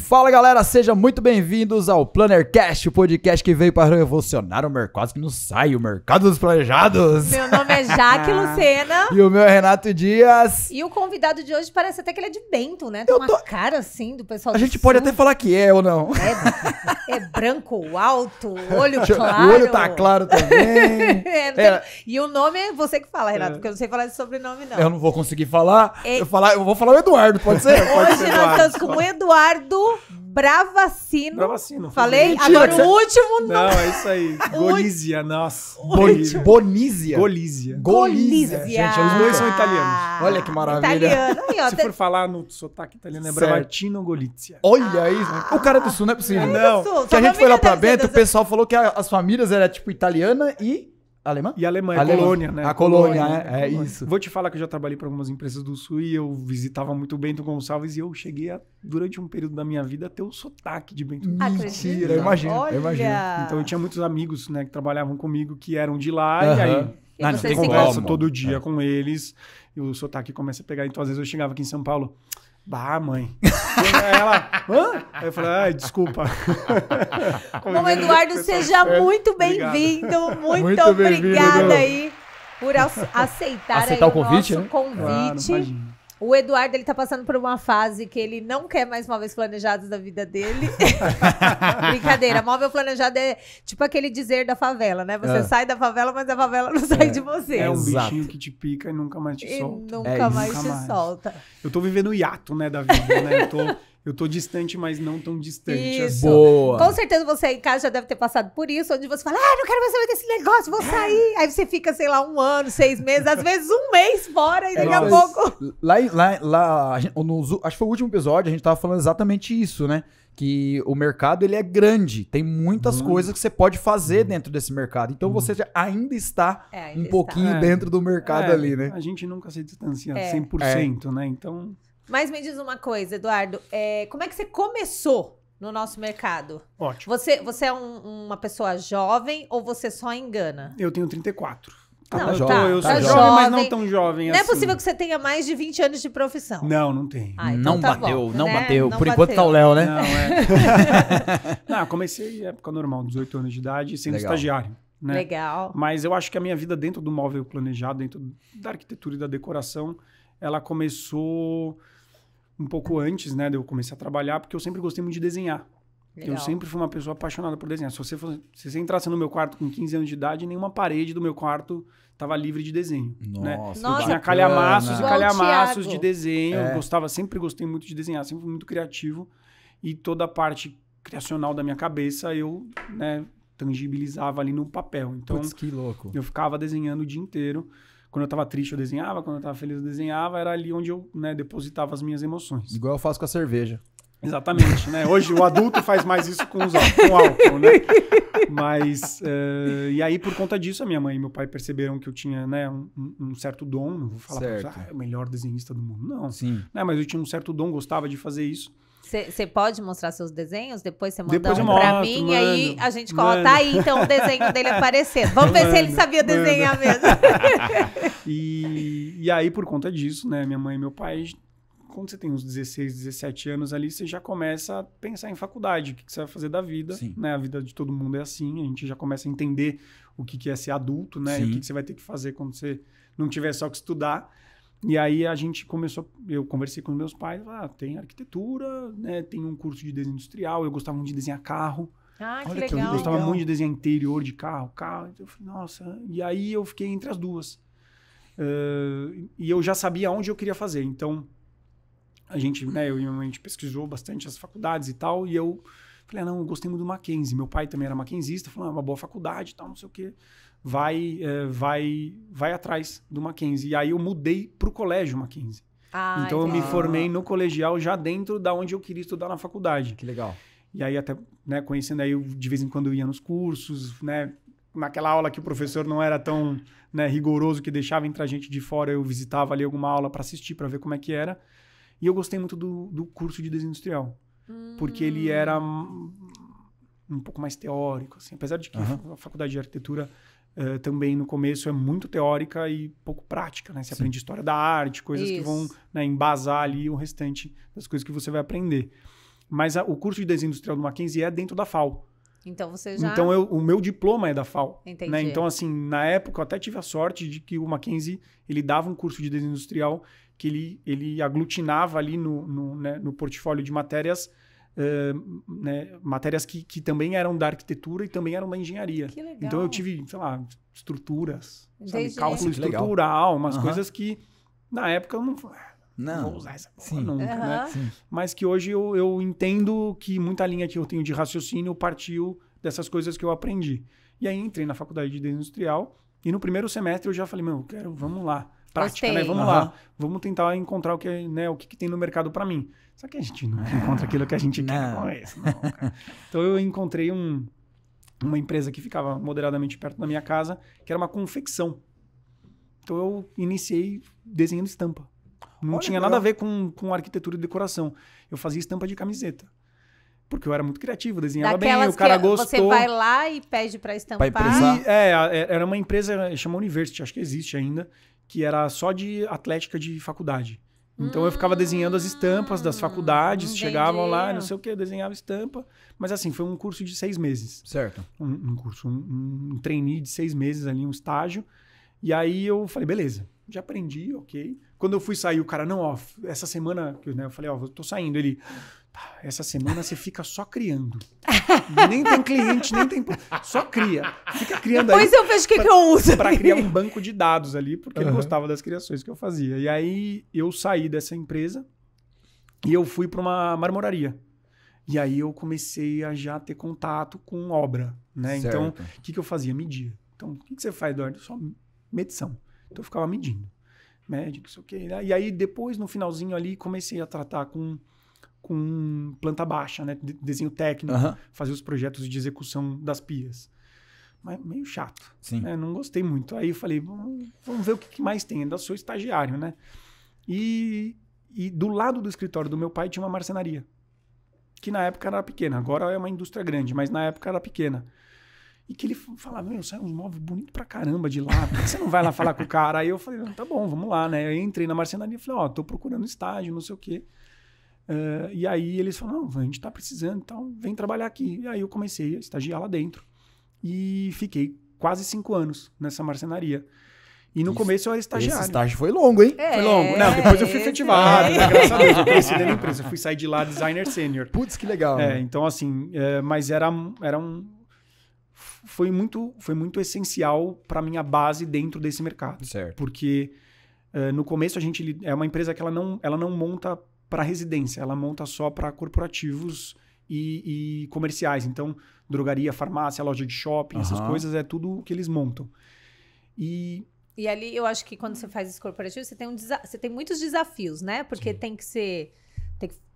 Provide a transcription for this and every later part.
Fala galera, sejam muito bem-vindos ao PlannerCast, o podcast que veio para revolucionar o mercado que não sai, o mercado dos planejados. Meu nome é Jaque Lucena. E o meu é Renato Dias. E o convidado de hoje parece até que ele é de Bento, né? Tem uma cara assim do pessoal A do gente sul. pode até falar que é ou não. É branco, alto, olho claro. O olho tá claro também. E o nome é você que fala, Renato, porque eu não sei falar de sobrenome, não. Eu não vou conseguir falar. Eu vou falar o Eduardo, pode ser? Hoje nós estamos com o Eduardo Bravacino. Bravacino. Falei? Mentira, Agora o último não, é isso aí. Golizia, nossa. Bonísia. Golizia. Golizia. Gente, os dois são italianos. Olha que maravilha. Italiano. Aí, ó, Se for falar no sotaque italiano, é Bravatino Golizia. Olha isso. O cara é do sul, não é possível. Não. Que a gente foi lá pra Bento, o pessoal falou que as famílias eram tipo italiana e alemã? E Alemanha, colônia, né? A colônia, é isso. Vou te falar que eu já trabalhei para algumas empresas do Sul e eu visitava muito Bento Gonçalves e eu cheguei durante um período da minha vida, a ter o sotaque de Bento Gonçalves. Mentira, eu imagino. Então eu tinha muitos amigos, né, que trabalhavam comigo, que eram de lá, e aí não eu converso todo dia com eles, e o sotaque começa a pegar. Então às vezes eu chegava aqui em São Paulo, bah, mãe. Ela, hã? Aí eu falei, ai, desculpa. Bom, Eduardo, seja muito bem-vindo. Muito obrigada aí por aceitar o convite, nosso convite. Claro, o Eduardo, ele tá passando por uma fase que ele não quer mais móveis planejados da vida dele. Brincadeira, móvel planejado é tipo aquele dizer da favela, né? Você sai da favela, mas a favela não sai de você. É um Exato. bichinho que te pica e nunca mais te solta. Nunca mais te solta. Eu tô vivendo o hiato, né, da vida, né? Eu tô distante, mas não tão distante. Isso. Boa. Com certeza você aí em casa já deve ter passado por isso, onde você fala, não quero mais saber desse negócio, vou sair. Aí você fica, sei lá, 1 ano, 6 meses, às vezes 1 mês fora, e daqui a pouco... Lá acho que foi o último episódio, a gente tava falando exatamente isso, né? Que o mercado, ele é grande. Tem muitas coisas que você pode fazer dentro desse mercado. Então você já ainda está pouquinho dentro do mercado ali, né? A gente nunca se distancia 100%, né? Então... Mas me diz uma coisa, Eduardo, como é que você começou no nosso mercado? Ótimo. Você é uma pessoa jovem ou você só engana? Eu tenho 34. Não, eu sou jovem, mas não tão jovem assim. Não é possível que você tenha mais de 20 anos de profissão. Não tenho. Então não tá bateu, bom, não né? bateu. Não Por bateu. enquanto tá o Léo, né? Não, comecei época normal, 18 anos de idade, sendo estagiário. Né? Legal. Mas eu acho que a minha vida dentro do móvel planejado, dentro da arquitetura e da decoração, ela começou um pouco antes, né, de eu começar a trabalhar, porque eu sempre gostei muito de desenhar. Legal. Eu sempre fui uma pessoa apaixonada por desenhar. Se você entrasse no meu quarto com 15 anos de idade, nenhuma parede do meu quarto estava livre de desenho. Nossa, né? Eu tinha calhamaços e calhamaços de desenho. Eu sempre gostei muito de desenhar, sempre fui muito criativo. E toda a parte criacional da minha cabeça eu, né, tangibilizava ali no papel. Então, putz, que louco. Eu ficava desenhando o dia inteiro. Quando eu tava triste, eu desenhava. Quando eu tava feliz, eu desenhava. Era ali onde eu, né, depositava as minhas emoções. Igual eu faço com a cerveja. Exatamente, né? Hoje o adulto faz mais isso com álcool, né? Mas, e aí por conta disso, a minha mãe e meu pai perceberam que eu tinha, né, um certo dom. Não vou falar pra você, o melhor desenhista do mundo, não. Sim. Né, mas eu tinha um certo dom, gostava de fazer isso. Você pode mostrar seus desenhos? Depois você manda Depois um eu pra mostro, mim mando, e aí a gente coloca. Tá aí, então, o desenho dele aparecendo. Vamos ver se ele sabia desenhar mesmo. E aí, por conta disso, né, minha mãe e meu pai, quando você tem uns 16, 17 anos ali, você já começa a pensar em faculdade, o que você vai fazer da vida. Né? A vida de todo mundo é assim, a gente já começa a entender o que é ser adulto, né? E o que você vai ter que fazer quando você não tiver só que estudar. E aí a gente começou, eu conversei com meus pais, tem arquitetura, né? Tem um curso de desenho industrial, eu gostava muito de desenhar carro. Ah, que Olha legal. Eu gostava muito de desenhar interior de carro. Então eu falei, nossa, e aí eu fiquei entre as duas. E eu já sabia onde eu queria fazer, então a gente, né, eu e minha mãe, a gente pesquisou bastante as faculdades e tal, e eu falei, não, eu gostei muito do Mackenzie, meu pai também era mackenzista, falou, é uma boa faculdade e tal, não sei o quê, vai atrás do Mackenzie. E aí eu mudei pro colégio Mackenzie. Então eu me formei no colegial já dentro da onde eu queria estudar na faculdade. Que legal. E aí até, né, conhecendo aí, eu, de vez em quando eu ia nos cursos, né, naquela aula que o professor não era tão, né, rigoroso, que deixava entrar gente de fora, eu visitava ali alguma aula para assistir, para ver como é que era. E eu gostei muito do curso de desenho industrial, porque ele era um pouco mais teórico, assim, apesar de que a faculdade de arquitetura também no começo é muito teórica e pouco prática, né? Você aprende história da arte, coisas que vão, né, embasar ali o restante das coisas que você vai aprender. Mas o curso de desenho industrial do Mackenzie é dentro da FAO. Então você já... Então o meu diploma é da FAO. Entendi. Né? Então, assim, na época eu até tive a sorte de que o Mackenzie, ele dava um curso de desenho industrial que ele aglutinava ali no portfólio de matérias, matérias que também eram da arquitetura e também eram da engenharia. Que legal. Então eu tive, sei lá, estruturas, sabe, Entendi. cálculo Nossa, que legal. estrutural, umas coisas que na época eu não vou usar essa porra Sim. nunca, né? Sim. Mas que hoje eu entendo que muita linha que eu tenho de raciocínio partiu dessas coisas que eu aprendi. E aí entrei na faculdade de desenho industrial e no primeiro semestre eu já falei, vamos lá, prática, Gostei. né? Vamos lá, vamos tentar encontrar o que tem no mercado para mim. Só que a gente não encontra aquilo que a gente quer com isso, não, cara. Então eu encontrei uma empresa que ficava moderadamente perto da minha casa, que era uma confecção. Então eu iniciei desenhando estampa. Não Olha, tinha nada a ver com arquitetura e decoração. Eu fazia estampa de camiseta. Porque eu era muito criativo, desenhava bem, o cara gostou. Você vai lá e pede pra estampar. impressar. Era uma empresa, chama University, acho que existe ainda, que era só de atlética de faculdade. Então eu ficava desenhando as estampas das faculdades, entendi. chegavam lá, não sei o que, desenhava estampa. Mas assim, foi um curso de 6 meses. Certo. Um trainee de 6 meses ali, um estágio. E aí eu falei, beleza, já aprendi, ok. Quando eu fui sair, o cara, essa semana, eu falei, eu tô saindo. Ele, essa semana você fica só criando. Nem tem cliente, nem tem... Só cria. Fica criando Depois eu vejo o que eu uso. Para criar um banco de dados ali, porque ele gostava das criações que eu fazia. E aí eu saí dessa empresa e eu fui para uma marmoraria. E aí eu comecei a já ter contato com obra, né? Certo. Então, o que eu fazia? Media. Então, o que você faz, Eduardo? Só medição. Então, eu ficava medindo. Médico, não sei o quê. Né? E aí, depois, no finalzinho ali, comecei a tratar com planta baixa, né? Desenho técnico, fazer os projetos de execução das pias. Mas meio chato. Sim. Né? Não gostei muito. Aí eu falei, vamos ver o que mais tem. Ainda sou estagiário, né? E do lado do escritório do meu pai tinha uma marcenaria. Que na época era pequena. Agora é uma indústria grande, mas na época era pequena. E que ele falava, sai uns móveis bonitos pra caramba de lá. Por que você não vai lá falar com o cara? Aí eu falei, tá bom, vamos lá, né? Eu entrei na marcenaria e falei, tô procurando estágio, não sei o quê. E aí eles falaram, não, a gente tá precisando, então vem trabalhar aqui. E aí eu comecei a estagiar lá dentro. E fiquei quase 5 anos nessa marcenaria. E no começo eu era estagiário. Esse estágio foi longo, hein? Foi longo. Não, depois eu fui efetivado, né? Graças a Deus, eu cresci dentro da empresa. Eu fui sair de lá designer sênior. Putz, que legal. Então assim, mas foi muito essencial para minha base dentro desse mercado. Certo. Porque no começo é uma empresa que ela não monta para residência, ela monta só para corporativos e comerciais. Então, drogaria, farmácia, loja de shopping, essas coisas, é tudo que eles montam. E ali, eu acho que quando você faz esse corporativo, você tem muitos desafios, né? Porque tem que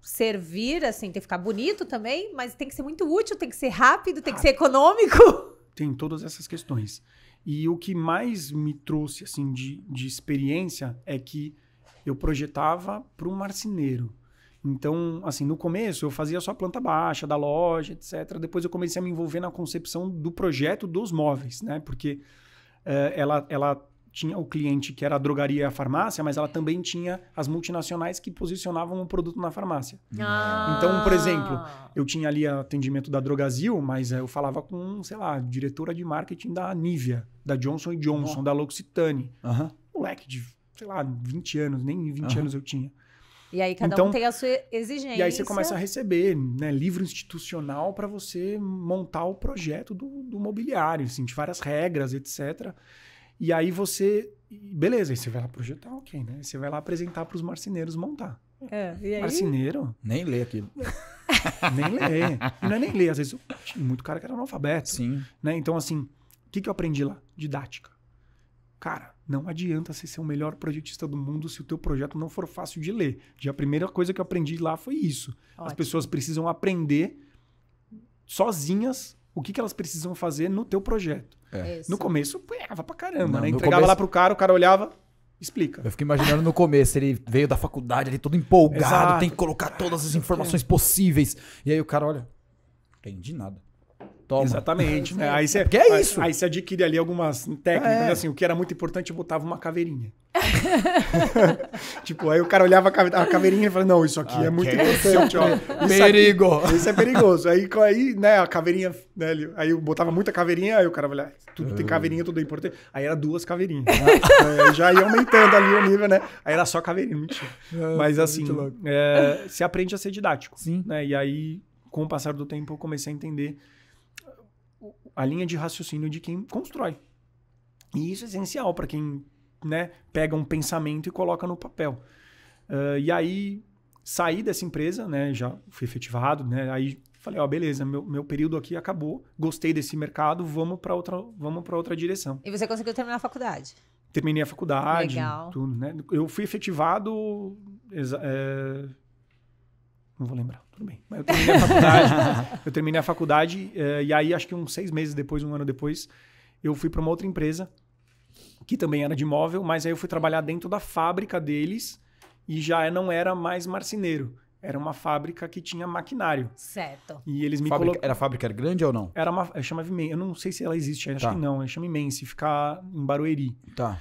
servir, assim, tem que ficar bonito também, mas tem que ser muito útil, tem que ser rápido, tem que ser econômico. Tem todas essas questões. E o que mais me trouxe, assim, de experiência é que eu projetava para um marceneiro. Então, assim, no começo eu fazia só planta baixa da loja, etc. Depois eu comecei a me envolver na concepção do projeto dos móveis, né? Porque ela tinha o cliente que era a drogaria e a farmácia, mas ela também tinha as multinacionais que posicionavam o produto na farmácia. Então, por exemplo, eu tinha ali atendimento da Drogasil, mas eu falava com, sei lá, diretora de marketing da Nivea, da Johnson & Johnson, da L'Occitane. Moleque de, sei lá, 20 anos, nem 20 anos eu tinha. E aí cada um tem a sua exigência. E aí você começa a receber, né, livro institucional para você montar o projeto do mobiliário, assim, de várias regras, etc. E aí beleza, aí você vai lá projetar, ok, né? Você vai lá apresentar para os marceneiros montar. E aí? Marceneiro? Nem lê aquilo. Nem lê. E não é nem ler, às vezes tinha muito cara que era analfabeto. Sim. Né? Então, assim, o que eu aprendi lá? Didática. Cara, não adianta você ser o melhor projetista do mundo se o teu projeto não for fácil de ler. Já a primeira coisa que eu aprendi lá foi isso. Ótimo. As pessoas precisam aprender sozinhas o que elas precisam fazer no teu projeto. No começo, pegava pra caramba, né? Entregava lá pro cara, o cara olhava, explica. Eu fico imaginando no começo, ele veio da faculdade ali todo empolgado, Exato. tem que colocar todas as informações possíveis. E aí o cara olha, não entendi nada. Toma. Exatamente. Né? Aí você, Porque é isso. Aí você adquire ali algumas técnicas. Assim, o que era muito importante, eu botava uma caveirinha. Tipo, aí o cara olhava a caveirinha e falava, não, isso aqui é muito importante, ó. Perigo! Isso é perigoso. Aí, né, a caveirinha, né, aí eu botava muita caveirinha, aí o cara falava, tudo tem caveirinha, tudo é importante. Aí era 2 caveirinhas. Aí já ia aumentando ali o nível, né? Aí era só caveirinha, mentira. Mas assim, você aprende a ser didático. Sim. Né? E aí, com o passar do tempo, eu comecei a entender a linha de raciocínio de quem constrói. E isso é essencial para quem, né, pega um pensamento e coloca no papel. E aí, saí dessa empresa, né, já fui efetivado, né, aí falei, ó, beleza, meu período aqui acabou, gostei desse mercado, vamos para outra direção. E você conseguiu terminar a faculdade? Terminei a faculdade. Legal. Tudo, né? Eu fui efetivado... Não vou lembrar, tudo bem. Mas eu terminei a faculdade. E aí, acho que uns 6 meses depois, 1 ano depois, eu fui para uma outra empresa, que também era de imóvel, mas aí eu fui trabalhar dentro da fábrica deles e já não era mais marceneiro. Era uma fábrica que tinha maquinário. Certo. E eles me A fábrica era grande ou não? Chamava Imense. Eu não sei se ela existe ainda, acho Tá. que não. Chama Imense, fica em Barueri. Tá.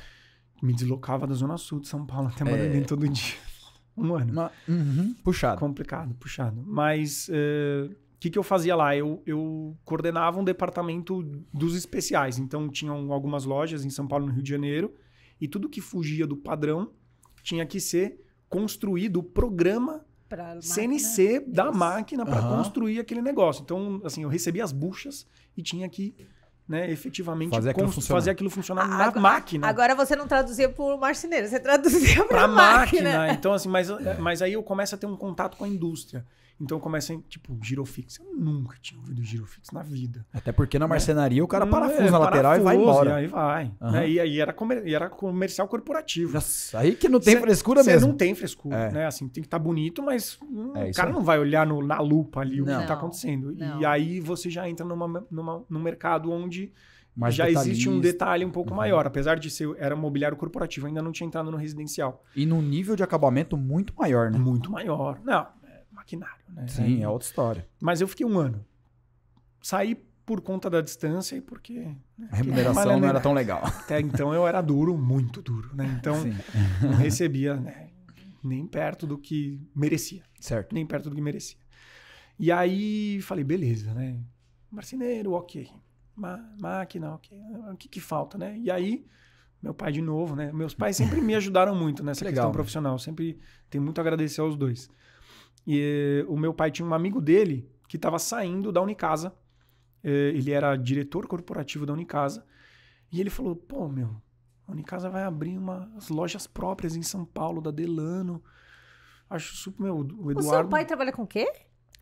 Me deslocava da Zona Sul de São Paulo até Barueri todo dia. 1 ano. Puxado. Complicado, puxado. Mas o que eu fazia lá? Eu coordenava um departamento dos especiais. Então, tinham algumas lojas em São Paulo, no Rio de Janeiro. E tudo que fugia do padrão tinha que ser construído o programa CNC da máquina para construir aquele negócio. Então, assim, eu recebia as buchas e tinha que, né, efetivamente fazer aquilo funcionar na máquina. Agora você não traduzia para o marceneiro, você traduzia para a máquina. Então, assim, mas aí eu começo a ter um contato com a indústria. Então eu comecei, tipo, girofix. Eu nunca tinha ouvido girofix na vida. Até porque na marcenaria o cara parafusa na lateral e vai embora. E aí vai. Né? E aí era comercial corporativo. Nossa, aí que não tem frescura mesmo. Você não tem frescura, né? Assim, tem que estar bonito, mas o cara aí. não vai olhar na lupa ali o que está Não, acontecendo. não. E aí você já entra num mercado onde Mais já existe um detalhista. detalhe um pouco maior. Apesar de era mobiliário corporativo, ainda não tinha entrado no residencial. E num nível de acabamento muito maior, né? Muito maior. Não, maquinário, né? Sim, é outra história. Mas eu fiquei 1 ano. Saí por conta da distância e porque... A remuneração não era tão legal. Até então eu era duro, muito duro, né? Então Sim. não recebia, né, nem perto do que merecia. Certo. Nem perto do que merecia. E aí falei, beleza, né? Marceneiro, ok. Máquina, ok. O que falta, né? E aí, meu pai de novo, né? Meus pais sempre me ajudaram muito nessa Legal, questão né? profissional. Sempre tenho muito a agradecer aos dois. E o meu pai tinha um amigo dele que estava saindo da Unicasa. Ele era diretor corporativo da Unicasa. E ele falou, pô, a Unicasa vai abrir umas lojas próprias em São Paulo, da Delano. Acho super, o Eduardo... O seu pai trabalha com o quê?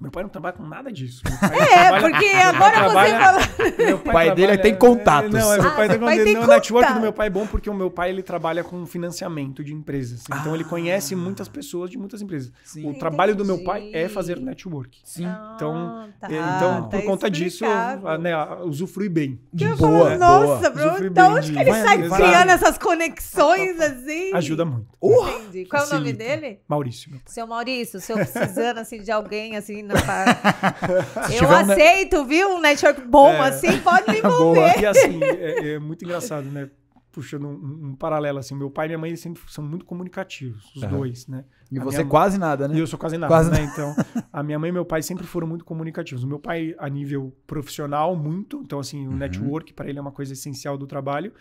Meu pai não trabalha com nada disso. Porque agora você fala... O pai dele tem contatos. Não, meu pai tem seu pai tem contatos. O network contato. do meu pai é bom porque o meu pai ele trabalha com financiamento de empresas. Então ele conhece muitas pessoas de muitas empresas. Sim. O trabalho do meu pai é fazer network. Sim. Então, tá por conta disso, explicado. né, usufrui bem. De Eu boa. falo, nossa, boa. Bruno, da onde que ele Vai, sai exato. criando essas conexões assim? Ajuda muito. Entendi. Qual é o nome Facilita. dele? Maurício, meu pai. Seu Maurício, se eu precisando assim, de alguém assim, eu tiver um aceito, viu? Um network bom assim, pode me envolver. E assim, é muito engraçado, né? Puxando um paralelo, assim, meu pai e minha mãe eles sempre são muito comunicativos, os dois, né? E A você minha- quase nada, né? E eu sou quase nada, Quase né? Então, a minha mãe e meu pai sempre foram muito comunicativos. O meu pai, a nível profissional, muito. Então, assim, o network, para ele, é uma coisa essencial do trabalho.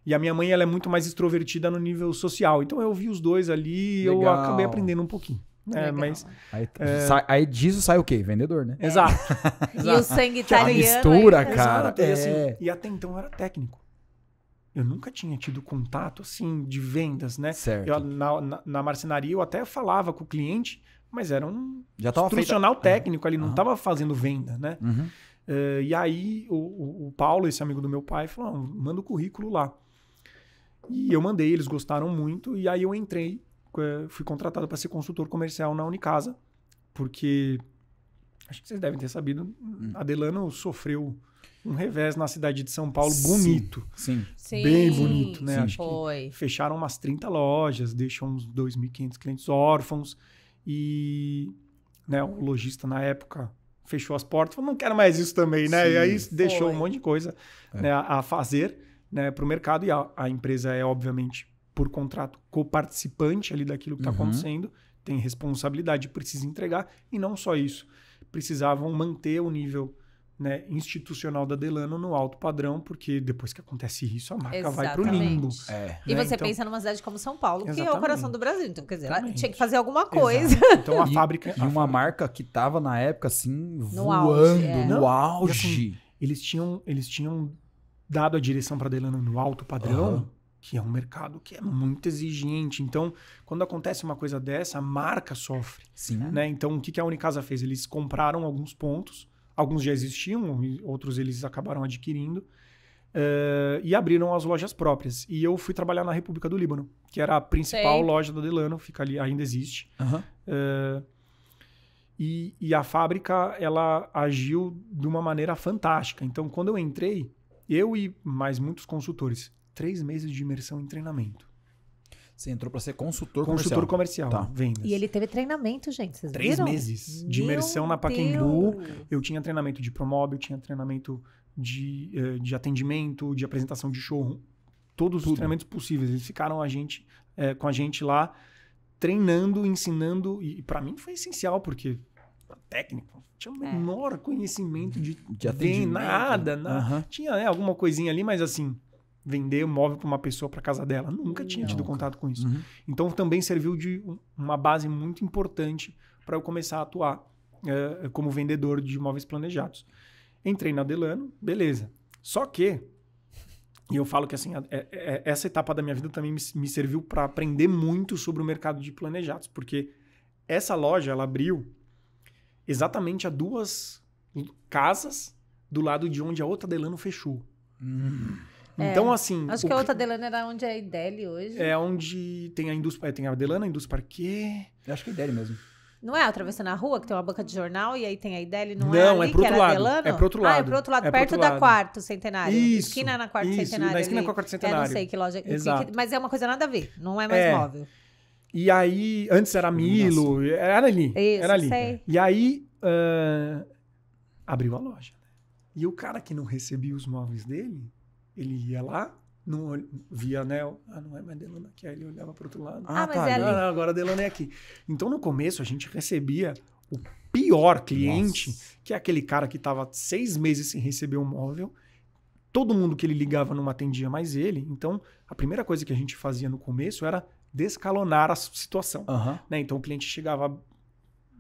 E a minha mãe, ela é muito mais extrovertida no nível social. Então, eu vi os dois ali e eu Legal. acabei aprendendo um pouquinho. Legal. Mas, Aí disso sai o quê? Vendedor, né? exato. E o sangue A italiano. mistura, aí, né? cara. Exato. E, assim, É. e até então eu era técnico. Eu nunca tinha tido contato, assim, de vendas, né? Certo. Na marcenaria, eu até falava com o cliente, mas era um Já tava feito. instrucional técnico ali, não estava fazendo venda, né? Uhum. E aí o Paulo, esse amigo do meu pai, falou, manda o currículo lá. E eu mandei, eles gostaram muito, e aí eu entrei, fui contratado para ser consultor comercial na Unicasa, porque, acho que vocês devem ter sabido, a Delano sofreu um revés na cidade de São Paulo, bonito. Sim. Sim, Bem bonito, né? sim, Acho que foi. fecharam umas 30 lojas, deixam uns 2.500 clientes órfãos, e, né, o lojista na época fechou as portas, falou, não quero mais isso também, né? Sim, E aí deixou foi. um monte de coisa, né, a fazer, né, para o mercado, e a empresa é, obviamente, por contrato, coparticipante ali daquilo que está acontecendo, tem responsabilidade, precisa entregar, e não só isso, precisavam manter o nível, né, institucional da Delano no alto padrão, porque depois que acontece isso, a marca vai pro limbo. E né? você Então, pensa numa cidade como São Paulo, que é o Exatamente. coração do Brasil. Então, quer dizer, ela Exatamente. tinha que fazer alguma coisa. Exato. Então a fábrica... E uma marca que tava na época, assim, voando, auge, é. no Não, auge. e assim, eles tinham dado a direção para Delano no alto padrão, que é um mercado que é muito exigente. Então, quando acontece uma coisa dessa, a marca sofre. Sim. Né? Então, o que a Unicasa fez? Eles compraram alguns pontos, alguns já existiam, outros eles acabaram adquirindo, e abriram as lojas próprias. E eu fui trabalhar na República do Líbano, que era a principal loja da Delano, fica ali, ainda existe. E a fábrica, ela agiu de uma maneira fantástica. Então, quando eu entrei, eu e mais muitos consultores, 3 meses de imersão em treinamento. Você entrou para ser consultor Comercial, Tá. vendas. E ele teve treinamento, gente, vocês 3 viram? meses de imersão na Pacaembu. Eu tinha treinamento de promóvel, tinha treinamento de atendimento, de apresentação de showroom. Todos os treinamentos possíveis. Eles ficaram com a gente lá, treinando, ensinando. E para mim foi essencial, porque a técnica tinha o menor conhecimento de atendimento. Nada. Tinha alguma coisinha ali, mas assim... vender móvel para uma pessoa para casa dela. Nunca tinha tido contato com isso. Então também serviu de uma base muito importante para eu começar a atuar como vendedor de imóveis planejados. Entrei na Delano, beleza. Só que, e eu falo que assim, essa etapa da minha vida também me serviu para aprender muito sobre o mercado de planejados, porque essa loja ela abriu exatamente a 2 casas do lado de onde a outra Delano fechou. Então, assim... Acho que a outra Delano era onde é a Ideli hoje. É onde tem a indústria... Tem a Delano, a indústria Parquet... Eu acho que é ideia mesmo. Não é atravessando a rua, que tem uma banca de jornal, e aí tem a Ideli, não Não, é ali, é pro que outro era lado. Delano? É pro outro lado. Ah, é pro outro lado, É pro perto outro da lado. Quarto Centenário. Isso, Esquina na Quarto isso, Centenário. na esquina ali. com a Quarto Centenário. Não sei que loja... Exato. mas é uma coisa nada a ver, não é mais móvel. E aí, antes era Milo, era ali. Isso, era ali. sei. E aí, abriu a loja. E o cara que não recebia os móveis dele, ele ia lá, não via, né? Não é mais Delano aqui. Aí ele olhava para outro lado. Mas é ali. Não, agora a Delano é aqui. Então, no começo, a gente recebia o pior cliente, que é aquele cara que estava 6 meses sem receber um móvel. Todo mundo que ele ligava não atendia mais ele. Então, a primeira coisa que a gente fazia no começo era descalonar a situação. Né? Então, o cliente chegava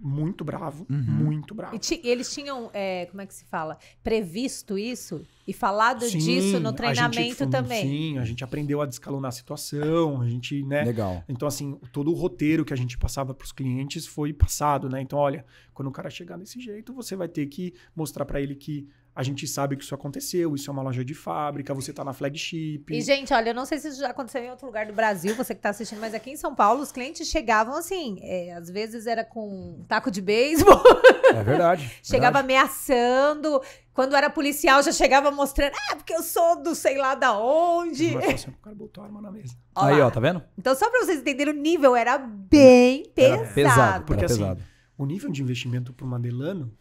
muito bravo, muito bravo. E eles tinham, como é que se fala? Previsto isso e falado disso no treinamento também. Sim, a gente aprendeu a descalonar a situação, a gente, né? Legal. Então, assim, todo o roteiro que a gente passava para os clientes foi passado, né? Então, olha, quando o cara chegar desse jeito, você vai ter que mostrar para ele que a gente sabe que isso aconteceu, isso é uma loja de fábrica, você tá na flagship. E, gente, olha, eu não sei se isso já aconteceu em outro lugar do Brasil, você que tá assistindo, mas aqui em São Paulo, os clientes chegavam assim, às vezes era com um taco de beisebol. É verdade. Chegava ameaçando. Quando era policial, já chegava mostrando, porque eu sou do sei lá da onde. O cara botou a arma na mesa. Aí, ó, tá vendo? Então, só pra vocês entenderem, o nível era bem pesado. Era pesado. Porque era assim, pesado. o nível de investimento para uma Delano,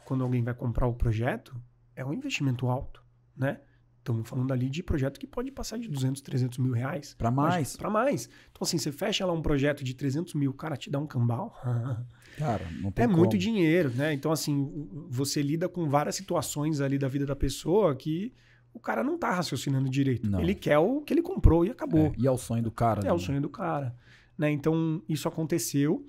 quando alguém vai comprar o projeto, é um investimento alto, né? Estamos falando ali de projeto que pode passar de 200, 300 mil reais. Pra mais. Para mais. Então, assim, você fecha lá um projeto de 300 mil, o cara te dá um cambal. Cara, não tem como. Muito dinheiro, né? Então, assim, você lida com várias situações ali da vida da pessoa que o cara não tá raciocinando direito. Não. Ele quer o que ele comprou e acabou. E é o sonho do cara. É o sonho do cara. Né? Então, isso aconteceu.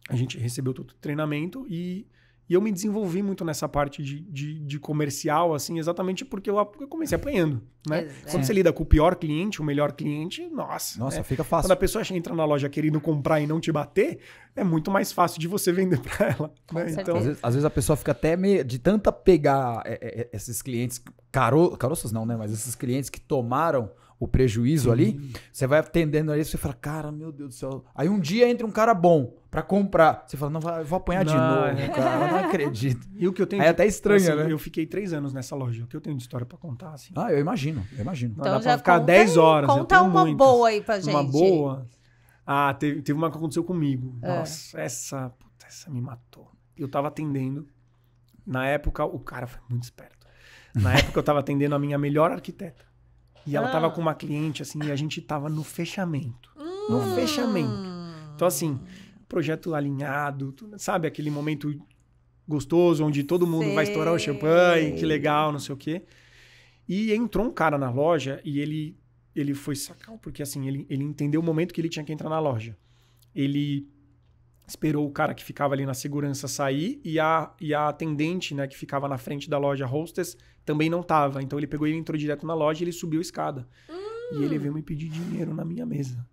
A gente recebeu todo o treinamento e eu me desenvolvi muito nessa parte de comercial, assim, exatamente porque eu comecei apanhando, né? Quando você lida com o pior cliente, o melhor cliente, nossa. Nossa, né? fica fácil. Quando a pessoa entra na loja querendo comprar e não te bater, é muito mais fácil de você vender para ela. Né? Então, às vezes a pessoa fica até meio... De tanta pegar esses clientes... Caroços não, né? Mas esses clientes que tomaram o prejuízo ali, você vai atendendo ali, você fala, cara, meu Deus do céu. Aí um dia entra um cara bom pra comprar. Você fala, não, eu vou apanhar de novo, cara, eu não acredito. E o que eu tenho Aí até estranha, assim, né? Eu fiquei 3 anos nessa loja. O que eu tenho de história pra contar, assim? Eu imagino. Então dá já pra ficar conta 10 horas. Conta uma muitas. boa aí pra gente. Uma boa? Teve uma que aconteceu comigo. Nossa, essa me matou. Eu tava atendendo. Na época, o cara foi muito esperto. Na época, eu tava atendendo a minha melhor arquiteta. E ela tava com uma cliente, assim, e a gente tava no fechamento. No fechamento. Então, assim, projeto alinhado, sabe? Aquele momento gostoso, onde todo mundo vai estourar o champanhe, que legal, não sei o quê. E entrou um cara na loja e ele foi sacar, porque assim, ele entendeu o momento que ele tinha que entrar na loja. Ele esperou o cara que ficava ali na segurança sair e a atendente, né, que ficava na frente da loja, hostess, também não tava. Então ele pegou e entrou direto na loja e ele subiu a escada. E ele veio me pedir dinheiro na minha mesa.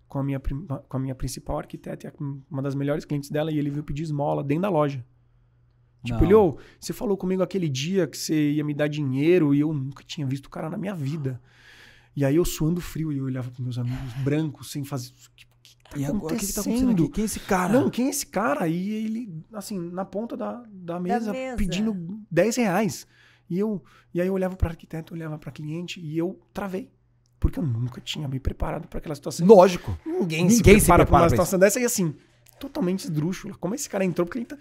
Com a minha principal arquiteta, uma das melhores clientes dela, e ele veio pedir esmola dentro da loja. Tipo, ele, você falou comigo aquele dia que você ia me dar dinheiro e eu nunca tinha visto o cara na minha vida. E aí eu suando frio e eu olhava pros meus amigos brancos sem fazer... E agora o que tá acontecendo aqui? Quem é esse cara? Não, quem é esse cara? E ele, assim, na ponta da mesa, pedindo R$10. E aí eu olhava pra arquiteto, olhava pra cliente e eu travei. Porque eu nunca tinha me preparado pra aquela situação. Lógico. Ninguém se prepara pra uma situação dessa. E assim, totalmente esdrúxula. Como esse cara entrou? Porque ele tá...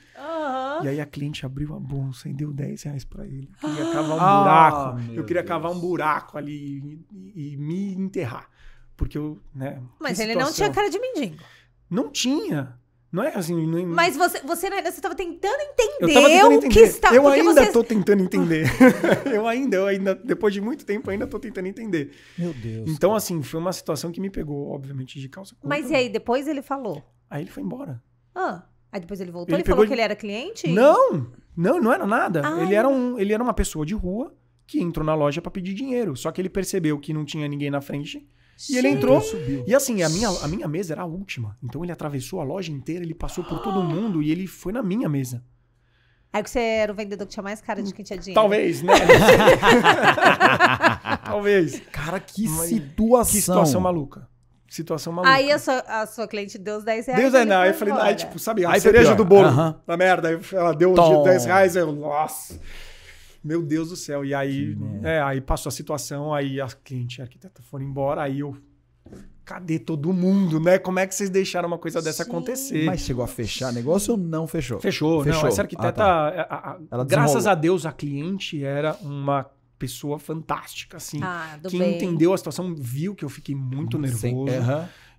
E aí a cliente abriu a bolsa e deu R$10 pra ele. Eu queria cavar um buraco. Eu queria cavar um buraco ali e me enterrar. Porque eu, né... Mas ele não tinha cara de mendigo. Não tinha. Não é assim... Não... Mas você ainda estava tentando entender. Eu tava tentando entender. O que está... Eu ainda tô tentando entender. eu ainda, depois de muito tempo, ainda tô tentando entender. Meu Deus. Então, assim, foi uma situação que me pegou, obviamente, de calça curta. Mas e aí, depois ele falou? Aí ele foi embora. Aí depois ele voltou? Ele falou que ele era cliente? Não era nada. Ele era uma pessoa de rua que entrou na loja pra pedir dinheiro. Só que ele percebeu que não tinha ninguém na frente. E ele entrou. E assim, a minha mesa era a última. Então ele atravessou a loja inteira, ele passou por todo mundo e ele foi na minha mesa. Aí que você era o vendedor que tinha mais cara de quem tinha dinheiro. Talvez, né? Talvez. Cara, que situação. Que situação maluca. Situação maluca. Aí a sua cliente deu os R$10. Deus não. Aí eu falei, tipo, sabe, a cereja do bolo da merda. Aí ela deu os R$10, eu, nossa. Meu Deus do céu. E aí, aí passou a situação, aí a cliente e a arquiteta foram embora, aí eu... Cadê todo mundo, né? Como é que vocês deixaram uma coisa dessa acontecer? Mas chegou a fechar negócio ou não fechou? Fechou. Não, essa arquiteta, graças a Deus, a cliente era uma pessoa fantástica, assim. Que entendeu a situação, viu que eu fiquei muito nervoso.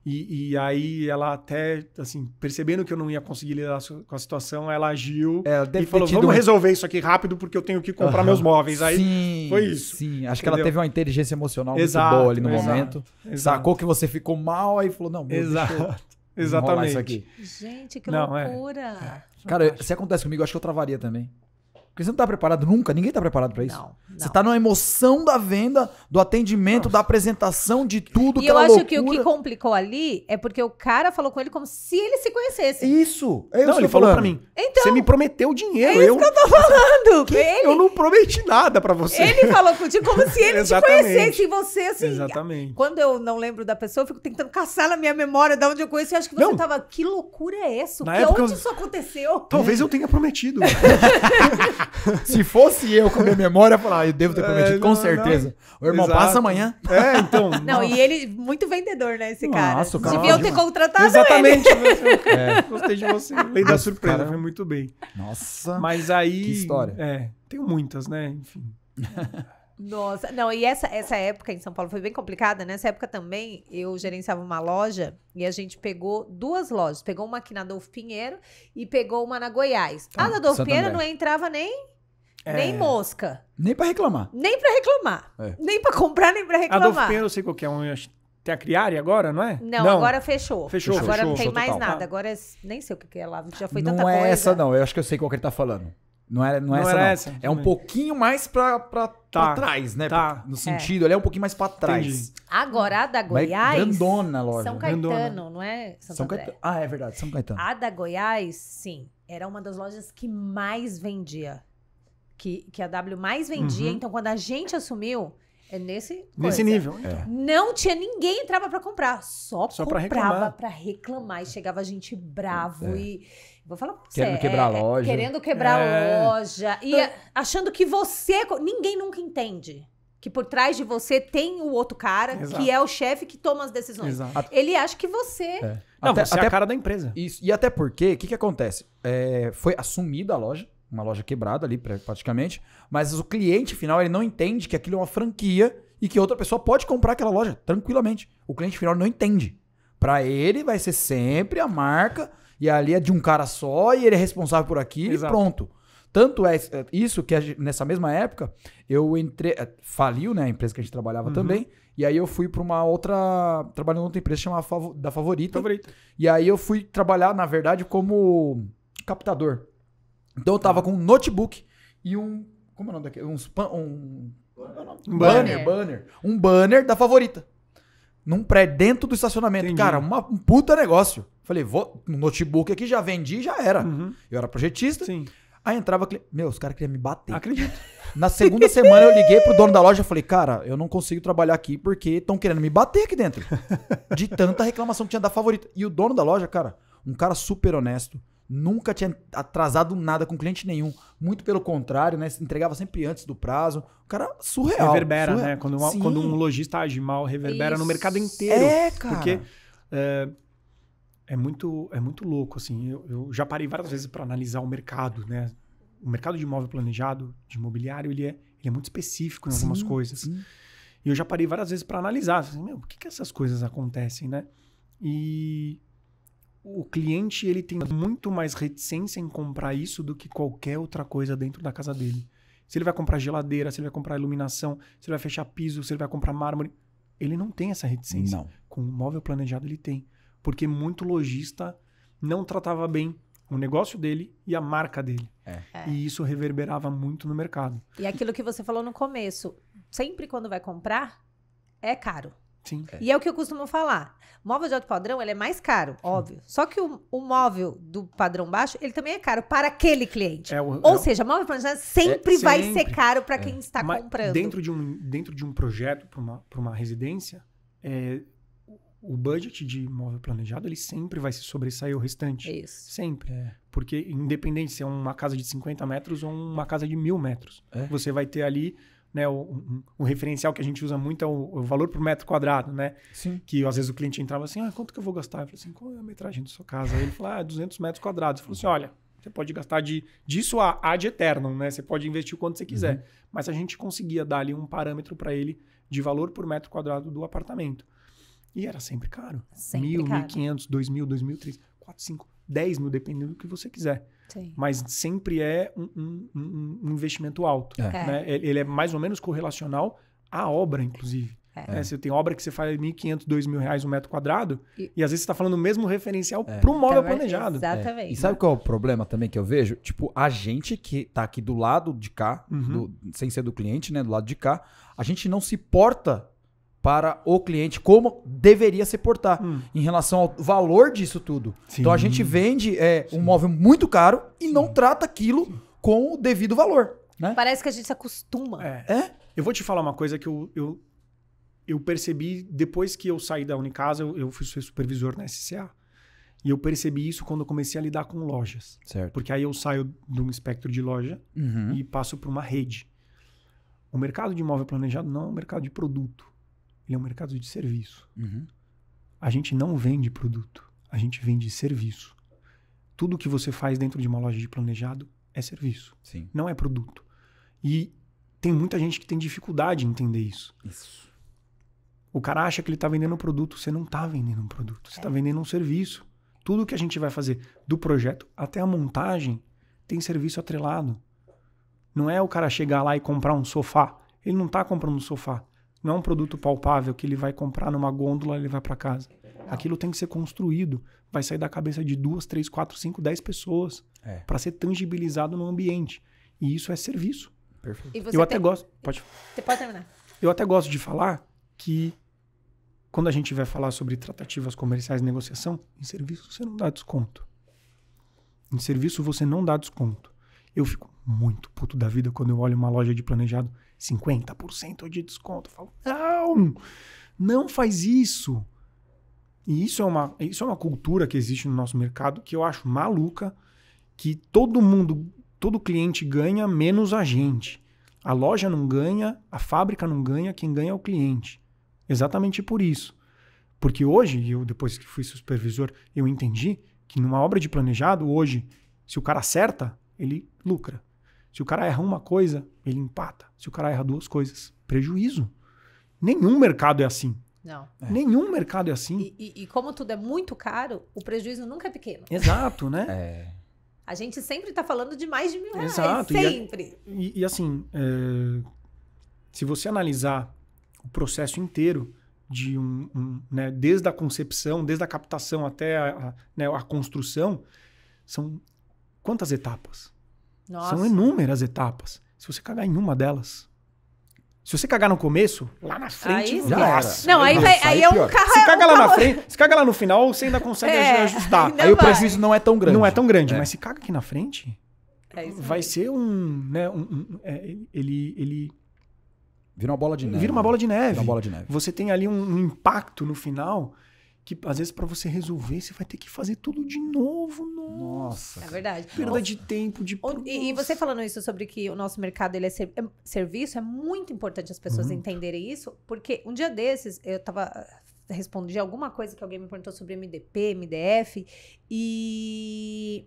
E aí ela até, assim, percebendo que eu não ia conseguir lidar com a situação, ela agiu e falou, vamos resolver isso aqui rápido porque eu tenho que comprar meus móveis. Aí foi isso. Sim, acho que ela teve uma inteligência emocional muito boa ali no momento. Sacou que você ficou mal, aí falou, não, exatamente. Isso aqui. Gente, que loucura. Cara, se acontece comigo, eu acho que eu travaria também. Porque você não tá preparado nunca, ninguém tá preparado pra isso. Não. Você tá numa emoção da venda, do atendimento, da apresentação, de tudo. E eu acho que o que complicou ali é porque o cara falou com ele como se ele se conhecesse. Isso. Não, ele falou pra mim. Então, você me prometeu dinheiro. É isso que eu tô falando. Eu não prometi nada pra você. Ele falou contigo como se ele te conhecesse. E você, assim... Exatamente. Quando eu não lembro da pessoa, eu fico tentando caçar na minha memória de onde eu conheci. Eu acho que você tava... Que loucura é essa? Onde isso aconteceu? Talvez eu tenha prometido. Se fosse eu com a minha memória, eu falava, eu devo ter prometido, com certeza. O irmão passa amanhã. Então. Não, e ele, muito vendedor, né, esse cara. Nossa, o cara deviam ter contratado exatamente. Gostei de você. Lei da surpresa, foi muito bem. Nossa. Mas aí... Que história. Tenho muitas, né? Enfim. Nossa, não, e essa época em São Paulo foi bem complicada. Nessa época também, eu gerenciava uma loja e a gente pegou 2 lojas. Pegou uma aqui na Adolfo Pinheiro e pegou uma na Goiás. A da Adolfo Pinheiro não entrava nem mosca. Nem pra reclamar. Nem pra reclamar. Nem pra comprar, nem pra reclamar. A Adolfo Pinheiro, eu sei qual que é. Tem a Criari agora, não é? Não, agora fechou. Agora não tem mais total. nada. Agora nem sei o que é lá. Já foi não tanta coisa. Não é essa, não. Eu acho que eu sei qual que ele tá falando. Não é essa. É um pouquinho mais pra trás, né? No sentido, ele é um pouquinho mais pra trás. Entendi. Agora, a da Goiás... Grandona a loja. São Caetano, não é? São Caetano. Ah, é verdade, São Caetano. A da Goiás, sim, era uma das lojas que mais vendia. Que a W mais vendia. Então, quando a gente assumiu... nesse nível. Não tinha ninguém entrava pra comprar. Só comprava pra reclamar. E chegava gente bravo e... Vou falar pra você. Querendo quebrar a loja. Querendo quebrar a loja. E achando que você... Ninguém nunca entende. Que por trás de você tem o outro cara, que é o chefe que toma as decisões. Exato. Ele acha que você... Não, você é a cara da empresa. Isso. E até porque, o que acontece? Foi assumida a loja. Uma loja quebrada ali, praticamente. Mas o cliente final, ele não entende que aquilo é uma franquia e que outra pessoa pode comprar aquela loja tranquilamente. O cliente final não entende. Pra ele vai ser sempre a marca e ali é de um cara só e ele é responsável por aquilo e pronto. Tanto é isso que nessa mesma época eu entrei, faliu, né, a empresa que a gente trabalhava também, e aí eu fui pra uma outra, trabalhando em outra empresa chamada da Favorita. E aí eu fui trabalhar, na verdade, como captador. Então eu tava com um notebook e como é o nome daquele? Um banner. Um banner da Favorita. Num prédio, dentro do estacionamento. Entendi. Cara, um puta negócio. Falei, no notebook aqui, já vendi, já era. Eu era projetista. Sim. Aí entrava, os caras queriam me bater. Acredito. Na segunda semana eu liguei pro dono da loja e falei, cara, eu não consigo trabalhar aqui porque estão querendo me bater aqui dentro. De tanta reclamação que tinha da Favorita. E o dono da loja, cara, um cara super honesto. Nunca tinha atrasado nada com cliente nenhum. Muito pelo contrário, né? Entregava sempre antes do prazo. O cara surreal. Reverbera, né? Quando um lojista age mal, reverbera no mercado inteiro. Cara. Porque é muito louco, assim. Eu já parei várias vezes para analisar o mercado, né? O mercado de imóvel planejado, de imobiliário, ele é muito específico em algumas coisas. Sim. E eu já parei várias vezes para analisar. Assim, por que essas coisas acontecem, né? E o cliente, ele tem muito mais reticência em comprar isso do que qualquer outra coisa dentro da casa dele. Se ele vai comprar geladeira, se ele vai comprar iluminação, se ele vai fechar piso, se ele vai comprar mármore, ele não tem essa reticência. Não. Com o imóvel planejado ele tem. Porque muito lojista não tratava bem o negócio dele e a marca dele. E isso reverberava muito no mercado. E aquilo que você falou no começo, sempre quando vai comprar, é caro. Sim. E é o que eu costumo falar. Móvel de alto padrão, ele é mais caro, óbvio. Só que o móvel do padrão baixo, ele também é caro para aquele cliente. Ou seja, móvel planejado sempre vai ser caro para quem está comprando. Dentro de um projeto para uma residência, o budget de móvel planejado, ele sempre vai se sobressair o restante. Isso. Sempre. Porque independente se é uma casa de 50 metros ou uma casa de 1.000 metros, você vai ter ali, né, o referencial que a gente usa muito é o valor por metro quadrado, né? Sim. Que às vezes o cliente entrava assim, quanto que eu vou gastar? Eu falei assim, qual é a metragem da sua casa? Aí ele falou, 200 metros quadrados. Eu falei assim, olha, você pode gastar disso a ad eternum, né? Você pode investir o quanto você quiser. Mas a gente conseguia dar ali um parâmetro para ele de valor por metro quadrado do apartamento. E era sempre caro. Sempre 1.000, caro. 1.500, 2.000, 2.000, 3.000, 4, 5, 10 mil, dependendo do que você quiser. Sim. Mas sempre é um investimento alto. Né? Ele é mais ou menos correlacional à obra, inclusive. Né? Você tem obra que você faz 1.500, 2.000 reais um metro quadrado e às vezes você está falando o mesmo referencial para o móvel planejado. Exatamente. E sabe qual é o problema também que eu vejo? Tipo, a gente que tá aqui do lado de cá, sem ser do cliente, né? Do lado de cá, a gente não se porta para o cliente como deveria se portar em relação ao valor disso tudo. Sim. Então a gente vende um móvel muito caro e não trata aquilo com o devido valor. Né? Parece que a gente se acostuma. Eu vou te falar uma coisa que eu percebi depois que eu saí da Unicasa, eu fui supervisor na SCA. E eu percebi isso quando eu comecei a lidar com lojas. Certo. Porque aí eu saio de um espectro de loja e passo para uma rede. O mercado de imóvel planejado não é um mercado de produto. Ele é um mercado de serviço. A gente não vende produto. A gente vende serviço. Tudo que você faz dentro de uma loja de planejado é serviço. Sim. Não é produto. E tem muita gente que tem dificuldade em entender isso. O cara acha que ele está vendendo um produto. Você não está vendendo um produto. Você está vendendo um serviço. Tudo que a gente vai fazer, do projeto até a montagem, tem serviço atrelado. Não é o cara chegar lá e comprar um sofá. Ele não está comprando um sofá. Não é um produto palpável que ele vai comprar numa gôndola e ele vai para casa. Aquilo tem que ser construído. Vai sair da cabeça de 2, 3, 4, 5, 10 pessoas para ser tangibilizado no ambiente. E isso é serviço. Perfeito. E você Eu até gosto... Você pode terminar. Eu até gosto de falar que quando a gente vai falar sobre tratativas comerciais e negociação, em serviço você não dá desconto. Em serviço você não dá desconto. Eu fico muito puto da vida quando eu olho uma loja de planejado 50% de desconto. Eu falo, não faz isso. E isso é uma cultura que existe no nosso mercado que eu acho maluca, que todo cliente ganha menos a gente. A loja não ganha, a fábrica não ganha, quem ganha é o cliente. Exatamente por isso. Porque hoje, depois que fui supervisor, eu entendi que numa obra de planejado, hoje, se o cara acerta, ele lucra. Se o cara erra uma coisa, ele empata. Se o cara erra duas coisas, prejuízo. Nenhum mercado é assim. Não. Nenhum mercado é assim. E como tudo é muito caro, o prejuízo nunca é pequeno. Exato, né? A gente sempre tá falando de mais de R$1.000. Exato. Sempre. E assim, se você analisar o processo inteiro de né, desde a concepção, desde a captação até a construção, são quantas etapas? Nossa. São inúmeras etapas. Se você cagar em uma delas, se você cagar no começo, lá na frente, aí, nossa. não, aí é um carro. Se caga lá na frente, se caga lá no final, você ainda consegue ajustar. ainda Aí o vai. prejuízo não é tão grande. Não é tão grande, mas se caga aqui na frente, Isso vai mesmo. ser ele Vira uma bola de neve. vira uma bola de neve. Vira uma bola de neve. Você tem ali um impacto no final que, às vezes, para você resolver, você vai ter que fazer tudo de novo. Nossa. É verdade. Perda de tempo, de... E você falando isso sobre que o nosso mercado ele é serviço, é muito importante as pessoas entenderem isso, porque um dia desses eu respondi alguma coisa que alguém me perguntou sobre MDP, MDF, e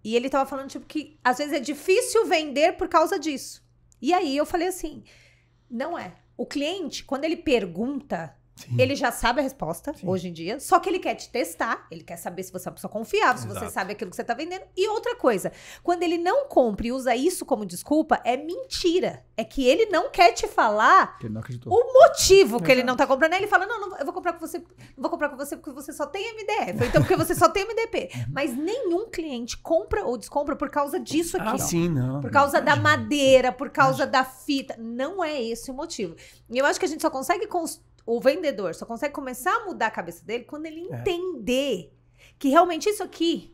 ele tava falando tipo que às vezes é difícil vender por causa disso. E aí eu falei assim, não é. O cliente, quando ele pergunta, ele já sabe a resposta, hoje em dia, só que ele quer te testar, ele quer saber se você é uma pessoa confiável, se você sabe aquilo que você tá vendendo. E outra coisa, quando ele não compra e usa isso como desculpa, é mentira. É que ele não quer te falar Ele não acreditou. o motivo que ele não tá comprando. Aí ele fala, não, eu vou comprar com você, não vou comprar com você porque você só tem MDF, ou então porque você só tem MDP. Mas nenhum cliente compra ou descompra por causa disso aqui. Ah, sim, não. Por causa da madeira, por causa da fita. Não é esse o motivo. E eu acho que a gente só consegue... O vendedor só consegue começar a mudar a cabeça dele quando ele entender que realmente isso aqui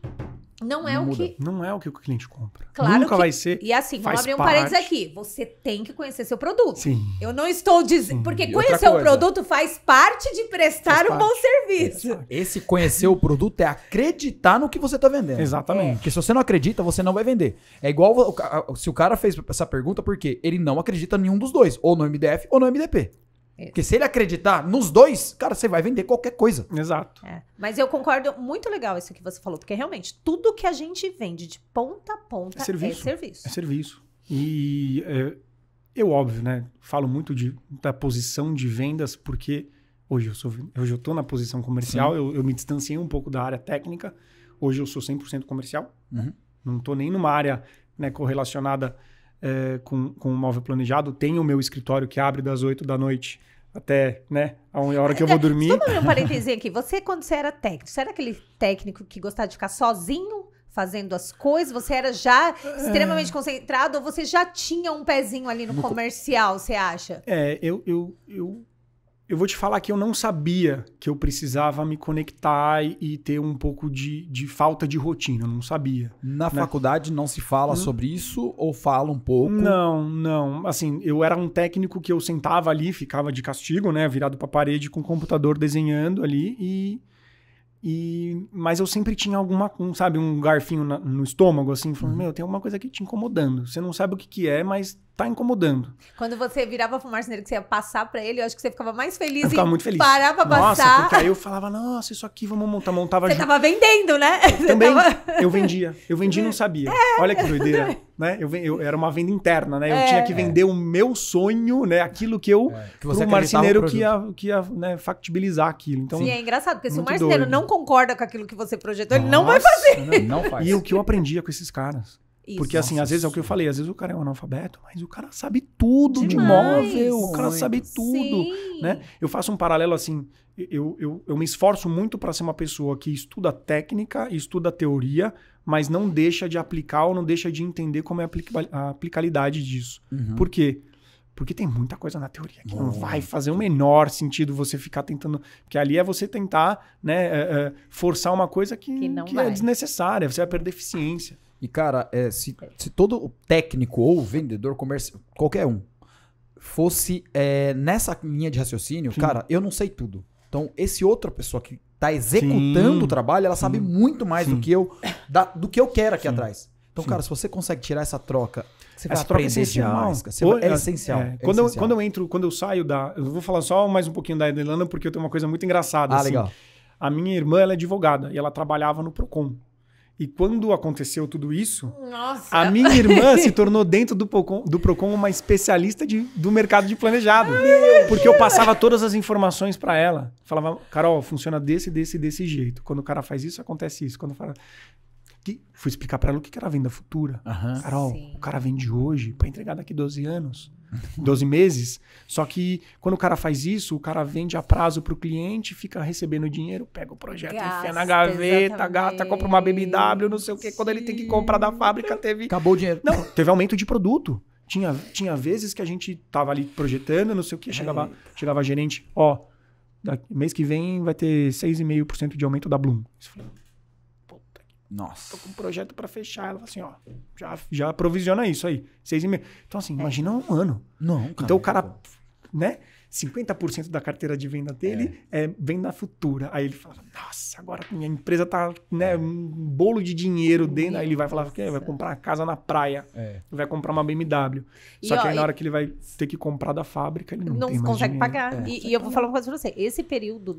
não é o que... Não é o que o cliente compra. Claro Nunca que... vai ser. E assim, vamos faz abrir um parte. parênteses aqui. Você tem que conhecer seu produto. Sim. Eu não estou dizendo... Porque E conhecer outra o coisa. produto faz parte de prestar um bom serviço. Esse conhecer o produto é acreditar no que você tá vendendo. Exatamente. Porque se você não acredita, você não vai vender. É igual se o cara fez essa pergunta porque ele não acredita em nenhum dos dois. Ou no MDF ou no MDP. Porque se ele acreditar nos dois, cara, você vai vender qualquer coisa. Exato. Mas eu concordo, muito legal isso que você falou, porque realmente tudo que a gente vende de ponta a ponta É serviço. serviço. É serviço. E eu, óbvio, né? Falo muito da posição de vendas, porque hoje eu tô na posição comercial, eu me distanciei um pouco da área técnica. Hoje eu sou 100% comercial. Não tô nem numa área, né, correlacionada com o móvel planejado. Tenho o meu escritório que abre das 8 da noite até, né, a hora que eu vou dormir. Vamos abrir um parênteses aqui. Você, quando você era técnico, você era aquele técnico que gostava de ficar sozinho fazendo as coisas? Você era já extremamente concentrado ou você já tinha um pezinho ali no comercial, você acha? Eu vou te falar que eu não sabia que eu precisava me conectar e ter um pouco de falta de rotina. Eu não sabia. Na faculdade não se fala sobre isso ou fala um pouco? Não. Assim, eu era um técnico que eu sentava ali, ficava de castigo, né? Virado pra parede com o computador desenhando ali mas eu sempre tinha um garfinho no estômago, assim, falando, tem alguma coisa aqui te incomodando. Você não sabe o que é, mas tá incomodando. Quando você virava pro marceneiro que você ia passar pra ele, eu acho que você ficava mais feliz Eu ficava muito feliz. Parar pra Nossa, passar. porque aí eu falava, nossa, isso aqui, vamos montar. Montava Você tava vendendo, né? Também, eu vendia. Eu vendi e não sabia. Olha que doideira, né? Eu era uma venda interna, né? Eu tinha que vender o meu sonho, né? Aquilo que eu... que você pro marceneiro acreditava no que ia né, factibilizar aquilo. Então, Sim, é engraçado, porque se o muito marceneiro doido. não concorda com aquilo que você projetou, ele não vai fazer. Não faz. E o que eu aprendia com esses caras. Isso. Porque assim, às vezes é o que eu falei, às vezes o cara é um analfabeto, mas o cara sabe tudo de Demais. móvel, o cara sabe tudo, Sim. né? Eu faço um paralelo assim, eu me esforço muito para ser uma pessoa que estuda técnica, estuda teoria, mas não deixa de aplicar ou não deixa de entender como é a aplicabilidade disso. Por quê? Porque tem muita coisa na teoria que não vai fazer o menor sentido você ficar tentando... Porque ali é você tentar, né, forçar uma coisa que é desnecessária, você vai perder eficiência. E, cara, se todo técnico ou vendedor comercial, qualquer um, fosse nessa linha de raciocínio, cara, eu não sei tudo. Então, outra pessoa que tá executando o trabalho, ela sabe muito mais do que eu quero aqui atrás. Então, cara, se você consegue tirar essa troca, você vai aprender demais. É essencial. Quando eu saio eu vou falar só mais um pouquinho da Edelana, porque eu tenho uma coisa muito engraçada. Assim. Legal. A minha irmã, ela é advogada e ela trabalhava no Procon. E quando aconteceu tudo isso, Nossa. a minha irmã se tornou dentro do Procon uma especialista do mercado de planejado. Porque eu passava todas as informações para ela. Falava, Carol, funciona desse jeito. Quando o cara faz isso, acontece isso. Quando fala... Fui explicar para ela o que era venda futura. Carol, o cara vende hoje para entregar daqui 12 anos. 12 meses. Só que quando o cara faz isso, o cara vende a prazo pro cliente, fica recebendo dinheiro, pega o projeto, enfia na gaveta, gata, compra uma BMW, não sei o quê. Quando ele tem que comprar da fábrica, Acabou o dinheiro. Não, teve aumento de produto. Tinha vezes que a gente tava ali projetando, não sei o quê, chegava a gerente, mês que vem vai ter 6,5% de aumento da Bloom. Você falou, nossa. tô com um projeto para fechar. Ela fala assim, já provisiona isso aí. 6,5%. Então, assim, imagina um ano. Não, cara. Então, o cara, né? 50% da carteira de venda dele é venda futura. Aí ele fala, nossa, agora minha empresa tá, né, um bolo de dinheiro dentro. Aí ele vai falar, vai comprar uma casa na praia. Vai comprar uma BMW. Só que aí na hora que ele vai ter que comprar da fábrica, ele não tem mais consegue dinheiro. pagar. E eu vou falar uma coisa pra você. Esse período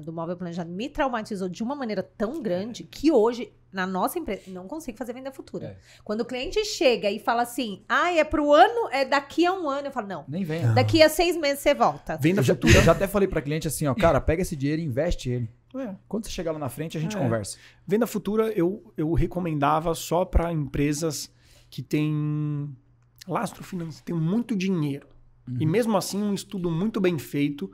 do móvel planejado me traumatizou de uma maneira tão grande que hoje, na nossa empresa, não consigo fazer venda futura. Quando o cliente chega e fala assim, é pro ano, é daqui a um ano. Eu falo, não. Nem vem. Daqui a 6 meses você volta. Venda futura. Eu já até falei pra cliente assim, cara, pega esse dinheiro e investe ele. Quando você chegar lá na frente, a gente conversa. Venda futura eu recomendava só para empresas que têm lastro financeiro, tem muito dinheiro. E mesmo assim, um estudo muito bem feito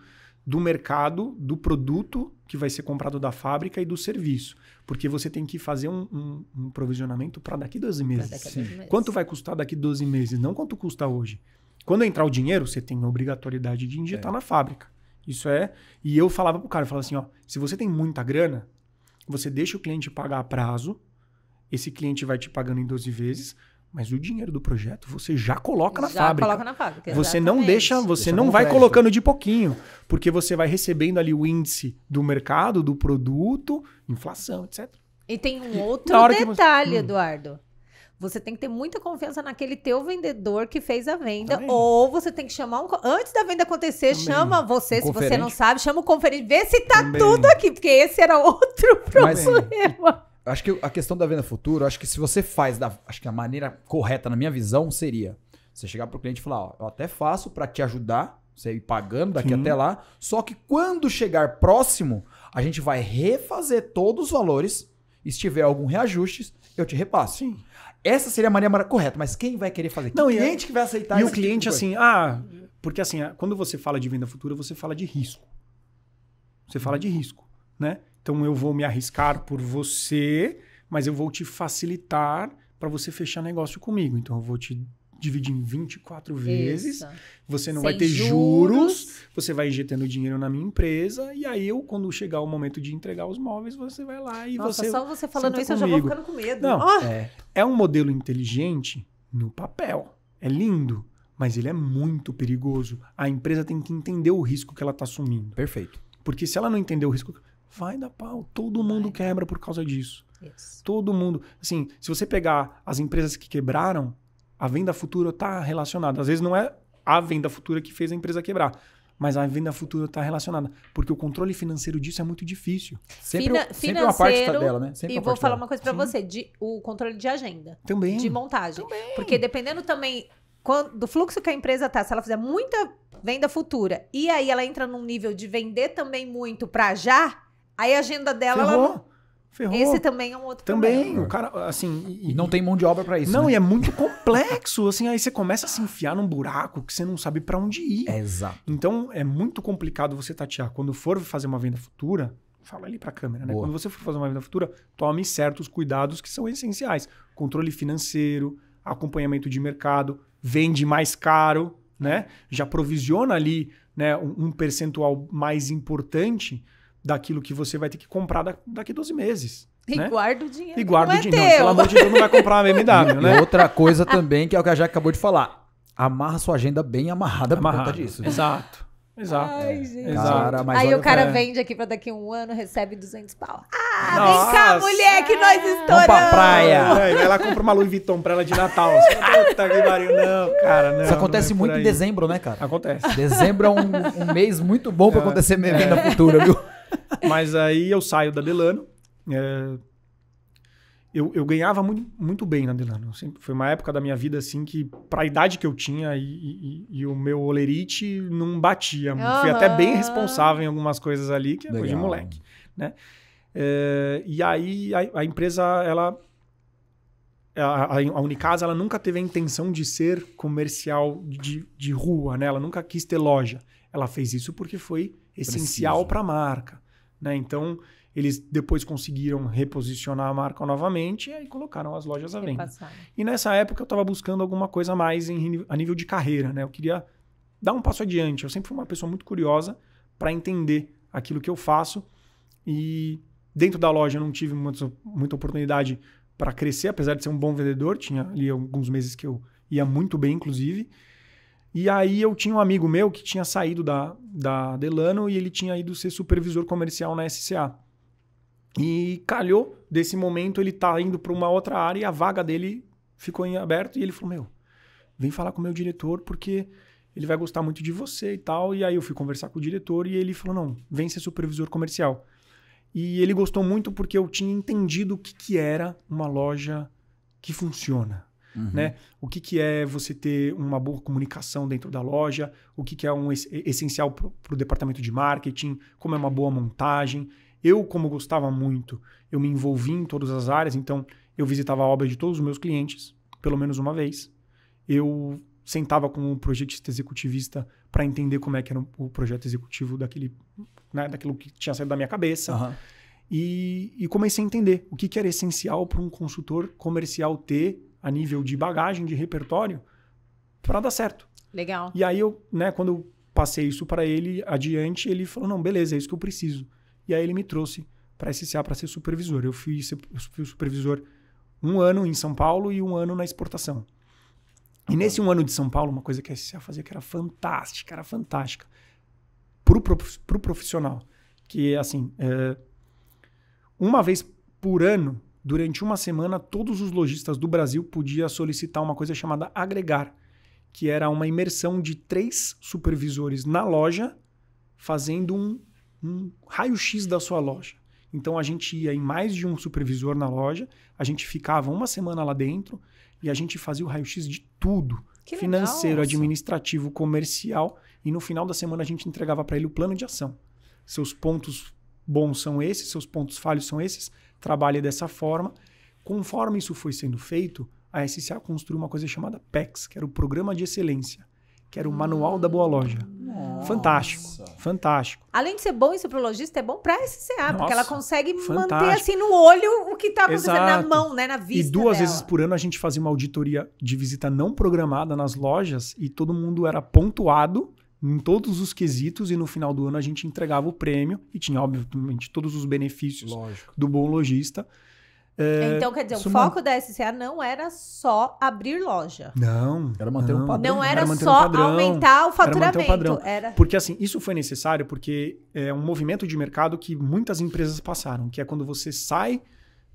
do mercado, do produto que vai ser comprado da fábrica e do serviço. Porque você tem que fazer um provisionamento para daqui 12 meses. Quanto vai custar daqui 12 meses? Não quanto custa hoje. Quando entrar o dinheiro, você tem a obrigatoriedade de injetar na fábrica. Isso é... E eu falava pro cara, eu falava assim, se você tem muita grana, você deixa o cliente pagar a prazo, esse cliente vai te pagando em 12 vezes, mas o dinheiro do projeto você já coloca na fábrica. Já coloca na fábrica, você não deixa, você não vai colocando de pouquinho, porque você vai recebendo ali o índice do mercado, do produto, inflação, etc. E tem um outro detalhe, Eduardo. Você tem que ter muita confiança naquele teu vendedor que fez a venda. Também. Ou você tem que chamar antes da venda acontecer, chama você, se você não sabe, chama o conferente, vê se tá tudo aqui, porque esse era outro problema. Acho que a questão da venda futura, acho que se você faz acho que a maneira correta, na minha visão, seria você chegar pro cliente e falar, eu até faço para te ajudar, você ir pagando daqui até lá, só que quando chegar próximo, a gente vai refazer todos os valores, e se tiver algum reajuste, eu te repasso. Sim. Essa seria a maneira correta, mas quem vai querer fazer? Não, o cliente que vai aceitar isso. E o cliente assim, porque assim, quando você fala de venda futura, você fala de risco. Você fala de risco, né? Então eu vou me arriscar por você, mas eu vou te facilitar para você fechar negócio comigo. Então eu vou te dividir em 24 vezes. Isso. Você não vai ter juros, você vai injetando dinheiro na minha empresa, e aí quando chegar o momento de entregar os móveis, você vai lá e Nossa, você... só você falando isso, comigo. Eu já vou ficando com medo. Não, é um modelo inteligente no papel. É lindo, mas ele é muito perigoso. A empresa tem que entender o risco que ela está assumindo. Perfeito. Porque se ela não entender o risco, vai dar pau. Todo mundo quebra por causa disso. Isso. Todo mundo. Assim, se você pegar as empresas que quebraram, a venda futura está relacionada. Às vezes não é a venda futura que fez a empresa quebrar, mas a venda futura está relacionada. Porque o controle financeiro disso é muito difícil. Sempre uma parte dela, né? Sempre e vou falar uma coisa para você, o controle de agenda. Também. De montagem. Também. Porque dependendo também do fluxo que a empresa tá, se ela fizer muita venda futura e aí ela entra num nível de vender também muito para já, aí a agenda dela... Ferrou. Esse também é um outro também, problema. O cara, assim... E não tem mão de obra pra isso, Não, né? E é muito complexo, assim, aí você começa a se enfiar num buraco que você não sabe pra onde ir. Exato. Então, é muito complicado você tatear. Quando for fazer uma venda futura, fala ali pra câmera, né? Boa. Quando você for fazer uma venda futura, tome certos cuidados que são essenciais. Controle financeiro, acompanhamento de mercado, vende mais caro, né? Já provisiona ali, né, um percentual mais importante daquilo que você vai ter que comprar daqui 12 meses. E né? guarda o dinheiro. E guarda o dinheiro. Teu. Pelo amor de Deus, não vai comprar uma BMW, né? E outra coisa também, que é o que a Jaque acabou de falar. Amarra sua agenda bem amarrada por conta disso. Né? Exato. Ai, gente. Cara, mas aí olha, o cara vende aqui pra daqui a um ano, recebe 200 pau. Vem cá, Nossa. mulher, que nós estouramos. Vamos pra praia. Aí vai lá, compra uma Louis Vuitton pra ela de Natal. Puta que pariu. Não, cara, não. Isso acontece não é muito por em aí. dezembro, né, cara? Acontece. Dezembro é um mês muito bom pra acontecer venda futura, viu? Mas aí eu saio da Delano. eu ganhava muito bem na Delano. Foi uma época da minha vida, assim, que pra idade que eu tinha e o meu olerite não batia. Fui até bem responsável em algumas coisas ali, que é coisa de moleque, né? E aí a empresa, a Unicasa, ela nunca teve a intenção de ser comercial de rua, né? Ela nunca quis ter loja. Ela fez isso porque foi essencial para a marca, né? Então, eles depois conseguiram reposicionar a marca novamente e aí colocaram as lojas à venda. E nessa época eu estava buscando alguma coisa a mais a nível de carreira, né? Eu queria dar um passo adiante. Eu sempre fui uma pessoa muito curiosa para entender aquilo que eu faço. E dentro da loja eu não tive muita oportunidade para crescer, apesar de ser um bom vendedor. Tinha ali alguns meses que eu ia muito bem, inclusive. E aí eu tinha um amigo meu que tinha saído da Delano e ele tinha ido ser supervisor comercial na SCA. E calhou, desse momento, ele tá indo para uma outra área e a vaga dele ficou em aberto. E ele falou, meu, vem falar com o meu diretor porque ele vai gostar muito de você e tal. E aí eu fui conversar com o diretor e ele falou, não, vem ser supervisor comercial. E ele gostou muito porque eu tinha entendido o que era uma loja que funciona. Né? O que é você ter uma boa comunicação dentro da loja, o que é essencial para o departamento de marketing, como é uma boa montagem. Eu, como gostava muito, eu me envolvi em todas as áreas, então eu visitava a obra de todos os meus clientes, pelo menos uma vez. Eu sentava com o projetista executivista para entender como é que era o projeto executivo daquilo que tinha saído da minha cabeça. E comecei a entender o que era essencial para um consultor comercial ter a nível de bagagem, de repertório, para dar certo. Legal. E aí, quando eu passei isso para ele adiante, ele falou, não, beleza, é isso que eu preciso. E aí ele me trouxe para a SCA para ser supervisor. Eu fui supervisor 1 ano em São Paulo e 1 ano na exportação. E nesse 1 ano de São Paulo, uma coisa que a SCA fazia que era fantástica. Pro profissional. Que, assim, uma vez por ano, durante uma semana, todos os lojistas do Brasil podiam solicitar uma coisa chamada agregar, que era uma imersão de 3 supervisores na loja, fazendo um raio-x da sua loja. Então a gente ia em mais de um supervisor na loja, a gente ficava uma semana lá dentro e a gente fazia o raio-x de tudo. Que financeiro, legal, administrativo, comercial, e no final da semana a gente entregava para ele o plano de ação. Seus pontos bons são esses, seus pontos falhos são esses, trabalhe dessa forma. Conforme isso foi sendo feito, a SCA construiu uma coisa chamada PEX, que era o Programa de Excelência, que era o Manual da Boa Loja. Nossa. Fantástico. Além de ser bom isso pro lojista, é bom pra SCA, porque ela consegue fantástico. manter assim no olho o que tá acontecendo na Exato. mão, né, na vista E 2 dela. vezes por ano a gente fazia uma auditoria de visita não programada nas lojas e todo mundo era pontuado em todos os quesitos e no final do ano a gente entregava o prêmio e tinha, obviamente, todos os benefícios do bom lojista. Então, quer dizer, o foco da SCA não era só abrir loja. Não. Era manter um padrão. Não era manter só um padrão, aumentar o faturamento. Era manter um padrão. Porque assim, isso foi necessário porque é um movimento de mercado que muitas empresas passaram, que é quando você sai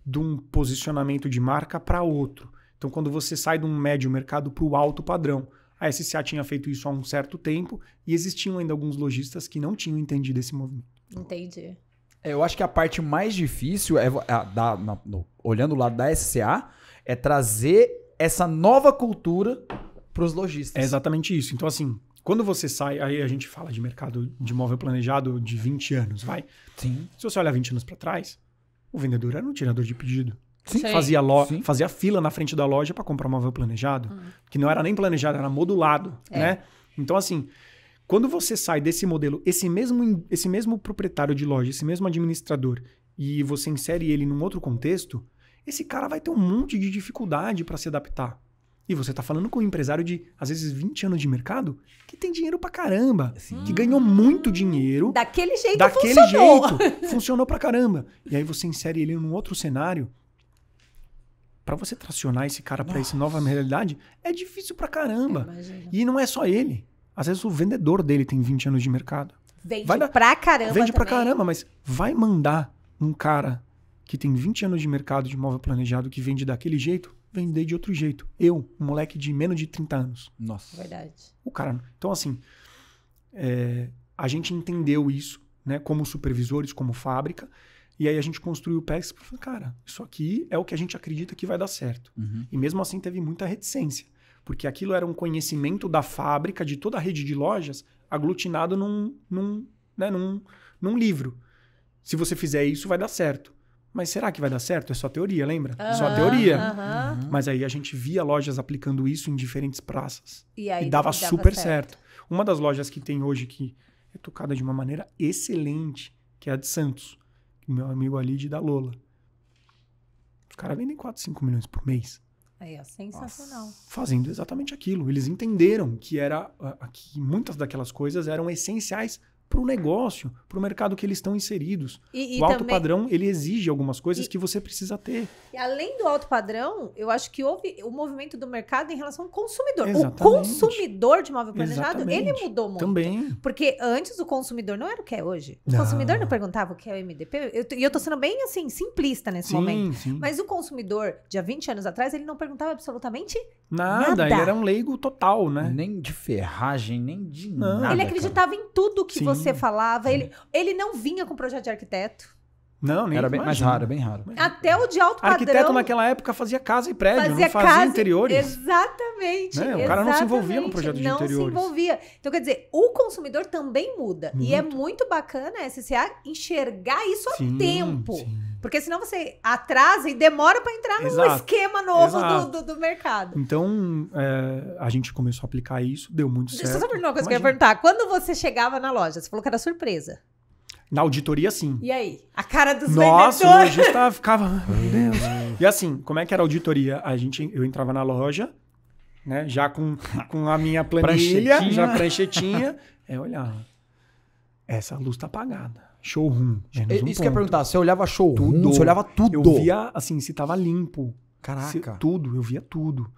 de um posicionamento de marca para outro. Então, quando você sai de um médio mercado para o alto padrão. A SCA tinha feito isso há um certo tempo e existiam ainda alguns lojistas que não tinham entendido esse movimento. Entendi. Eu acho que a parte mais difícil, olhando o lado da SCA, é trazer essa nova cultura para os lojistas. É exatamente isso. Então, assim, quando você sai, aí a gente fala de mercado de móvel planejado de 20 anos, vai? Sim. Se você olhar 20 anos para trás, o vendedor era um tirador de pedido. Sim. Fazia fila na frente da loja para comprar um móvel planejado, que não era nem planejado, era modulado, né? Então, assim, quando você sai desse modelo, esse mesmo proprietário de loja, esse mesmo administrador, e você insere ele num outro contexto, esse cara vai ter um monte de dificuldade para se adaptar. E você tá falando com um empresário de, às vezes, 20 anos de mercado, que tem dinheiro pra caramba, que ganhou muito dinheiro. Daquele jeito funcionou pra caramba. E aí você insere ele num outro cenário. Pra você tracionar esse cara pra essa nova realidade, é difícil pra caramba. E não é só ele. Às vezes o vendedor dele tem 20 anos de mercado. Vende pra caramba. Vende pra caramba, mas vai mandar um cara que tem 20 anos de mercado de móvel planejado que vende daquele jeito, vender de outro jeito. Eu, um moleque de menos de 30 anos. Nossa. Verdade. O cara. Então, assim, a gente entendeu isso, né, como supervisores, como fábrica. E aí a gente construiu o PEX e falou, cara, isso aqui é o que a gente acredita que vai dar certo. E mesmo assim teve muita reticência, porque aquilo era um conhecimento da fábrica, de toda a rede de lojas, aglutinado num livro. Se você fizer isso, vai dar certo. Mas será que vai dar certo? É só teoria, lembra? Só teoria. Mas aí a gente via lojas aplicando isso em diferentes praças. E dava super certo. Uma das lojas que tem hoje que é tocada de uma maneira excelente, que é a de Santos. Meu amigo ali de da Lola. Os caras vendem 4, 5 milhões por mês. Aí, ó, sensacional. Nossa. Fazendo exatamente aquilo. Eles entenderam que que muitas daquelas coisas eram essenciais para o negócio, para o mercado que eles estão inseridos. O alto padrão, ele exige algumas coisas que você precisa ter. E além do alto padrão, eu acho que houve o movimento do mercado em relação ao consumidor. Exatamente. O consumidor de móvel planejado, ele mudou muito. Também. Porque antes o consumidor não era o que é hoje. O consumidor não perguntava o que é o MDP. E eu tô sendo bem, assim, simplista nesse momento. Sim. Mas o consumidor, de há 20 anos atrás, ele não perguntava absolutamente nada. Ele era um leigo total, né? Nem de ferragem, nem de Não. nada. Ele acreditava em tudo que Sim. você falava. Ele não vinha com projeto de arquiteto. Não, nem Era bem mais raro, bem raro. Até o de alto padrão. Arquiteto naquela época fazia casa e prédio, não fazia interiores. Exatamente. Né? O cara não se envolvia com projeto de interiores. Não se envolvia. Então, quer dizer, o consumidor também muda. E é muito bacana a SCA enxergar isso a tempo. Sim. Porque senão você atrasa e demora para entrar num esquema novo do mercado. Então, a gente começou a aplicar isso, deu muito certo. Deixa eu só perguntar uma coisa que eu ia perguntar. Quando você chegava na loja, você falou que era surpresa. Na auditoria, sim. E aí? A cara dos Nossa, o vendedores. lojista ficava... Meu Deus. E assim, como é que era a auditoria? Eu entrava na loja, né, já com a minha planilha, já pranchetinha. Olhava. Essa luz tá apagada. Showroom. Isso que eu ia perguntar. Você olhava showroom? Você olhava tudo? Eu via, assim, se tava limpo. Caraca. Tudo, eu via tudo.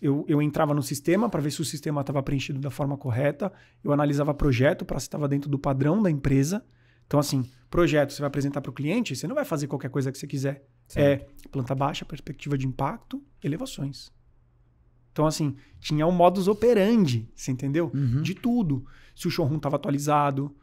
Eu entrava no sistema para ver se o sistema estava preenchido da forma correta. Eu analisava projeto para se estava dentro do padrão da empresa. Então, assim, projeto, você vai apresentar para o cliente, você não vai fazer qualquer coisa que você quiser. Certo. Planta baixa, perspectiva de impacto, elevações. Então, assim, tinha um modus operandi, você entendeu? De tudo. Se o showroom estava atualizado,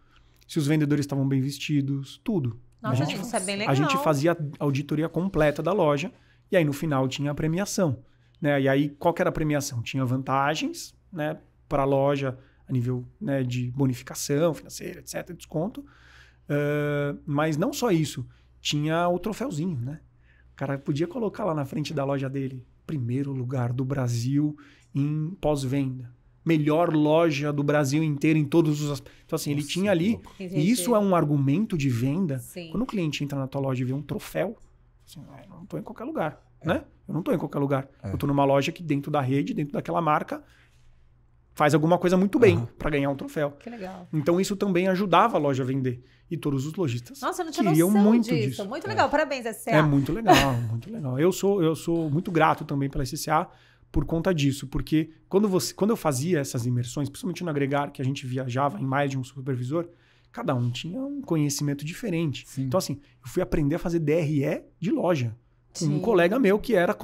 se os vendedores estavam bem vestidos, tudo. Nossa, isso é bem legal. A gente fazia a auditoria completa da loja e aí no final tinha a premiação. Né? E aí qual que era a premiação? Tinha vantagens, né, para a loja a nível, né, de bonificação financeira, etc., desconto. Mas não só isso. Tinha o troféuzinho, né? O cara podia colocar lá na frente da loja dele, primeiro lugar do Brasil em pós-venda. Melhor loja do Brasil inteiro em todos os aspectos. Então, assim, ele tinha ali... E isso é um argumento de venda. Sim. Quando o cliente entra na tua loja e vê um troféu, assim, eu não estou em qualquer lugar, né? Eu não estou em qualquer lugar. Eu estou numa loja que dentro da rede, dentro daquela marca, faz alguma coisa muito bem para ganhar um troféu. Que legal. Então, isso também ajudava a loja a vender. E todos os lojistas Nossa, eu não tinha queriam noção muito disso. disso. Muito legal. Parabéns, SCA. É muito legal, muito legal. Eu sou muito grato também pela SCA por conta disso, porque quando eu fazia essas imersões, principalmente no Agregar, que a gente viajava em mais de um supervisor, cada um tinha um conhecimento diferente. Sim. Então, assim, eu fui aprender a fazer DRE de loja com um colega meu que era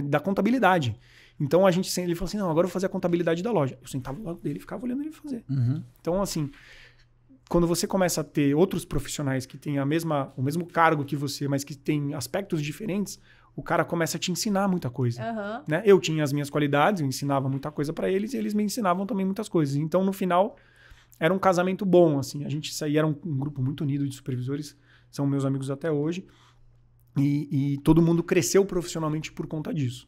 da contabilidade. Então, ele falou assim, não, agora eu vou fazer a contabilidade da loja. Eu sentava do lado dele e ficava olhando ele fazer. Então, assim, quando você começa a ter outros profissionais que têm o mesmo cargo que você, mas que têm aspectos diferentes, o cara começa a te ensinar muita coisa. Né? Eu tinha as minhas qualidades, eu ensinava muita coisa para eles e eles me ensinavam também muitas coisas. Então, no final, era um casamento bom. Assim. A gente saía, era um grupo muito unido de supervisores, são meus amigos até hoje, e todo mundo cresceu profissionalmente por conta disso.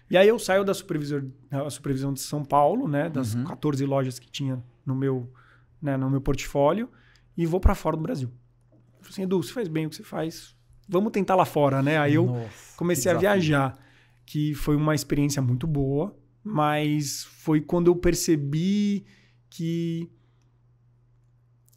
E aí eu saio da supervisão de São Paulo, né, das 14 lojas que tinha no meu portfólio, e vou para fora do Brasil. Eu falei assim, Edu, você faz bem o que você faz, vamos tentar lá fora, né? Aí eu comecei a viajar, que foi uma experiência muito boa, mas foi quando eu percebi que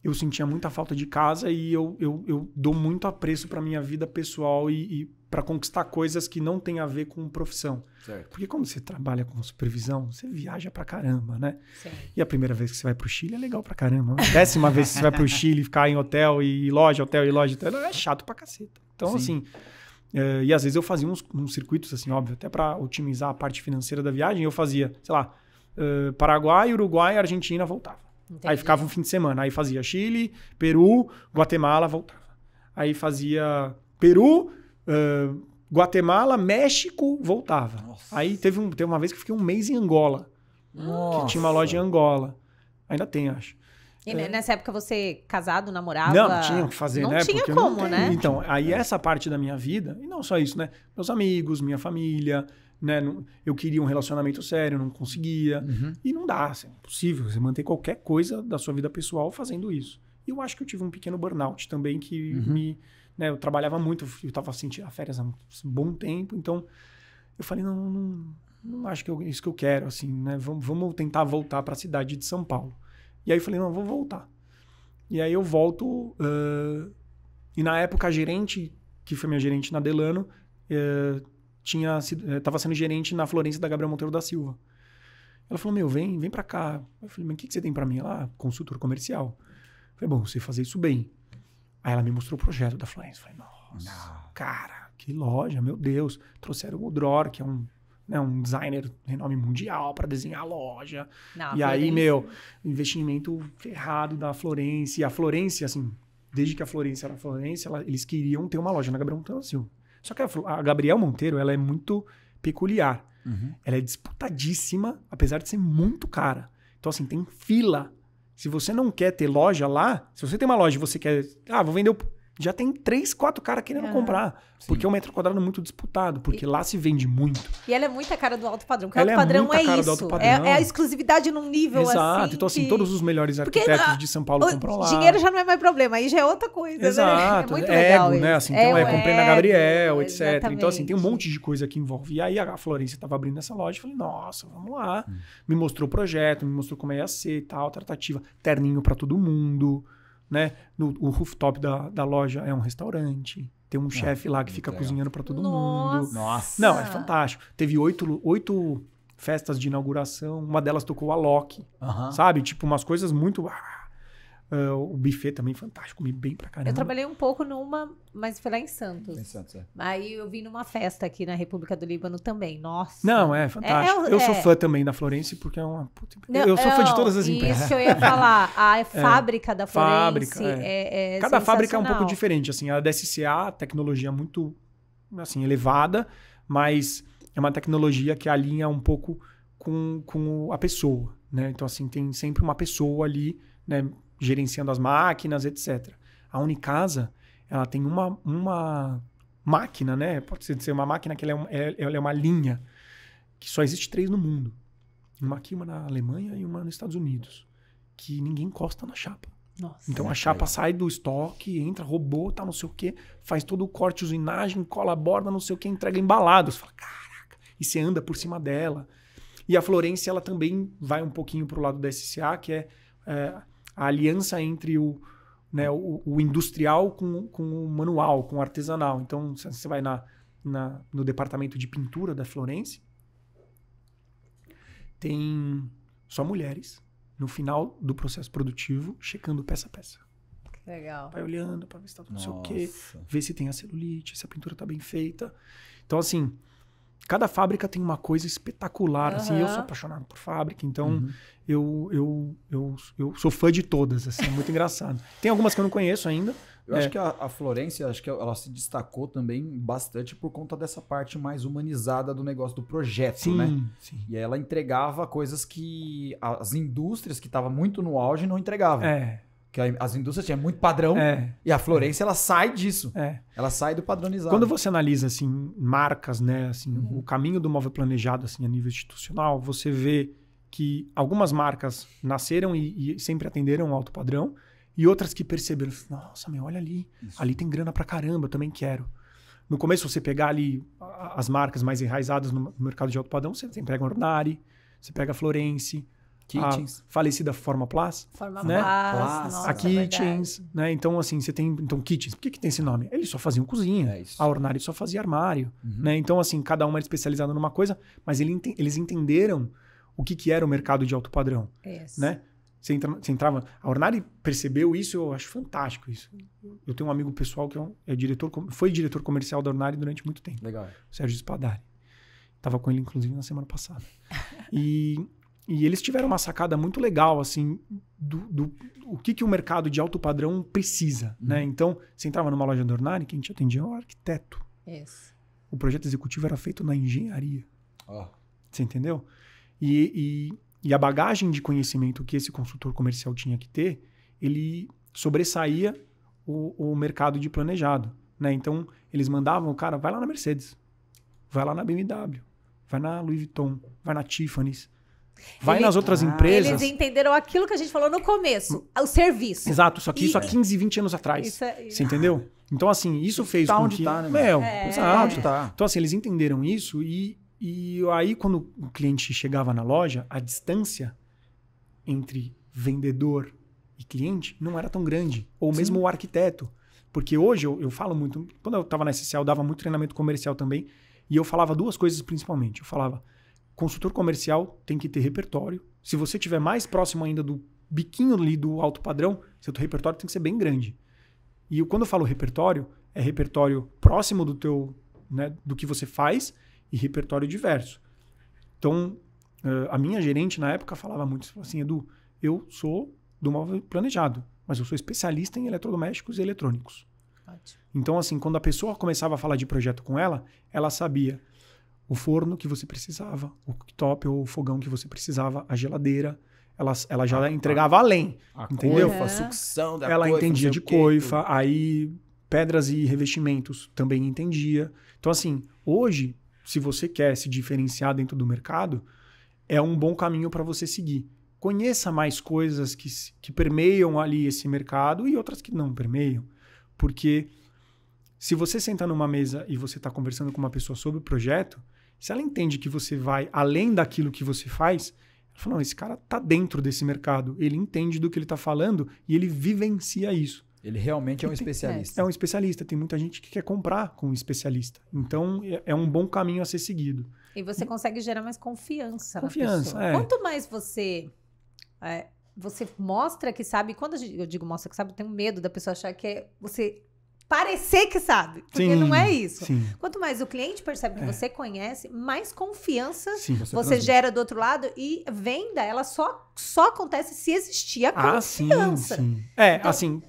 eu sentia muita falta de casa e eu dou muito apreço para minha vida pessoal e para conquistar coisas que não tem a ver com profissão. Certo. Porque quando você trabalha com supervisão, você viaja pra caramba, né? Sim. E a primeira vez que você vai pro Chile é legal pra caramba. A 10ª vez que você vai pro Chile, ficar em hotel e loja, é chato pra caceta. Então, assim... e às vezes eu fazia uns circuitos, assim, óbvio, até pra otimizar a parte financeira da viagem, eu fazia, sei lá, Paraguai, Uruguai, Argentina, voltava. Entendi. Aí ficava um fim de semana. Aí fazia Chile, Peru, Guatemala, voltava. Aí fazia Peru, Guatemala, México, voltava. Nossa. Aí teve uma vez que eu fiquei um mês em Angola. Nossa. Que tinha uma loja em Angola. Ainda tem, acho. E nessa época você casado, namorava? Não tinha o que fazer, não né? Tinha Porque como, não tem. né? Então, aí essa parte da minha vida, e não só isso, né? Meus amigos, minha família, né? Eu queria um relacionamento sério, não conseguia. E não dá, assim, é impossível você manter qualquer coisa da sua vida pessoal fazendo isso. E eu acho que eu tive um pequeno burnout também que me... Né, eu trabalhava muito, eu estava sentindo férias há um bom tempo, então eu falei, não acho que é isso que eu quero, assim, né? Vamos tentar voltar para a cidade de São Paulo. E aí eu falei, não, vou voltar. E aí eu volto, e na época a gerente, que foi minha gerente na Delano, estava sendo gerente na Florência da Gabriel Monteiro da Silva. Ela falou, vem pra cá. Eu falei, mas o que você tem pra mim? Ela, consultor comercial. Eu falei, bom, você fazer isso bem. Aí ela me mostrou o projeto da Florência. Eu falei, nossa, cara, que loja, meu Deus. Trouxeram o Dror, que é um designer de renome mundial para desenhar a loja. Não, e aí, investimento ferrado da Florência. E a Florência, assim, desde que a Florência era a Florência, eles queriam ter uma loja na Gabriel Monteiro da Silva. Só que a Gabriel Monteiro, ela é muito peculiar. Ela é disputadíssima, apesar de ser muito cara. Então, assim, tem fila. Se você não quer ter loja lá, se você tem uma loja e você quer... vou vender... Já tem 3, 4 caras querendo comprar. Sim. Porque o metro quadrado é muito disputado. Porque lá se vende muito. E ela é muito a cara do alto padrão. Porque Ela alto padrão é muito a cara do isso. alto padrão. É a exclusividade num nível assim. Exato. Então, assim, todos os melhores arquitetos de São Paulo compram lá. Dinheiro já não é mais problema. Aí já é outra coisa, Exato. né? É muito legal ego, né? isso. Assim, então, comprei na Gabriel, etc. Exatamente. Então, assim, tem um monte de coisa que envolve. E aí, a Florência estava abrindo essa loja. Eu falei, nossa, vamos lá. Me mostrou o projeto, me mostrou como ia ser e tal, tratativa. Terninho para todo mundo, né? O rooftop da loja é um restaurante. Tem um chefe lá que fica cozinhando para todo mundo. Nossa. Não, é fantástico. Teve 8 festas de inauguração. Uma delas tocou a Loki. Sabe? Tipo, umas coisas muito... o buffet também fantástico. Comi bem pra caramba. Eu trabalhei um pouco numa, mas foi lá em Santos. Em Santos, é. Aí eu vim numa festa aqui na República do Líbano também. Nossa. Não, é fantástico. Eu sou fã também da Florência, porque é uma... eu sou fã de todas as empresas. Isso que eu ia falar. A fábrica da Florência é Cada fábrica é um pouco sensacional. diferente. Assim, a da SCA, tecnologia muito assim, elevada, mas é uma tecnologia que alinha um pouco com a pessoa, né? Então, assim, tem sempre uma pessoa ali, né, gerenciando as máquinas, etc. A Unicasa, ela tem uma máquina, né? Pode ser uma máquina que ela é uma linha, que só existe 3 no mundo. Uma aqui, uma na Alemanha e uma nos Estados Unidos. Que ninguém encosta na chapa. Nossa. Então a chapa sai do estoque, entra robô, tá não sei o quê, faz todo o corte, usinagem, cola a borda, não sei o quê, entrega embalado. Você fala, caraca, e você anda por cima dela. E a Florência, ela também vai um pouquinho pro lado da SCA, que é a aliança entre o industrial com o manual, com o artesanal. Então você vai no departamento de pintura da Florência, tem só mulheres no final do processo produtivo, checando peça a peça. Legal. Vai olhando para ver se tá tudo não sei o quê, ver se tem a celulite, se a pintura tá bem feita. Então, assim, cada fábrica tem uma coisa espetacular. Assim, eu sou apaixonado por fábrica, então eu sou fã de todas. Assim, é muito engraçado. Tem algumas que eu não conheço ainda. Eu acho que a Florência, acho que ela se destacou também bastante por conta dessa parte mais humanizada do negócio do projeto, né? Sim. E aí ela entregava coisas que as indústrias que estavam muito no auge não entregavam. Que as indústrias tinham muito padrão e a Florência ela sai disso. Ela sai do padronizado. Quando você analisa assim marcas, né, assim, o caminho do móvel planejado assim a nível institucional, você vê que algumas marcas nasceram e sempre atenderam um alto padrão. E outras que perceberam, nossa, olha ali. Isso. Ali tem grana pra caramba, eu também quero. No começo, você pegar ali as marcas mais enraizadas no mercado de alto padrão, você pega a Ornari, você pega a Florence, Kitchens. A falecida Formaplast. Formaplast, nossa, a Kitchens, né? Então, assim, você tem... Então, Kitchens, por que tem esse nome? Eles só faziam cozinha. A Ornari só fazia armário. Né? Então, assim, cada uma era especializada numa coisa, mas eles entenderam o que era o mercado de alto padrão. Isso. Né? Você entrava... A Ornari percebeu isso, eu acho fantástico isso. Eu tenho um amigo pessoal que foi diretor comercial da Ornari durante muito tempo. Legal. O Sérgio Spadari. Tava com ele, inclusive, na semana passada. E E eles tiveram uma sacada muito legal, assim, o que o mercado de alto padrão precisa, né? Então, você entrava numa loja da Ornari, quem te atendia era o arquiteto. Isso. O projeto executivo era feito na engenharia. Ó. Você entendeu? E a bagagem de conhecimento que esse consultor comercial tinha que ter, ele sobressaía o mercado de planejado, né? Então, eles mandavam o cara, vai lá na Mercedes, vai lá na BMW, vai na Louis Vuitton, vai na Tiffany's, vai nas outras empresas. Eles entenderam aquilo que a gente falou no começo, o serviço. Exato, só que isso há 15, 20 anos atrás. Você entendeu? Então, assim, isso fez com que... Tá, né, exato. onde tá. Então, assim, eles entenderam isso e aí, quando o cliente chegava na loja, a distância entre vendedor e cliente não era tão grande. Ou mesmo o arquiteto. Porque hoje eu falo muito... Quando eu estava na SCA, eu dava muito treinamento comercial também. E eu falava duas coisas principalmente. Eu falava, consultor comercial tem que ter repertório. Se você estiver mais próximo ainda do biquinho ali do alto padrão, seu repertório tem que ser bem grande. E quando eu falo repertório, é repertório próximo do teu, né, do que você faz e repertório diverso. Então, a minha gerente na época falava muito assim, Edu, eu sou do móvel planejado, mas eu sou especialista em eletrodomésticos e eletrônicos. Ótimo. Então, assim, quando a pessoa começava a falar de projeto com ela, ela sabia o forno que você precisava, o cooktop ou o fogão que você precisava, a geladeira. Ela já entregava além, entendeu? Coifa, sucção da ela coifa, entendia não de sei o quê, coifa, tudo. aí pedras e revestimentos também entendia. Então, assim, hoje, se você quer se diferenciar dentro do mercado, é um bom caminho para você seguir. Conheça mais coisas que permeiam ali esse mercado e outras que não permeiam. Porque se você sentar numa mesa e você está conversando com uma pessoa sobre o projeto, se ela entende que você vai além daquilo que você faz, ela fala, não, esse cara está dentro desse mercado, ele entende do que ele está falando e ele vivencia isso. Ele realmente é um especialista. É um especialista. Tem muita gente que quer comprar com um especialista. Então, é um bom caminho a ser seguido. E você consegue gerar mais confiança na Confiança, pessoa. Quanto mais você mostra que sabe, quando eu digo mostra que sabe, eu tenho medo da pessoa achar que é você parecer que sabe, porque não é isso. Sim. Quanto mais o cliente percebe que você conhece, mais confiança você transmite. gera do outro lado e venda, ela só acontece se existir a confiança. Sim. Então, assim,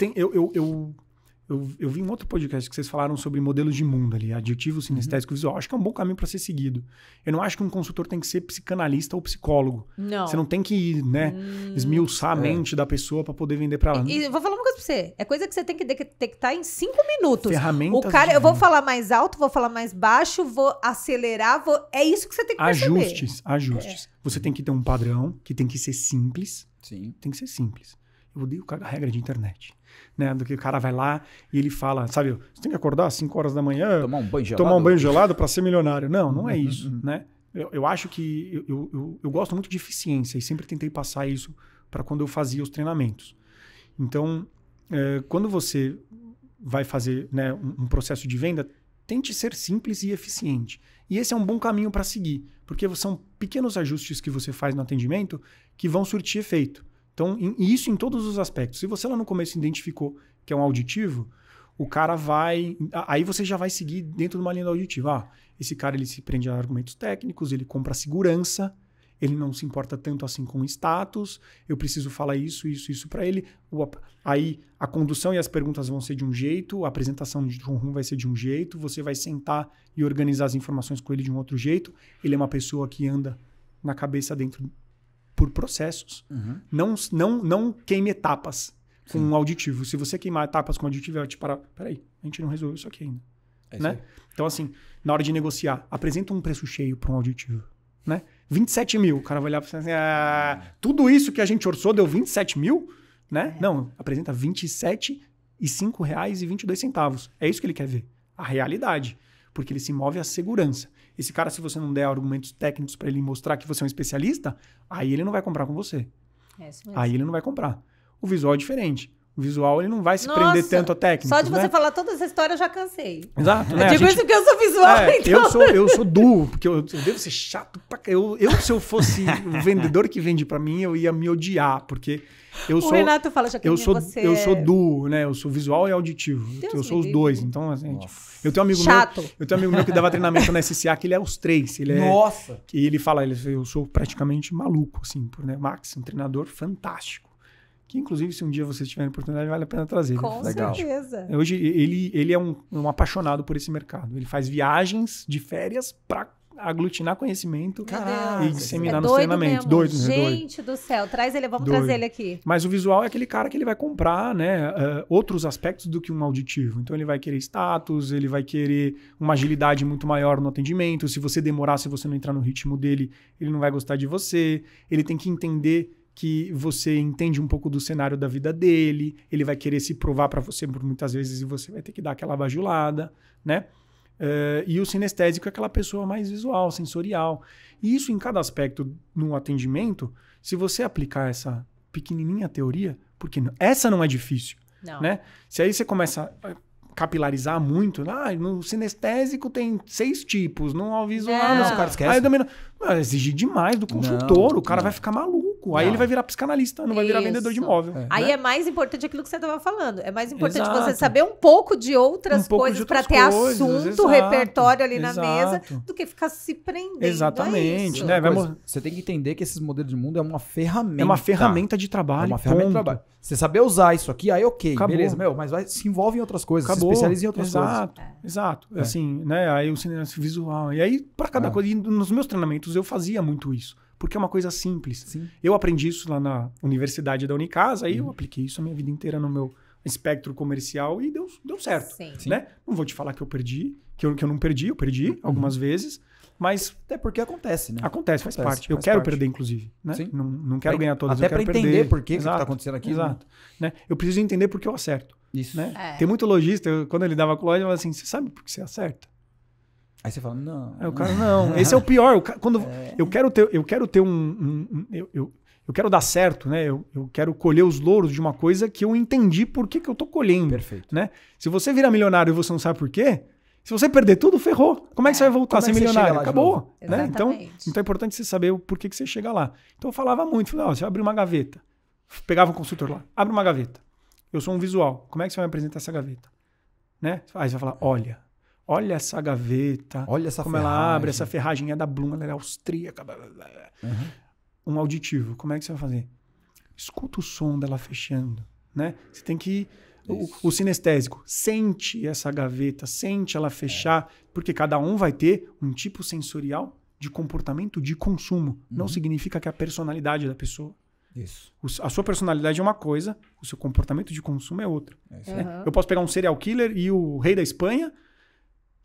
eu vi um outro podcast que vocês falaram sobre modelos de mundo ali, aditivo, sinestésico, visual. Acho que é um bom caminho para ser seguido. Eu não acho que um consultor tem que ser psicanalista ou psicólogo. Não. Você não tem que, né, esmiuçar a mente da pessoa para poder vender para ela. E eu vou falar uma coisa pra você. É coisa que você tem que detectar em 5 minutos. Ferramentas O cara, de eu vou venda. falar mais alto, vou falar mais baixo, vou acelerar, é isso que você tem que perceber. Ajustes. Você tem que ter um padrão que tem que ser simples. Sim. Tem que ser simples. Eu odeio cagar regra de internet. Né? Do que o cara vai lá e ele fala, sabe, você tem que acordar às 5 horas da manhã, Tomar um banho gelado. tomar um banho gelado para ser milionário. Não é isso, né? Eu acho que eu gosto muito de eficiência e sempre tentei passar isso para quando eu fazia os treinamentos. Então, quando você vai fazer, né, um processo de venda, tente ser simples e eficiente. E esse é um bom caminho para seguir, porque são pequenos ajustes que você faz no atendimento que vão surtir efeito. Então, isso em todos os aspectos. Se você lá no começo identificou que é um auditivo, o cara vai... Aí você já vai seguir dentro de uma linha do auditivo. Esse cara ele se prende a argumentos técnicos, ele compra segurança, ele não se importa tanto assim com status, eu preciso falar isso para ele. Aí a condução e as perguntas vão ser de um jeito, a apresentação de um vai ser de um jeito, você vai sentar e organizar as informações com ele de um outro jeito. Ele é uma pessoa que anda na cabeça dentro por processos. Não queime etapas com um auditivo. Se você queimar etapas com auditivo, vai te parar. Peraí, a gente não resolveu isso aqui ainda. Né? Então, assim, na hora de negociar, apresenta um preço cheio para um auditivo. Né? 27 mil. O cara vai olhar para você assim, tudo isso que a gente orçou deu 27 mil? Né? Não, apresenta R$ 27,05,22. É isso que ele quer ver. A realidade. Porque ele se move a segurança. Esse cara, se você não der argumentos técnicos para ele mostrar que você é um especialista, aí ele não vai comprar com você. É isso mesmo. Aí ele não vai comprar. O visual é diferente. O visual, ele não vai se prender tanto a técnica. Só de você falar toda essa história, eu já cansei. Exato, né? Eu digo isso porque eu sou visual, então. Eu sou duo, porque eu devo ser chato pra... Se eu fosse o vendedor que vende pra mim, eu ia me odiar, porque eu sou... O Renato fala, já que eu sou duo, né? Eu sou visual e auditivo. Eu sou os dois. Então, assim, eu tenho um amigo meu que dava treinamento na SCA, que ele é os três. Nossa! E ele fala, eu sou praticamente maluco, assim, né? Max, um treinador fantástico. Que, inclusive, se um dia vocês tiverem oportunidade, vale a pena trazer. Com certeza. Hoje, ele é um apaixonado por esse mercado. Ele faz viagens de férias para aglutinar conhecimento e disseminar nos treinamentos. Doido. Gente do céu, vamos trazer ele aqui. Mas o visual é aquele cara que ele vai comprar, né, outros aspectos do que um auditivo. Então, ele vai querer status, ele vai querer uma agilidade muito maior no atendimento. Se você demorar, se você não entrar no ritmo dele, ele não vai gostar de você. Ele tem que entender que você entende um pouco do cenário da vida dele, ele vai querer se provar para você por muitas vezes e você vai ter que dar aquela bajulada, né? E o sinestésico é aquela pessoa mais visual, sensorial. E isso em cada aspecto no atendimento, se você aplicar essa pequenininha teoria, porque essa não é difícil, né? Se aí você começa a capilarizar muito, no sinestésico tem 6 tipos, no visual... Não, o cara esquece. Aí também exigir demais do consultor, o cara vai ficar maluco. Aí ele vai virar psicanalista, não vai virar vendedor de imóvel. Aí é mais importante aquilo que você estava falando. É mais importante você saber um pouco de outras coisas para ter assunto, repertório ali na mesa, do que ficar se prendendo. Exatamente. Você tem que entender que esses modelos de mundo é uma ferramenta. É uma ferramenta de trabalho. É uma ferramenta de trabalho. Você saber usar isso aqui, aí ok, beleza, mas se envolve em outras coisas, se especializa em outras coisas. Exato. Assim, né? Aí o cinema visual. E aí, para cada coisa, e nos meus treinamentos eu fazia muito isso. Porque é uma coisa simples. Sim. Eu aprendi isso lá na Universidade da Unicasa, aí eu apliquei isso a minha vida inteira no meu espectro comercial e deu certo. Sim. Né? Não vou te falar que eu perdi, que eu não perdi, eu perdi algumas vezes, mas... Até porque acontece, né? Faz parte. Eu quero perder, inclusive. Né? Sim. Não quero ganhar todas, até eu quero pra perder. entender por que está acontecendo aqui. Exato. Né? Eu preciso entender por que eu acerto. Isso. Né? Tem muito lojista, quando ele dava com loja, eu falava assim, você sabe por que você acerta? Aí você fala, não. Aí o cara, não. Esse é o pior. Eu quero ter eu quero dar certo, né? Eu quero colher os louros de uma coisa que eu entendi por que eu tô colhendo. Perfeito. Né? Se você virar milionário e você não sabe por quê, se você perder tudo, ferrou. Como é que você vai voltar a ser milionário? Acabou. Né? Então é importante você saber o porquê que você chega lá. Então eu falava muito, você vai abrir uma gaveta. Pegava um consultor lá, abre uma gaveta. Eu sou um visual. Como é que você vai me apresentar essa gaveta? Né? Aí você vai falar, olha essa gaveta, olha essa como ferragem. Ela abre, essa ferragem é da Blum, ela é austríaca. Blá, blá, blá. Um auditivo, como é que você vai fazer? Escuta o som dela fechando, né? Você tem que... O sinestésico, sente essa gaveta, sente ela fechar, porque cada um vai ter um tipo sensorial de comportamento de consumo. Não significa que é a personalidade da pessoa. Isso. A sua personalidade é uma coisa, o seu comportamento de consumo é outra. Né? Eu posso pegar um serial killer e o rei da Espanha.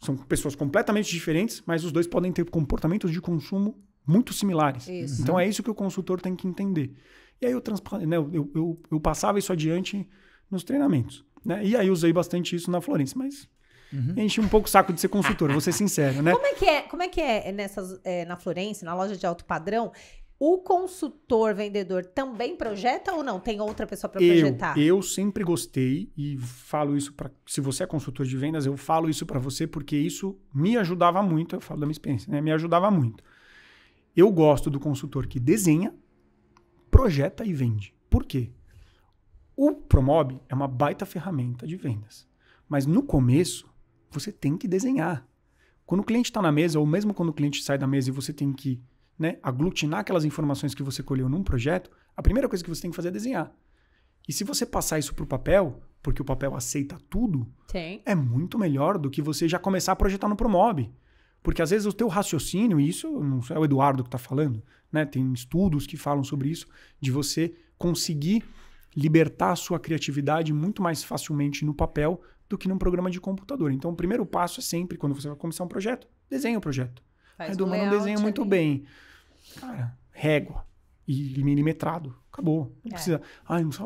São pessoas completamente diferentes, mas os dois podem ter comportamentos de consumo muito similares. Isso. Então é isso que o consultor tem que entender. E aí eu passava isso adiante nos treinamentos. Né? E aí usei bastante isso na Florence, mas enchi um pouco o saco de ser consultor, vou ser sincero. Né? Como é que é na Florence, na loja de alto padrão? O consultor vendedor também projeta ou não? Tem outra pessoa para projetar? Eu sempre gostei e falo isso se você é consultor de vendas, eu falo isso para você porque isso me ajudava muito. Eu falo da minha experiência, né? Me ajudava muito. Eu gosto do consultor que desenha, projeta e vende. Por quê? O Promob é uma baita ferramenta de vendas. Mas no começo, você tem que desenhar. Quando o cliente está na mesa, ou mesmo quando o cliente sai da mesa e você tem que aglutinar aquelas informações que você colheu num projeto, a primeira coisa que você tem que fazer é desenhar. E se você passar isso para o papel, porque o papel aceita tudo, é muito melhor do que você já começar a projetar no Promob. Porque às vezes o teu raciocínio, e isso não é o Eduardo que está falando, né? Tem estudos que falam sobre isso, de você conseguir libertar a sua criatividade muito mais facilmente no papel do que num programa de computador. Então o primeiro passo é sempre, quando você vai começar um projeto, desenha o projeto. Eduardo não desenha muito bem. Cara, régua e milimetrado. Acabou. Não precisa.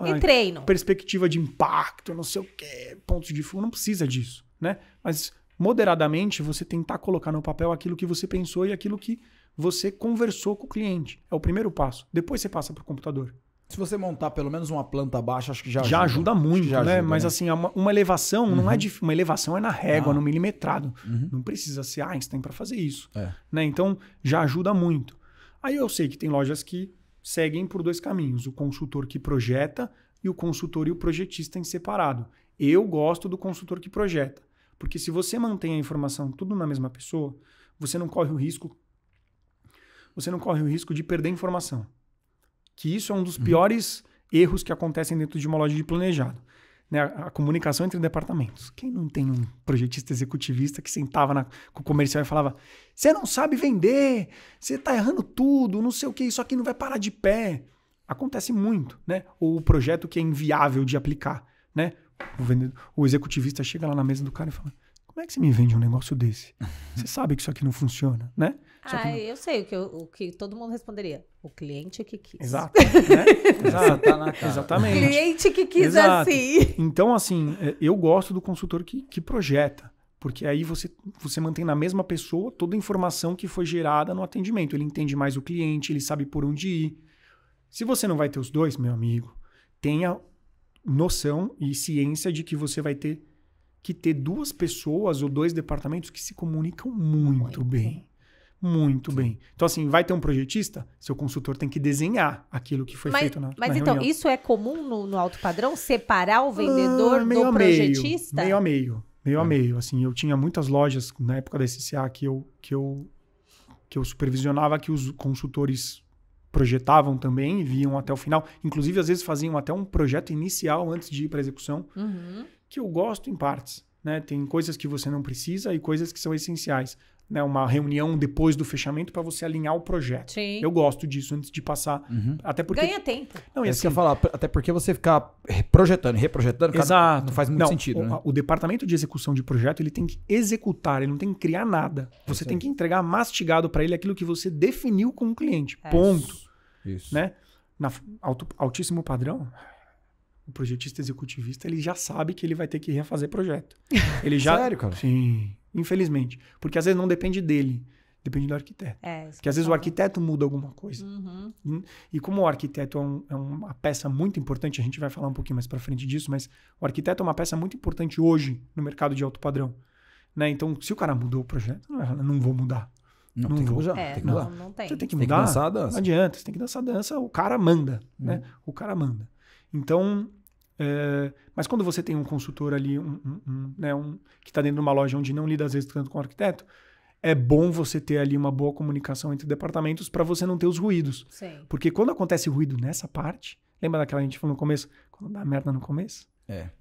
E treino. Perspectiva de impacto, não sei o quê, pontos de fuga. Não precisa disso, né? Mas, moderadamente, você tentar colocar no papel aquilo que você pensou e aquilo que você conversou com o cliente. É o primeiro passo. Depois você passa para o computador. Se você montar pelo menos uma planta baixa, acho que já Já ajuda muito, já né? ajuda, Mas né? assim, uma elevação não é uma elevação é na régua, no milimetrado. Uhum. Não precisa ser Einstein para fazer isso. É. Né? Então, já ajuda muito. Aí eu sei que tem lojas que seguem por 2 caminhos. O consultor que projeta e o consultor e o projetista em separado. Eu gosto do consultor que projeta. Porque se você mantém a informação tudo na mesma pessoa, você não corre o risco de perder informação. Que isso é um dos piores erros que acontecem dentro de uma loja de planejado. Né? A comunicação entre departamentos. Quem não tem um projetista executivista que sentava com o comercial e falava: você não sabe vender, você está errando tudo, não sei o que, isso aqui não vai parar de pé. Acontece muito, né? Ou o projeto que é inviável de aplicar, né? O executivista chega lá na mesa do cara e fala: como é que você me vende um negócio desse? Você sabe que isso aqui não funciona, né? Eu sei o que todo mundo responderia. O cliente que quis. Exato. Né? Exato. Tá na cara. Exatamente. Cliente que quis Exato. assim. Então, assim, eu gosto do consultor que projeta. Porque aí você mantém na mesma pessoa toda a informação que foi gerada no atendimento. Ele entende mais o cliente, ele sabe por onde ir. Se você não vai ter os dois, meu amigo, tenha noção e ciência de que você vai ter que ter 2 pessoas ou 2 departamentos que se comunicam muito bem. Muito bem. Então, assim, vai ter um projetista, seu consultor tem que desenhar aquilo que foi feito na Mas reunião. então, isso é comum no alto padrão? Separar o vendedor do projetista? Meio a meio. Assim, eu tinha muitas lojas na época da SCA que eu supervisionava, que os consultores projetavam também e viam até o final. Inclusive, às vezes faziam até um projeto inicial antes de ir para a execução, que eu gosto em partes. Né? Tem coisas que você não precisa e coisas que são essenciais. Né? Uma reunião depois do fechamento para você alinhar o projeto. Sim. Eu gosto disso antes de passar. Até porque... Ganha tempo. Não, e É assim, isso que eu ia falar, até porque você ficar projetando e reprojetando, exato. não faz muito sentido, né? O departamento de execução de projeto, ele tem que executar, ele não tem que criar nada. Você tem que entregar mastigado para ele aquilo que você definiu com o cliente. Ponto. Isso. Né? Na altíssimo padrão, o projetista executivista, ele já sabe que ele vai ter que refazer projeto. Ele já... Sério, cara? Sim, infelizmente. Porque às vezes não depende dele, depende do arquiteto. Porque às vezes o arquiteto muda alguma coisa. E como o arquiteto é uma peça muito importante, a gente vai falar um pouquinho mais para frente disso, mas o arquiteto é uma peça muito importante hoje no mercado de alto padrão. Né? Então, se o cara mudou o projeto, não vou mudar. Não tem que mudar. Tem que mudar. Não tem. Você tem que Tem que mudar. dançar a dança. Não adianta, você tem que dançar a dança, o cara manda. Né? O cara manda. Então, mas quando você tem um consultor ali, que está dentro de uma loja onde não lida às vezes tanto com o arquiteto, é bom você ter ali uma boa comunicação entre departamentos para você não ter os ruídos. Sim. Porque quando acontece ruído nessa parte, lembra daquela que a gente falou no começo? Quando dá merda no começo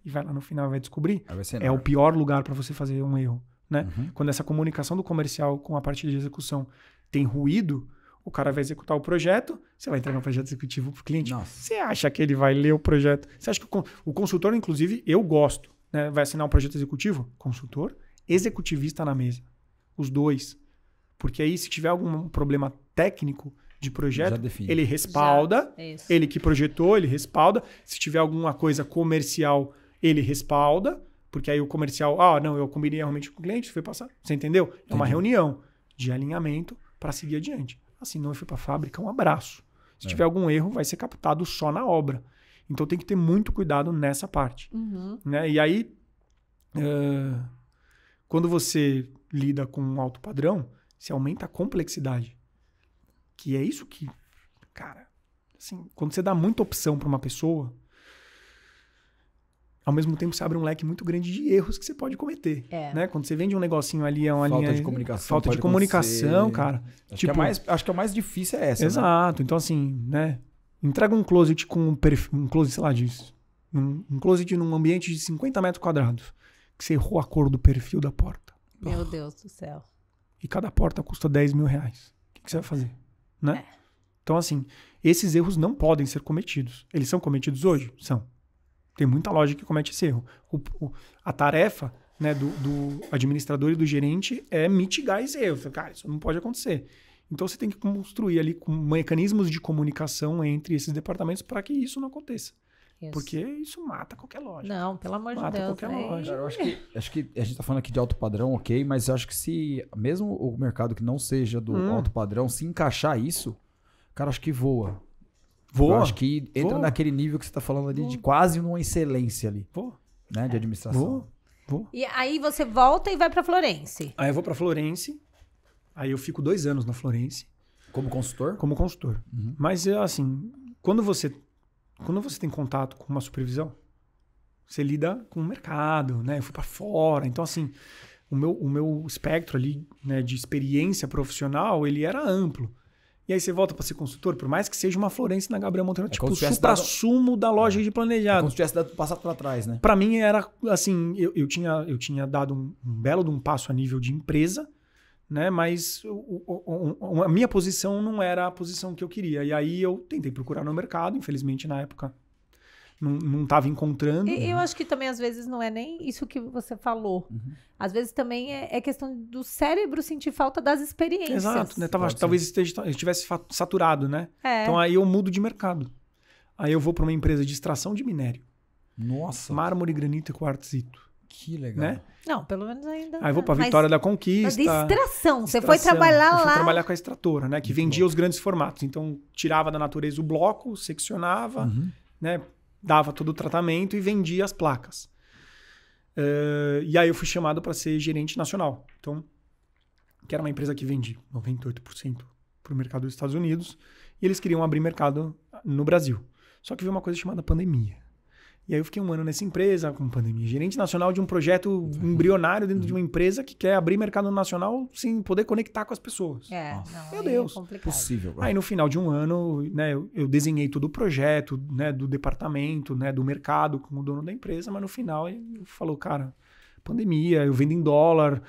e vai lá no final e vai descobrir, é o pior lugar para você fazer um erro. Né? Quando essa comunicação do comercial com a parte de execução tem ruído, o cara vai executar o projeto, você vai entregar um projeto executivo para o cliente. Nossa. Você acha que ele vai ler o projeto? Você acha que o consultor, inclusive, eu gosto, né? Vai assinar um projeto executivo? Consultor, executivista na mesa. Os dois. Porque aí, se tiver algum problema técnico de projeto, ele respalda. Ele que projetou, ele respalda. Se tiver alguma coisa comercial, ele respalda. Porque aí o comercial, eu combinei realmente com o cliente, foi passar. Você entendeu? É uma reunião de alinhamento para seguir adiante. Assim, não foi para a fábrica, um abraço. Se tiver algum erro, vai ser captado só na obra. Então tem que ter muito cuidado nessa parte. Né? E aí, quando você lida com um alto padrão, você aumenta a complexidade. Que é isso que, cara, assim, quando você dá muita opção para uma pessoa, ao mesmo tempo você abre um leque muito grande de erros que você pode cometer. Né? Quando você vende um negocinho ali, falta de comunicação. Falta de comunicação, cara. Acho que a mais difícil é essa. Exato. Né? Então, assim, né? Entrega um closet com um closet, sei lá, um closet num ambiente de 50 metros quadrados. Que você errou a cor do perfil da porta. Meu Deus do céu. E cada porta custa R$10 mil. O que você vai fazer? Né? Então, assim, esses erros não podem ser cometidos. Eles são cometidos hoje? São. Tem muita loja que comete esse erro. A tarefa, né, do administrador e do gerente é mitigar esse erro. Cara, isso não pode acontecer. Então você tem que construir ali mecanismos de comunicação entre esses departamentos para que isso não aconteça. Isso. Porque isso mata qualquer loja. Não, pelo amor de Deus. Mata qualquer loja. Cara, eu acho que a gente tá falando aqui de alto padrão, ok, mas eu acho que se mesmo o mercado que não seja do alto padrão, se encaixar isso, cara, acho que voa. Vou. Eu acho que entra naquele nível que você tá falando ali de quase uma excelência ali. Vou. Né? De administração. Vou. E aí você volta e vai pra Florence. Aí eu vou pra Florence. Aí eu fico 2 anos na Florence. Como consultor? Como consultor. Mas, assim, quando você tem contato com uma supervisão, você lida com o mercado, né? Eu fui pra fora. Então, assim, o meu espectro ali, né, de experiência profissional, ele era amplo. E aí você volta para ser consultor, por mais que seja uma Florence na Gabriel Monteiro, tipo o supra-sumo da loja de planejado. Como se tivesse passado para trás, né? Para mim era assim, eu tinha dado um belo de um passo a nível de empresa, né? Mas a minha posição não era a posição que eu queria. E aí eu tentei procurar no mercado, infelizmente na época não estava encontrando. E eu acho que também às vezes não é nem isso que você falou. Às vezes também é questão do cérebro sentir falta das experiências. Exato, né? Talvez estivesse saturado, né? Então aí eu mudo de mercado. Aí eu vou para uma empresa de extração de minério. Nossa. Mármore, granito e quartzito. Que legal. Né? Não, pelo menos ainda. Aí eu vou para Vitória da Conquista. De extração. Você foi trabalhar lá. Eu fui trabalhar com a extratora, né? Que vendia os grandes formatos. Então tirava da natureza o bloco, seccionava, né? Dava todo o tratamento e vendia as placas. E aí eu fui chamado para ser gerente nacional. Então, que era uma empresa que vendia 98% para o mercado dos Estados Unidos. E eles queriam abrir mercado no Brasil. Só que veio uma coisa chamada pandemia. E aí eu fiquei 1 ano nessa empresa com pandemia. Gerente nacional de um projeto embrionário dentro de uma empresa que quer abrir mercado nacional sem poder conectar com as pessoas. Meu Deus. Possível. Aí no final de 1 ano, né, eu desenhei todo o projeto, né, do departamento, né, do mercado com o dono da empresa, mas no final ele falou, cara, pandemia, eu vendo em dólar,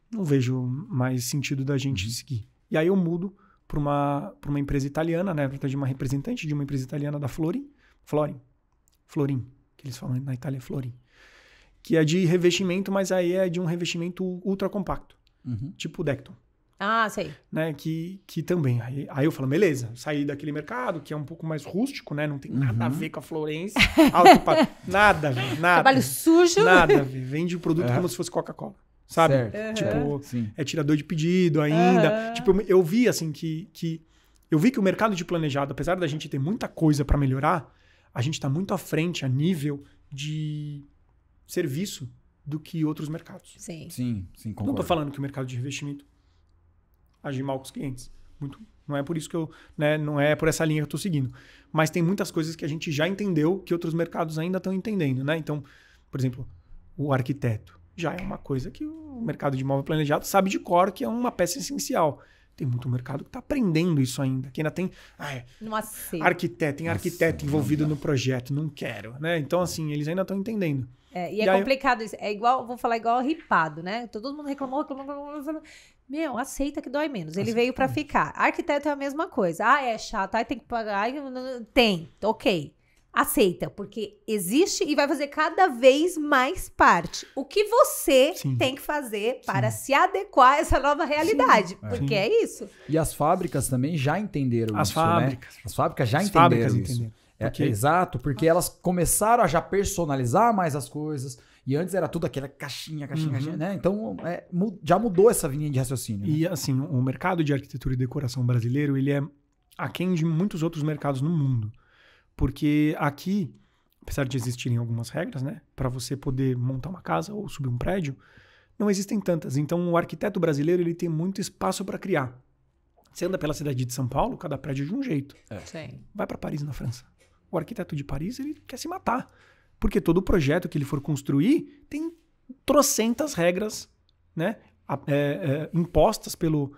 não vejo mais sentido da gente seguir. E aí eu mudo para uma empresa italiana, né, na verdade uma representante de uma empresa italiana da Florin, que eles falam na Itália, Florin, que é de revestimento, mas aí é de um revestimento ultra compacto, tipo o Decton. Ah, sei. Né, que também. Aí eu falo, beleza, saí daquele mercado que é um pouco mais rústico, né? Não tem nada a ver com a Florence. Nada, velho. Nada. Trabalho sujo. Nada, velho. Vende o produto como se fosse Coca-Cola. Sabe? Tipo, é tirador de pedido ainda. Tipo, eu vi assim eu vi que o mercado de planejado, apesar da gente ter muita coisa para melhorar, a gente está muito à frente a nível de serviço do que outros mercados. Sim, concordo. Não estou falando que o mercado de investimento age mal com os clientes. Não é por isso que eu... Né, não é por essa linha que eu estou seguindo. Mas tem muitas coisas que a gente já entendeu que outros mercados ainda estão entendendo. Né? Então, por exemplo, o arquiteto já é uma coisa que o mercado de imóvel planejado sabe de cor que é uma peça essencial. Tem muito mercado que está aprendendo isso ainda, que ainda tem arquiteto envolvido no projeto, não quero, né? Então, assim, eles ainda estão entendendo. E é complicado isso. É igual, vou falar igual ripado, né? Todo mundo reclamou. Meu, aceita que dói menos. Ele veio para ficar. Arquiteto é a mesma coisa. É chato, tem que pagar. Tem, ok. Aceita, porque existe e vai fazer cada vez mais parte. O que você tem que fazer para se adequar a essa nova realidade? Porque é isso. E as fábricas também já entenderam isso, né? As fábricas já entenderam isso. Exato, porque elas começaram a já personalizar mais as coisas. E antes era tudo aquela caixinha, né? Então, já mudou essa linha de raciocínio. E, assim, o mercado de arquitetura e decoração brasileiro, ele é aquém de muitos outros mercados no mundo. Porque aqui, apesar de existirem algumas regras, né, para você poder montar uma casa ou subir um prédio, não existem tantas. Então, o arquiteto brasileiro ele tem muito espaço para criar. Você anda pela cidade de São Paulo, cada prédio de um jeito. Vai para Paris, na França. O arquiteto de Paris ele quer se matar. Porque todo projeto que ele for construir tem trocentas regras, né, impostas pelo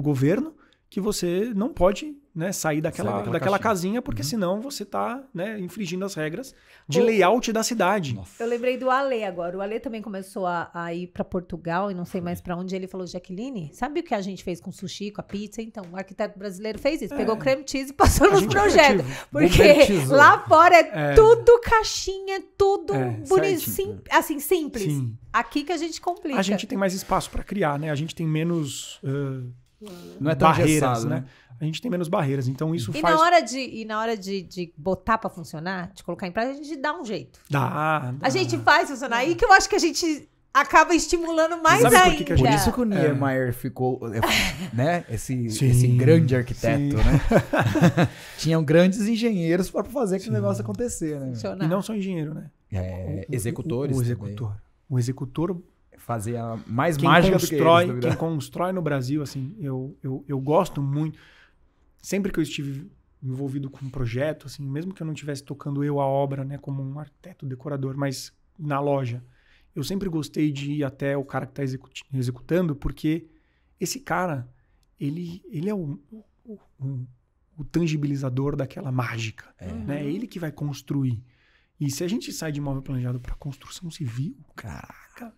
governo que você não pode, né, sair daquela casinha, porque senão você está, né, infringindo as regras de layout da cidade. Nossa. Eu lembrei do Ale agora. O Ale também começou a ir para Portugal e não sei mais para onde. Ele falou, Jaqueline, sabe o que a gente fez com o sushi, com a pizza? Então, o arquiteto brasileiro fez isso. Pegou creme cheese e passou nos projetos. Porque lá fora é tudo caixinha, tudo bonito, assim, simples. Sim. Aqui que a gente complica. A gente tem mais espaço para criar, né? A gente tem menos... não é tão barreiras, engessado, né? A gente tem menos barreiras, então isso faz... Na hora de botar pra funcionar, de colocar em prática, a gente dá um jeito. Dá. A gente faz funcionar. Aí que eu acho que a gente acaba estimulando mais Sabe por ainda. que que a Por gente- isso que o Niemeyer ficou, né? Esse grande arquiteto, sim. né? Tinham grandes engenheiros para fazer aquele negócio acontecer, né? Funcionar. E não só engenheiro, né? Executores O também. executor. O executor, Fazia mais quem mágica do que constrói, eles, quem constrói no Brasil, assim, eu gosto muito. Sempre que eu estive envolvido com um projeto, assim, mesmo que eu não estivesse tocando eu a obra, né, como um arquiteto, decorador, mas na loja, eu sempre gostei de ir até o cara que está executando, porque esse cara, ele é o tangibilizador daquela mágica, né? É ele que vai construir. E se a gente sai de imóvel planejado para construção civil, caraca,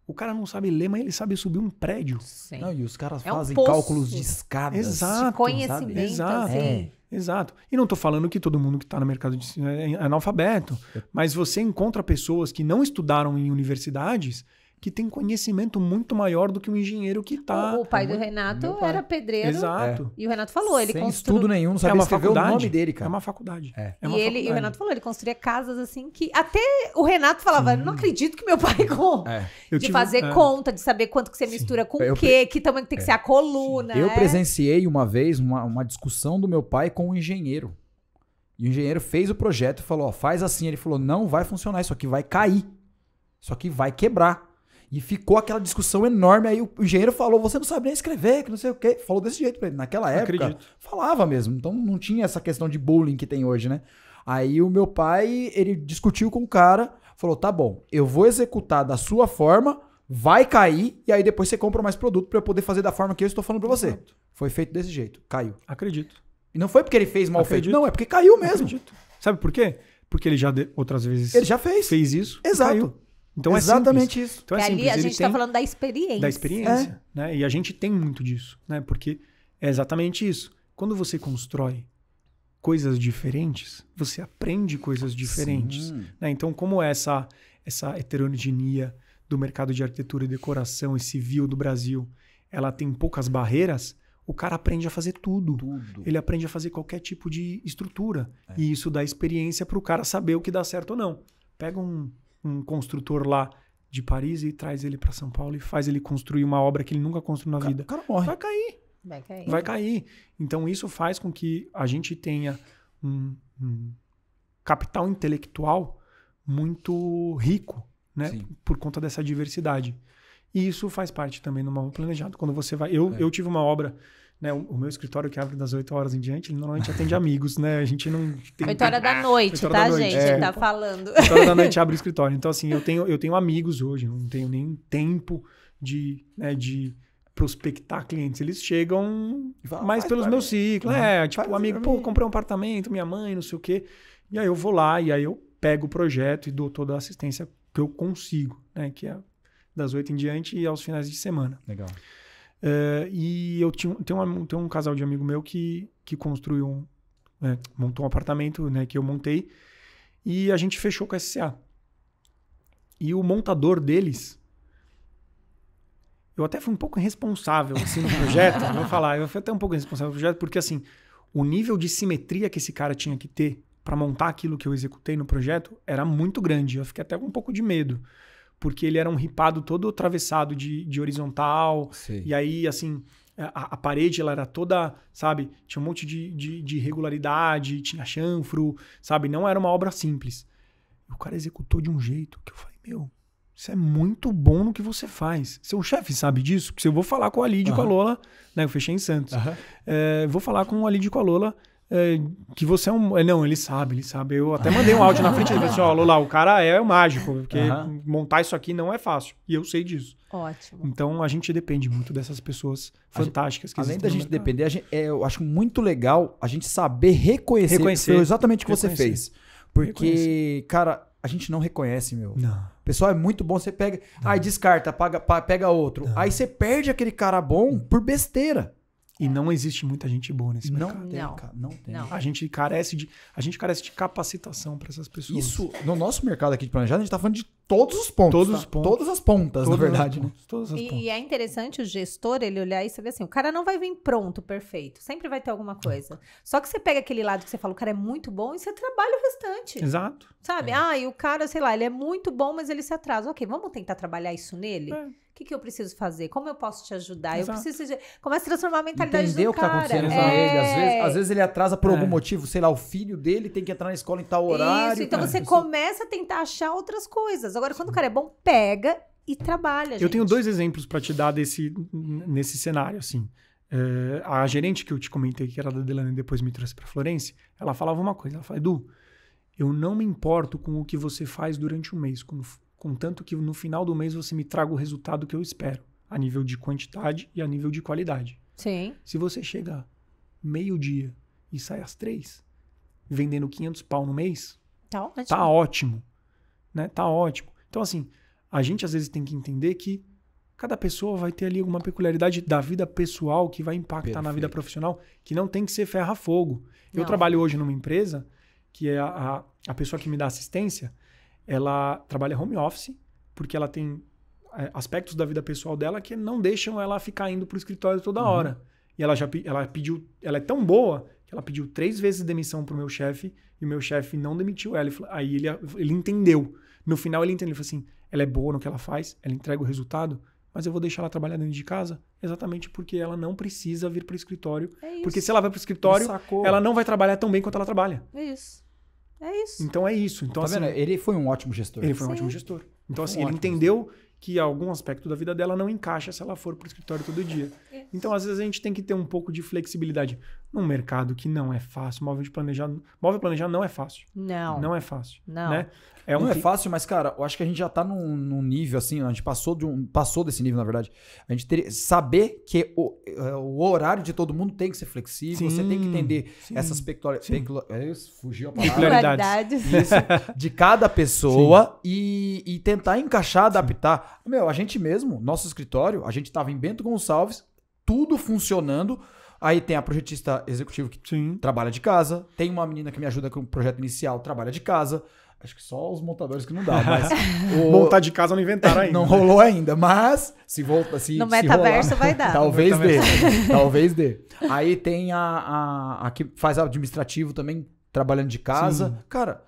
o cara não sabe ler, mas ele sabe subir um prédio. Sim. Não, e os caras É um fazem poço. cálculos de escadas. Exato. De conhecimento, Exato. assim. Exato. E não estou falando que todo mundo que está no mercado é analfabeto, mas você encontra pessoas que não estudaram em universidades que têm conhecimento muito maior do que um engenheiro que está... O pai do Renato era pedreiro. Exato. E o Renato falou, ele Sem construiu... estudo nenhum, não É sabia uma escrever o faculdade. nome dele, cara. É uma faculdade. É. É uma E o faculdade. Renato falou, ele construía casas assim que... Até o Renato falava, não acredito que meu pai... Eu de tive- fazer conta, de saber quanto que você mistura com o quê, que tamanho que tem que ser a coluna. Eu né? presenciei uma vez uma discussão do meu pai com um engenheiro. E o engenheiro fez o projeto e falou, ó, faz assim. Ele falou, não vai funcionar, isso aqui vai cair. Isso aqui vai quebrar. E ficou aquela discussão enorme. Aí o engenheiro falou, você não sabe nem escrever, que não sei o quê. Falou desse jeito pra ele. Naquela época, Acredito. falava mesmo. Então não tinha essa questão de bullying que tem hoje, né? Aí o meu pai, ele discutiu com o cara, falou, tá bom, eu vou executar da sua forma, vai cair, e aí depois você compra mais produto pra eu poder fazer da forma que eu estou falando pra você. Exato. Foi feito desse jeito, caiu. Acredito. E não foi porque ele fez mal Acredito. feito, não, é porque caiu mesmo. Acredito. Sabe por quê? Porque ele já outras vezes Ele já fez. isso. e Exato. caiu. Então Exatamente é isso. simples. Então é E ali simples. a Ele gente tem tá falando da experiência. da experiência, né? E a gente tem muito disso, né? Porque é exatamente isso. Quando você constrói coisas diferentes, você aprende coisas diferentes, Sim. né? Então, como essa heterogeneia do mercado de arquitetura e decoração e civil do Brasil, ela tem poucas barreiras, o cara aprende a fazer tudo. Ele aprende a fazer qualquer tipo de estrutura. E isso dá experiência para o cara saber o que dá certo ou não. Pega um construtor lá de Paris e traz ele para São Paulo e faz ele construir uma obra que ele nunca construiu na vida. O cara morre. Vai cair. Vai cair. Vai cair. Então isso faz com que a gente tenha um capital intelectual muito rico, né? Sim. Por conta dessa diversidade. E isso faz parte também do mal planejado. Quando você vai... Eu tive uma obra, né? O meu escritório que abre das 8 horas em diante, ele normalmente atende amigos, né? A gente não tem... 8 horas da noite, 8 horas tá, da noite. gente? É. Tá falando. 8 horas da noite abre o escritório. Então, assim, eu tenho amigos hoje, não tenho nem tempo de prospectar clientes. Eles chegam E fala, mais faz pelos pra meus mim. ciclos. Tipo, Faz o amigo, pra pô, mim. comprei um apartamento, minha mãe, não sei o quê. E aí eu vou lá e aí eu pego o projeto e dou toda a assistência que eu consigo, né? Que é das 8 em diante e aos finais de semana. Legal. E eu tenho um casal de amigo meu que construiu montou um apartamento, né, que eu montei, e a gente fechou com a SCA. E o montador deles, eu até fui um pouco irresponsável assim, no projeto, vou falar, eu fui até um pouco irresponsável no projeto, porque assim, o nível de simetria que esse cara tinha que ter para montar aquilo que eu executei no projeto era muito grande. Eu fiquei até com um pouco de medo, porque ele era um ripado todo atravessado de horizontal. Sei. E aí, assim, a parede ela era toda, sabe? Tinha um monte de irregularidade, tinha chanfro, sabe? Não era uma obra simples. E o cara executou de um jeito que eu falei, meu, isso é muito bom no que você faz. Seu chefe sabe disso? Porque eu vou falar com a Lid e com a Lola, né? Eu fechei em Santos. Vou falar com a Lid e com a Lola, que você é um... Não, ele sabe. Eu até mandei um áudio na frente, ele falou assim, ó, Lola, o cara é o mágico, porque montar isso aqui não é fácil. E eu sei disso. Ótimo. Então, a gente depende muito dessas pessoas fantásticas que Além da existem no gente mercado. depender, eu acho muito legal a gente saber reconhecer. Reconhecer. Foi exatamente o que você Reconhecer. fez. Porque, Reconhecer. cara, a gente não reconhece, meu. Não. O pessoal é muito bom, você pega, aí descarta, pega outro. Aí você perde aquele cara bom por besteira. E não existe muita gente boa nesse mercado. Não tem, Não. cara, não tem. Não. A gente carece de capacitação para essas pessoas. Isso, no nosso mercado aqui de planejado, a gente tá falando de todos os pontos. Todos tá? os pontos. Todas as pontas, na verdade. Né? Todas as pontas. E é interessante o gestor, ele olhar e saber assim, o cara não vai vir pronto, perfeito. Sempre vai ter alguma coisa. Só que você pega aquele lado que você fala, o cara é muito bom, e você trabalha o restante. Exato. Sabe? E o cara, sei lá, ele é muito bom, mas ele se atrasa. Ok, vamos tentar trabalhar isso nele? O que eu preciso fazer? Como eu posso te ajudar? Exato. Eu preciso... Começa a transformar a mentalidade Entender do o que tá cara. acontecendo com ele. Às vezes ele atrasa por algum motivo. Sei lá, o filho dele tem que entrar na escola em tal horário. Isso, então você começa a tentar achar outras coisas. Agora, quando o cara é bom, pega e trabalha, gente. Eu tenho 2 exemplos para te dar nesse cenário, assim. A gerente que eu te comentei, que era da Delane e depois me trouxe para Florência, ela falava uma coisa. Ela falava, Edu, eu não me importo com o que você faz durante um mês, contanto que no final do mês você me traga o resultado que eu espero, a nível de quantidade e a nível de qualidade. Sim. Se você chega meio-dia e sai às 3, vendendo 500 pau no mês, Tá ótimo. tá ótimo, né? Tá ótimo. Então, assim, a gente às vezes tem que entender que cada pessoa vai ter ali alguma peculiaridade da vida pessoal que vai impactar na vida profissional, que não tem que ser ferra-fogo. Eu trabalho hoje numa empresa que é a pessoa que me dá assistência, ela trabalha home office, porque ela tem aspectos da vida pessoal dela que não deixam ela ficar indo pro escritório toda hora. E ela pediu, ela é tão boa que ela pediu 3 vezes demissão pro meu chefe e o meu chefe não demitiu ela. Aí ele entendeu. No final ele entendeu, ele falou assim, ela é boa no que ela faz, ela entrega o resultado, mas eu vou deixar ela trabalhar dentro de casa exatamente porque ela não precisa vir pro escritório. É isso. Porque se ela vai pro escritório, ela não vai trabalhar tão bem quanto ela trabalha. É isso. É isso. Então é isso. Então, Tá vendo? Ele foi um ótimo gestor. Ele foi um ótimo gestor. Então, assim, ele entendeu que algum aspecto da vida dela não encaixa se ela for pro escritório todo dia. Isso. Então, às vezes, a gente tem que ter um pouco de flexibilidade. Num mercado que não é fácil, móvel planejar não é fácil. Não. Não é fácil. Não. Né? Não é fácil, mas, cara, eu acho que a gente já tá num nível, assim, a gente passou desse nível, na verdade. A gente teria saber que o horário de todo mundo tem que ser flexível, você tem que entender essas peculiaridades. Fugiu a palavra. Isso, de cada pessoa e tentar encaixar, adaptar. Meu, a gente mesmo, nosso escritório, a gente tava em Bento Gonçalves, tudo funcionando. Aí tem a projetista executiva que trabalha de casa, tem uma menina que me ajuda com o projeto inicial, trabalha de casa. Acho que só os montadores que não dá, mas... Montar de casa não inventaram ainda. Não rolou ainda, mas se volta... No metaverso rolar, vai dar. Talvez dê. Talvez dê. Aí tem a que faz administrativo também, trabalhando de casa. Sim. Cara,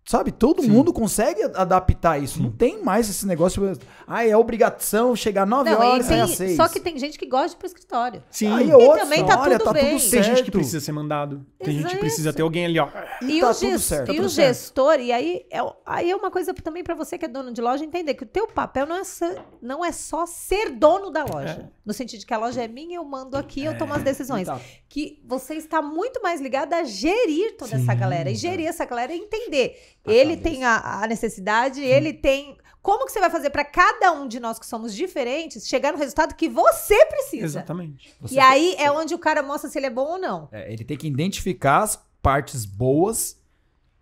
sabe? Todo mundo consegue adaptar isso. Não tem mais esse negócio... é obrigação chegar 9 horas e sair às 6. Só que tem gente que gosta de ir pro escritório. Sim. Aí E também tá tudo bem. Tem gente que precisa ser mandado. Tem gente que precisa ter alguém ali, ó. E tá o tudo certo. E o gestor, e aí é uma coisa também para você que é dono de loja entender que o teu papel não é só ser dono da loja. No sentido de que a loja é minha, eu mando aqui, eu tomo as decisões. Tá. Que você está muito mais ligado a gerir toda essa galera. E gerir essa galera é entender. Ele tem a necessidade, ele tem... Como que você vai fazer para cada um de nós que somos diferentes chegar no resultado que você precisa? Exatamente. Aí é onde o cara mostra se ele é bom ou não. Ele tem que identificar as partes boas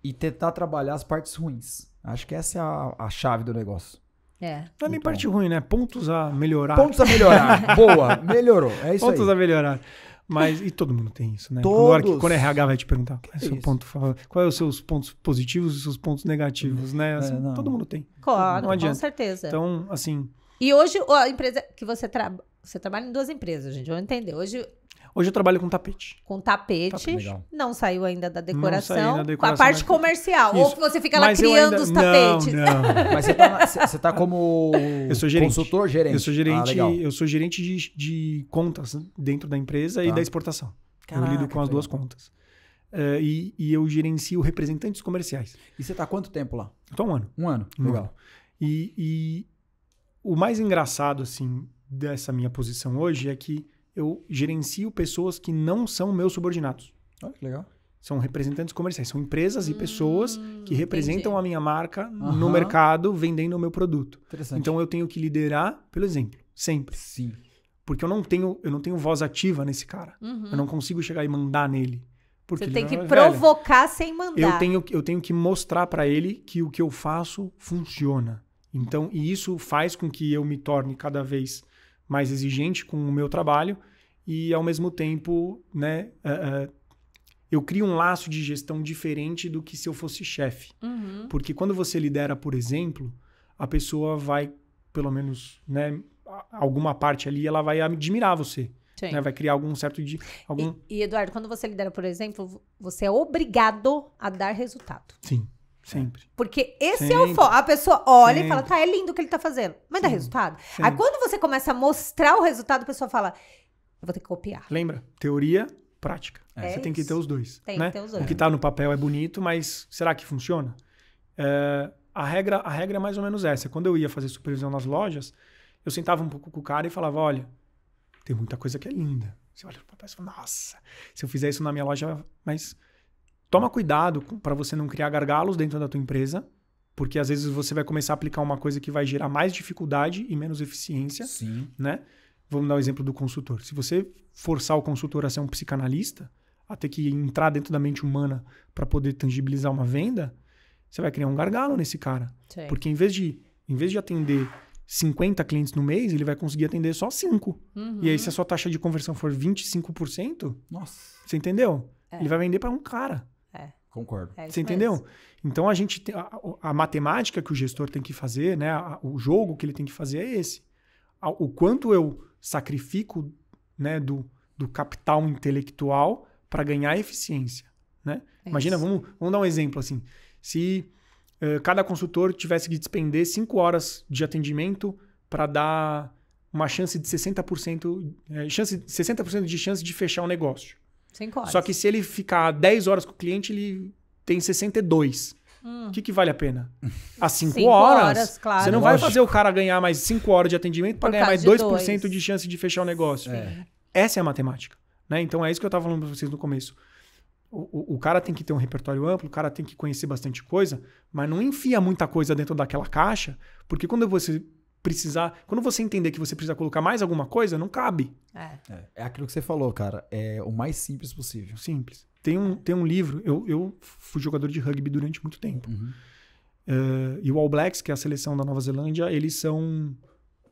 e tentar trabalhar as partes ruins. Acho que essa é a chave do negócio. Não é nem parte ruim, né? Pontos a melhorar. Pontos a melhorar. Boa, melhorou. É isso Pontos aí. a melhorar. Mas, e todo mundo tem isso, né? Todos. Quando a RH vai te perguntar qual é os seus pontos positivos e os seus pontos negativos, né? Assim, todo mundo tem. Claro, não adianta. com certeza. Então, assim... E hoje, a empresa que você trabalha em 2 empresas, gente, vamos entender. Hoje eu trabalho com tapete. Com tapete, legal. Não saiu ainda da decoração. Não saiu da decoração, a parte mas... comercial. Isso. Ou que você fica lá Mas eu criando ainda... os tapetes. Não. Mas você tá como Eu sou gerente. Consultor, gerente? Eu sou gerente, legal. eu sou gerente de contas dentro da empresa e da exportação. Caraca, eu lido com as duas contas. E eu gerencio representantes comerciais. E você tá há quanto tempo lá? Eu tô há 1 ano. 1 ano. Legal. E o mais engraçado, assim, dessa minha posição hoje é que eu gerencio pessoas que não são meus subordinados. Olha que legal. São representantes comerciais. São empresas e pessoas que representam entendi. a minha marca no mercado vendendo o meu produto. Interessante. Então eu tenho que liderar pelo exemplo. Sempre. Sim. Porque eu não tenho voz ativa nesse cara. Eu não consigo chegar e mandar nele. Porque Você ele tem é que mais provocar sem mandar. Eu tenho que mostrar para ele que o que eu faço funciona. Então, e isso faz com que eu me torne cada vez mais exigente com o meu trabalho e, ao mesmo tempo, né, eu crio um laço de gestão diferente do que se eu fosse chefe. Porque quando você lidera, por exemplo, a pessoa vai, pelo menos, né, alguma parte ali, ela vai admirar você. Né, vai criar algum certo de... E, Eduardo, quando você lidera, por exemplo, você é obrigado a dar resultado. Sim, sempre. Porque esse sempre. é o foco. A pessoa olha e fala, tá, é lindo o que ele tá fazendo, mas dá resultado. Sempre. Aí quando você começa a mostrar o resultado, a pessoa fala, eu vou ter que copiar. Lembra? Teoria, prática. É você tem que ter os dois. Tem né? que ter os dois. O que tá no papel é bonito, mas será que funciona? A regra é mais ou menos essa. Quando eu ia fazer supervisão nas lojas, eu sentava um pouco com o cara e falava, olha, tem muita coisa que é linda. Você olha pro papel e fala, nossa, se eu fizer isso na minha loja... Mas toma cuidado para você não criar gargalos dentro da tua empresa, porque às vezes você vai começar a aplicar uma coisa que vai gerar mais dificuldade e menos eficiência. Sim. Né? Vamos dar o exemplo do consultor. Se você forçar o consultor a ser um psicanalista, a ter que entrar dentro da mente humana para poder tangibilizar uma venda, você vai criar um gargalo nesse cara. Sim. Porque em vez de atender 50 clientes no mês, ele vai conseguir atender só 5. E aí, se a sua taxa de conversão for 25%, Nossa. você entendeu? Ele vai vender para um cara. Concordo. Você entendeu? Então, a gente tem a matemática que o gestor tem que fazer, né? O jogo que ele tem que fazer é esse. O quanto eu sacrifico, né, do capital intelectual para ganhar eficiência. Né? Imagina, vamos dar um exemplo assim. Se cada consultor tivesse que despender 5 horas de atendimento para dar uma chance de 60%, 60% de chance de fechar um negócio. 5 horas. Só que se ele ficar 10 horas com o cliente, ele tem 62. O que vale a pena? As 5 horas, claro. Você não vai fazer o cara ganhar mais 5 horas de atendimento para ganhar mais 2% de chance de fechar o negócio. Essa é a matemática. Né? Então é isso que eu estava falando para vocês no começo. O cara tem que ter um repertório amplo, o cara tem que conhecer bastante coisa, mas não enfia muita coisa dentro daquela caixa, porque quando você entender que você precisa colocar mais alguma coisa, não cabe. É aquilo que você falou, cara. É o mais simples possível. Simples. Tem um livro, eu fui jogador de rugby durante muito tempo. E o All Blacks, que é a seleção da Nova Zelândia, eles são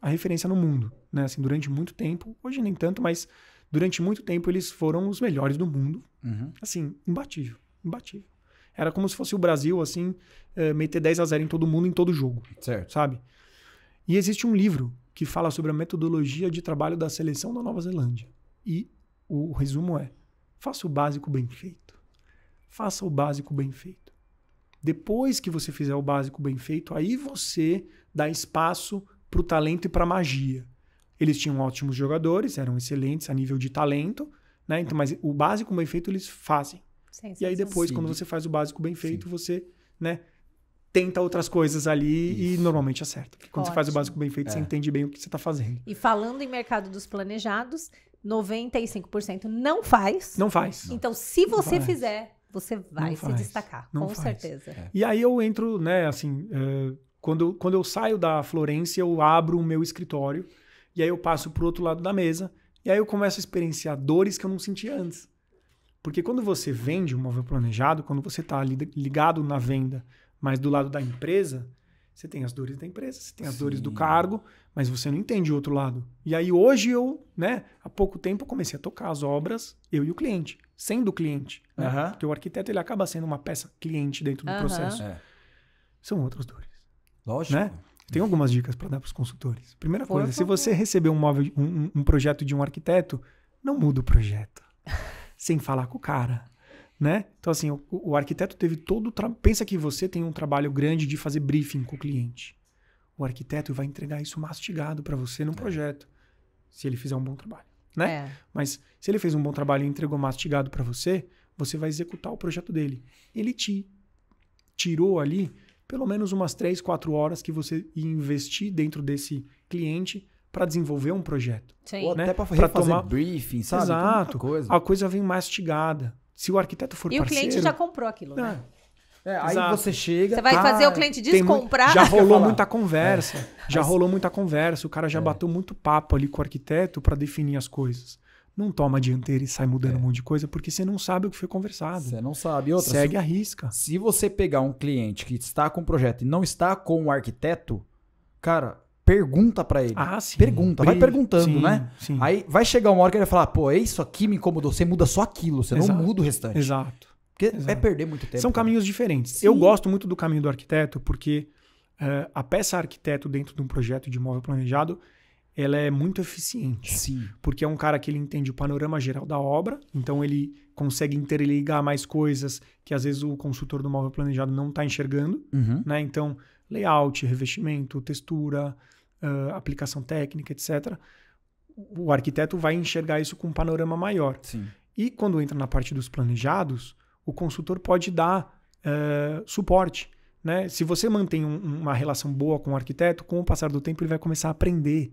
a referência no mundo. Né? Assim, durante muito tempo, hoje nem tanto, mas durante muito tempo eles foram os melhores do mundo. Assim, imbatível. Era como se fosse o Brasil, assim, meter 10-0 em todo mundo, em todo jogo. Certo. Sabe? E existe um livro que fala sobre a metodologia de trabalho da seleção da Nova Zelândia. E o resumo é, faça o básico bem feito. Faça o básico bem feito. Depois que você fizer o básico bem feito, aí você dá espaço para o talento e para a magia. Eles tinham ótimos jogadores, eram excelentes a nível de talento, né? Então, mas o básico bem feito eles fazem. E aí depois, quando você faz o básico bem feito, você, né, tenta outras coisas ali e normalmente acerta. Porque quando você faz o básico bem feito, você entende bem o que você está fazendo. E falando em mercado dos planejados, 95% não faz. Não faz. Então, se você fizer, você vai se destacar, com certeza. E aí eu entro, né, assim, quando eu saio da Florência, eu abro o meu escritório e aí eu passo pro outro lado da mesa e aí eu começo a experienciar dores que eu não sentia antes. Porque quando você vende um móvel planejado, quando você está ligado na venda, mas do lado da empresa, você tem as dores da empresa, você tem as dores do cargo, mas você não entende o outro lado. E aí hoje eu, né, há pouco tempo comecei a tocar as obras, eu e o cliente, sendo o cliente. Né? Porque o arquiteto ele acaba sendo uma peça cliente dentro do processo. São outras dores. Lógico. Né? Tem algumas dicas para dar para os consultores. Primeira coisa, se você receber um móvel, um projeto de um arquiteto, não muda o projeto. Sem falar com o cara. Né? Então, assim, o arquiteto teve todo o trabalho. Pensa que você tem um trabalho grande de fazer briefing com o cliente. O arquiteto vai entregar isso mastigado para você num projeto, se ele fizer um bom trabalho. Né? Mas se ele fez um bom trabalho e entregou mastigado para você, você vai executar o projeto dele. Ele te tirou ali pelo menos umas 3-4 horas que você ia investir dentro desse cliente para desenvolver um projeto. Ou até para fazer briefing, sabe? Exato. A coisa vem mastigada. Se o arquiteto for parceiro... E o cliente já comprou aquilo, né? Aí você chega... Você vai fazer o cliente descomprar... Já rolou muita conversa. Rolou muita conversa. O cara já bateu muito papo ali com o arquiteto para definir as coisas. Não toma a dianteira e sai mudando um monte de coisa, porque você não sabe o que foi conversado. Você não sabe. Outra, segue a risca. Se você pegar um cliente que está com o projeto e não está com o arquiteto, cara... Pergunta pra ele. Sim. Pergunta, vai perguntando, sim, né? Sim. Aí vai chegar uma hora que ele vai falar, pô, isso aqui me incomodou. Você muda só aquilo, você não muda o restante. Exato. Porque vai perder muito tempo. São caminhos diferentes. Sim. Eu gosto muito do caminho do arquiteto porque A peça arquiteto dentro de um projeto de imóvel planejado, ela é muito eficiente. Sim. Porque é um cara que ele entende o panorama geral da obra, então ele consegue interligar mais coisas que às vezes o consultor do imóvel planejado não está enxergando. Uhum. Né? Então, layout, revestimento, textura, aplicação técnica, etc. O arquiteto vai enxergar isso com um panorama maior. Sim. E quando entra na parte dos planejados, o consultor pode dar suporte. Né? Se você mantém uma relação boa com o arquiteto, com o passar do tempo ele vai começar a aprender.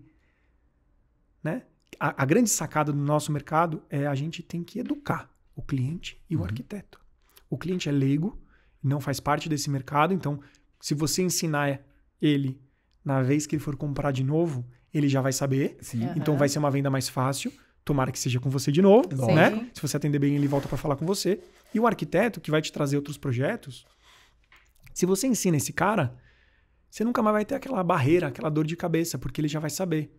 Né? A grande sacada do nosso mercado é a gente tem que educar o cliente e o arquiteto. O cliente é leigo, não faz parte desse mercado, então se você ensinar ele na vez que ele for comprar de novo, ele já vai saber. Sim. Então vai ser uma venda mais fácil. Tomara que seja com você de novo. Sim. Né? Se você atender bem, ele volta para falar com você. E o arquiteto, que vai te trazer outros projetos, se você ensina esse cara, você nunca mais vai ter aquela barreira, aquela dor de cabeça, porque ele já vai saber.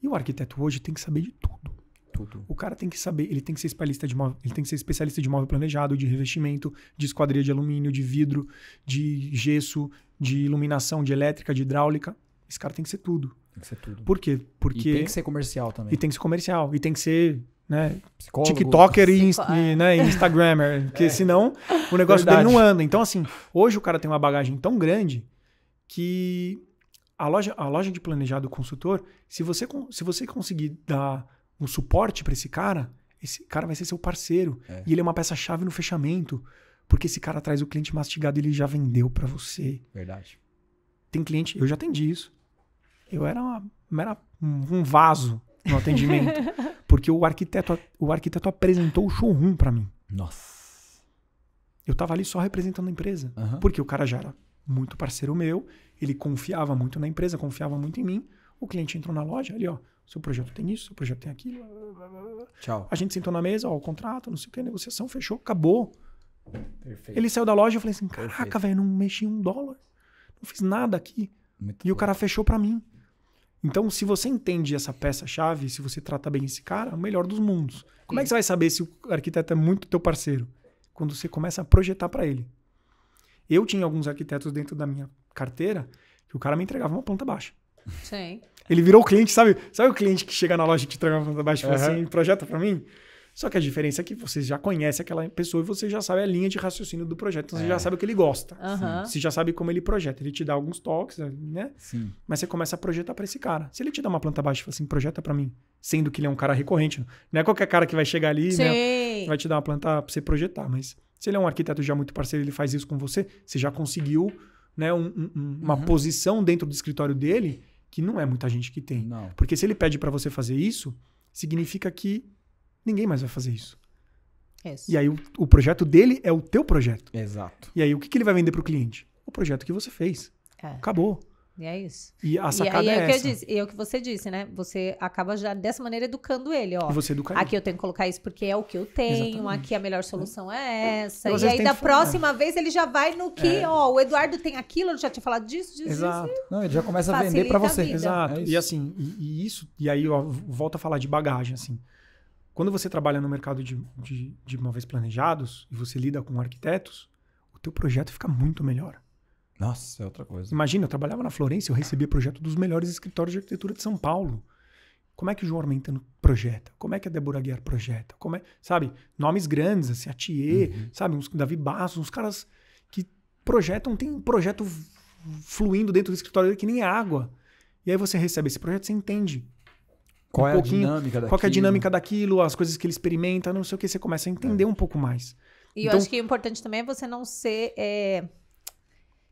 E o arquiteto hoje tem que saber de tudo. Tudo. O cara tem que saber, ele tem que ser especialista de móvel, ele tem que ser especialista de móvel planejado, de revestimento, de esquadria de alumínio, de vidro, de gesso, de iluminação, de elétrica, de hidráulica. Esse cara tem que ser tudo. Tem que ser tudo. Por quê? Porque E tem que ser comercial também. e tem que ser comercial, e tem que ser, né, Psicólogo. TikToker e Psicó- né, e Instagrammer, porque senão o negócio dele Verdade. não anda. Então, assim, hoje o cara tem uma bagagem tão grande que a loja de planejado consultor, se você conseguir dar um suporte para esse cara vai ser seu parceiro. E ele é uma peça-chave no fechamento, porque esse cara traz o cliente mastigado e ele já vendeu para você. Verdade. Tem cliente, eu já atendi isso. Eu era um vaso no atendimento, porque o arquiteto apresentou o showroom para mim. Nossa. Eu tava ali só representando a empresa, Aham. porque o cara já era muito parceiro meu, ele confiava muito na empresa, confiava muito em mim. O cliente entrou na loja, ali, ó, seu projeto tem isso, seu projeto tem aquilo. Tchau. A gente sentou na mesa, ó, o contrato, não sei o que, negociação, fechou, acabou. Perfeito. Ele saiu da loja e eu falei assim, caraca, Perfeito. velho, não mexi $1, não fiz nada aqui. Muito E o bom. cara fechou pra mim. Então, se você entende essa peça-chave, se você trata bem esse cara, é o melhor dos mundos. Como é que você vai saber se o arquiteto é muito teu parceiro? Quando você começa a projetar pra ele. Eu tinha alguns arquitetos dentro da minha carteira que o cara me entregava uma planta baixa. Sim. Ele virou o cliente, sabe? Sabe o cliente que chega na loja e te entrega uma planta baixa e fala Aham. assim, projeta pra mim? Só que a diferença é que você já conhece aquela pessoa e você já sabe a linha de raciocínio do projeto. Então você já sabe o que ele gosta. Aham. Você já sabe como ele projeta. Ele te dá alguns toques, né? Sim. Mas você começa a projetar pra esse cara. Se ele te dá uma planta baixa e fala assim, projeta pra mim, sendo que ele é um cara recorrente, não é qualquer cara que vai chegar ali, né, Sim. vai te dar uma planta pra você projetar, mas se ele é um arquiteto já muito parceiro, ele faz isso com você, você já conseguiu, né, uma posição dentro do escritório dele que não é muita gente que tem. Não. Porque se ele pede pra você fazer isso, significa que ninguém mais vai fazer isso. Isso. E aí o projeto dele é o teu projeto. Exato. E aí o que ele vai vender pro cliente? O projeto que você fez. É. Acabou. E é isso. E a E sacada aí é o que eu essa. disse, e é o que você disse, né? Você acaba já dessa maneira educando ele, ó. E você educa ele. Aqui eu tenho que colocar isso porque é o que eu tenho, Exatamente. aqui a melhor solução é essa. Eu, às E vezes, aí tenho da que falar. próxima vez ele já vai no que, ó, o Eduardo tem aquilo, eu já tinha falado disso, Exato. Não, ele já começa a Facilita vender pra a você. vida. Exato. É isso. E assim, isso, e aí ó, volto a falar de bagagem, assim. Quando você trabalha no mercado de imóveis planejados e você lida com arquitetos, o teu projeto fica muito melhor. Nossa, é outra coisa. Imagina, eu trabalhava na Florência, eu recebia projeto dos melhores escritórios de arquitetura de São Paulo. Como é que o João Armentano projeta? Como é que a Débora Guiar projeta? Como é, sabe, nomes grandes, assim, a Thier, sabe, uns Davi Bastos, uns caras que projetam, tem um projeto fluindo dentro do escritório dele que nem água. E aí você recebe esse projeto, você entende Qual é a pouquinho, dinâmica daquilo? qual que é a dinâmica daquilo, as coisas que ele experimenta, não sei o que, você começa a entender um pouco mais. E Então- eu acho que o importante também é você não ser.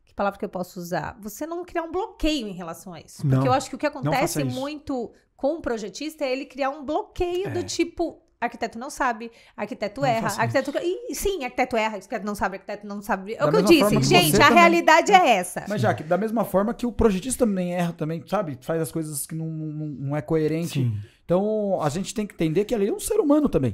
Que palavra que eu posso usar? Você não criar um bloqueio em relação a isso. Não, Porque eu acho que o que faça acontece isso. muito com o projetista é ele criar um bloqueio do tipo. Arquiteto não sabe, arquiteto Não erra, faça arquiteto. E, sim, arquiteto erra, arquiteto não sabe, arquiteto não sabe. É Da o que eu mesma forma disse. que Gente, você a também. realidade é essa. Mas, Jaque, da mesma forma que o projetista também erra também, sabe? Faz as coisas que não é coerente. Sim. Então, a gente tem que entender que ele é um ser humano também.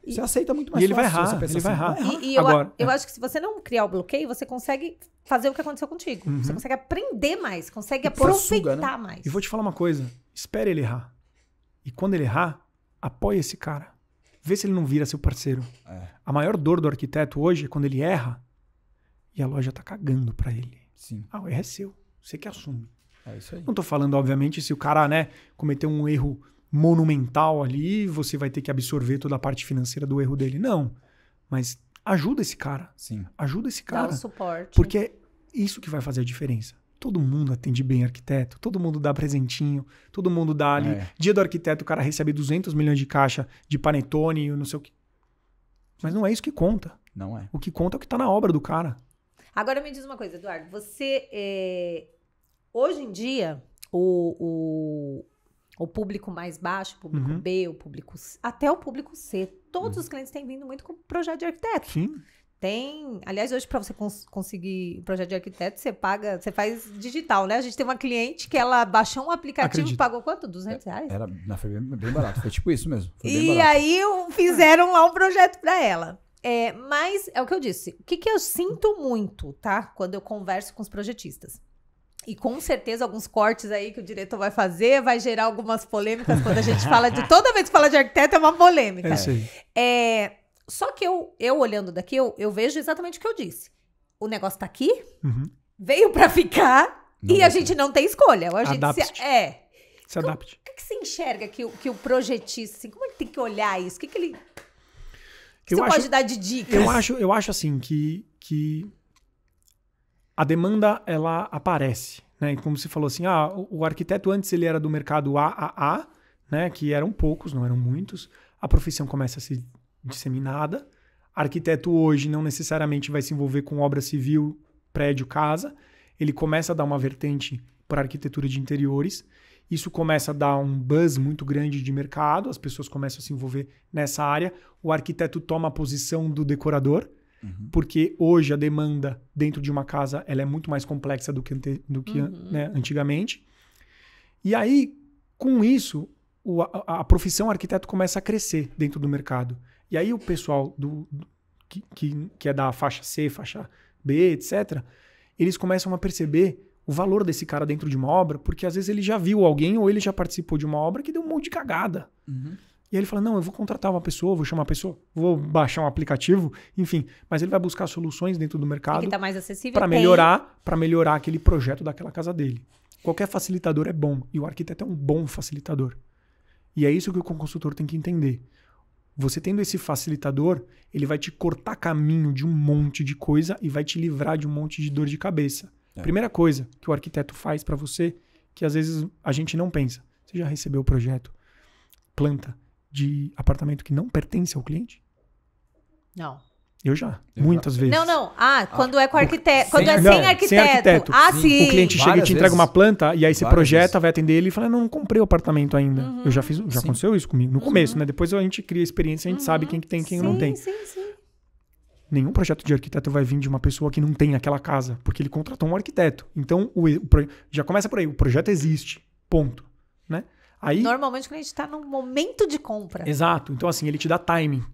Você aceita muito mais E ele vai fácil, errar, você pensa ele vai assim, errar. E eu, Agora, eu acho que se você não criar o bloqueio, você consegue fazer o que aconteceu contigo. Uhum. Você consegue aprender mais, consegue Você aproveitar suga, né? mais. E vou te falar uma coisa, espere ele errar. E quando ele errar, apoie esse cara. Vê se ele não vira seu parceiro. É, A maior dor do arquiteto hoje é quando ele erra e a loja tá cagando pra ele. sim. Ah, o erro é seu. Você que assume. É isso aí. Não tô falando, obviamente, se o cara, né, cometeu um erro monumental ali, você vai ter que absorver toda a parte financeira do erro dele. Não. Mas ajuda esse cara. Sim. Ajuda esse Dá cara. um suporte. Porque é isso que vai fazer a diferença. Todo mundo atende bem arquiteto, todo mundo dá presentinho, todo mundo dá ali. Dia do arquiteto, o cara recebe 200 milhões de caixa de panetone, não sei o que. Mas não é isso que conta. Não é. O que conta é o que tá na obra do cara. Agora me diz uma coisa, Eduardo. Hoje em dia, o público mais baixo, o público B, até o público C, todos os clientes têm vindo muito com projeto de arquiteto. Sim. Aliás, hoje para você conseguir projeto de arquiteto, você faz digital, né? A gente tem uma cliente que ela baixou um aplicativo e pagou quanto? R$200? Foi bem barato, foi tipo isso mesmo. Foi bem E barato. aí fizeram lá um projeto para ela. Mas é o que eu disse. O que eu sinto muito, tá? Quando eu converso com os projetistas. E com certeza alguns cortes aí que o diretor vai fazer vai gerar algumas polêmicas quando a gente fala de... Toda vez que fala de arquiteto é uma polêmica. É isso aí. Só que eu olhando daqui, eu vejo exatamente o que eu disse. O negócio tá aqui, veio pra ficar e a gente não tem escolha. A gente se adapte. O que você enxerga que o projetista, assim, como ele tem que olhar isso? O que ele... você pode dar de dicas? Eu acho assim que a demanda, ela aparece, né? E como você falou assim, o arquiteto antes ele era do mercado AAA, né? Que eram poucos, não eram muitos. A profissão começa a ser disseminada. Arquiteto hoje não necessariamente vai se envolver com obra civil, prédio, casa. Ele começa a dar uma vertente para arquitetura de interiores. Isso começa a dar um buzz muito grande de mercado, as pessoas começam a se envolver nessa área. O arquiteto toma a posição do decorador, porque hoje a demanda dentro de uma casa ela é muito mais complexa do que né, antigamente. E aí, com isso, a profissão arquiteto começa a crescer dentro do mercado. E aí o pessoal que é da faixa C, faixa B, etc., eles começam a perceber o valor desse cara dentro de uma obra, porque às vezes ele já viu alguém ou ele já participou de uma obra que deu um monte de cagada. E aí ele fala, não, eu vou contratar uma pessoa, vou chamar uma pessoa, vou baixar um aplicativo, enfim. Mas ele vai buscar soluções dentro do mercado que tá mais acessível para melhorar aquele projeto daquela casa dele. Qualquer facilitador é bom e o arquiteto é um bom facilitador. E é isso que o consultor tem que entender. Você tendo esse facilitador, ele vai te cortar caminho de um monte de coisa e vai te livrar de um monte de dor de cabeça. Primeira coisa que o arquiteto faz para você, que às vezes a gente não pensa. Você já recebeu o projeto, planta de apartamento que não pertence ao cliente? Não. Eu já, muitas vezes. Não. Quando é com arquiteto. Quando é sem arquiteto. Sem arquiteto. Sim. O cliente chega e te entrega uma planta, e aí você projeta, vai atender ele e fala, não comprei o apartamento ainda. Eu já fiz, já aconteceu isso comigo, no começo, né? Depois a gente cria experiência, a gente sabe quem que tem e quem não tem. Sim. Nenhum projeto de arquiteto vai vir de uma pessoa que não tem aquela casa, porque ele contratou um arquiteto. Então, já começa por aí, o projeto existe, ponto. Né? Aí, normalmente o cliente está num momento de compra. Exato. Então, assim, ele te dá timing.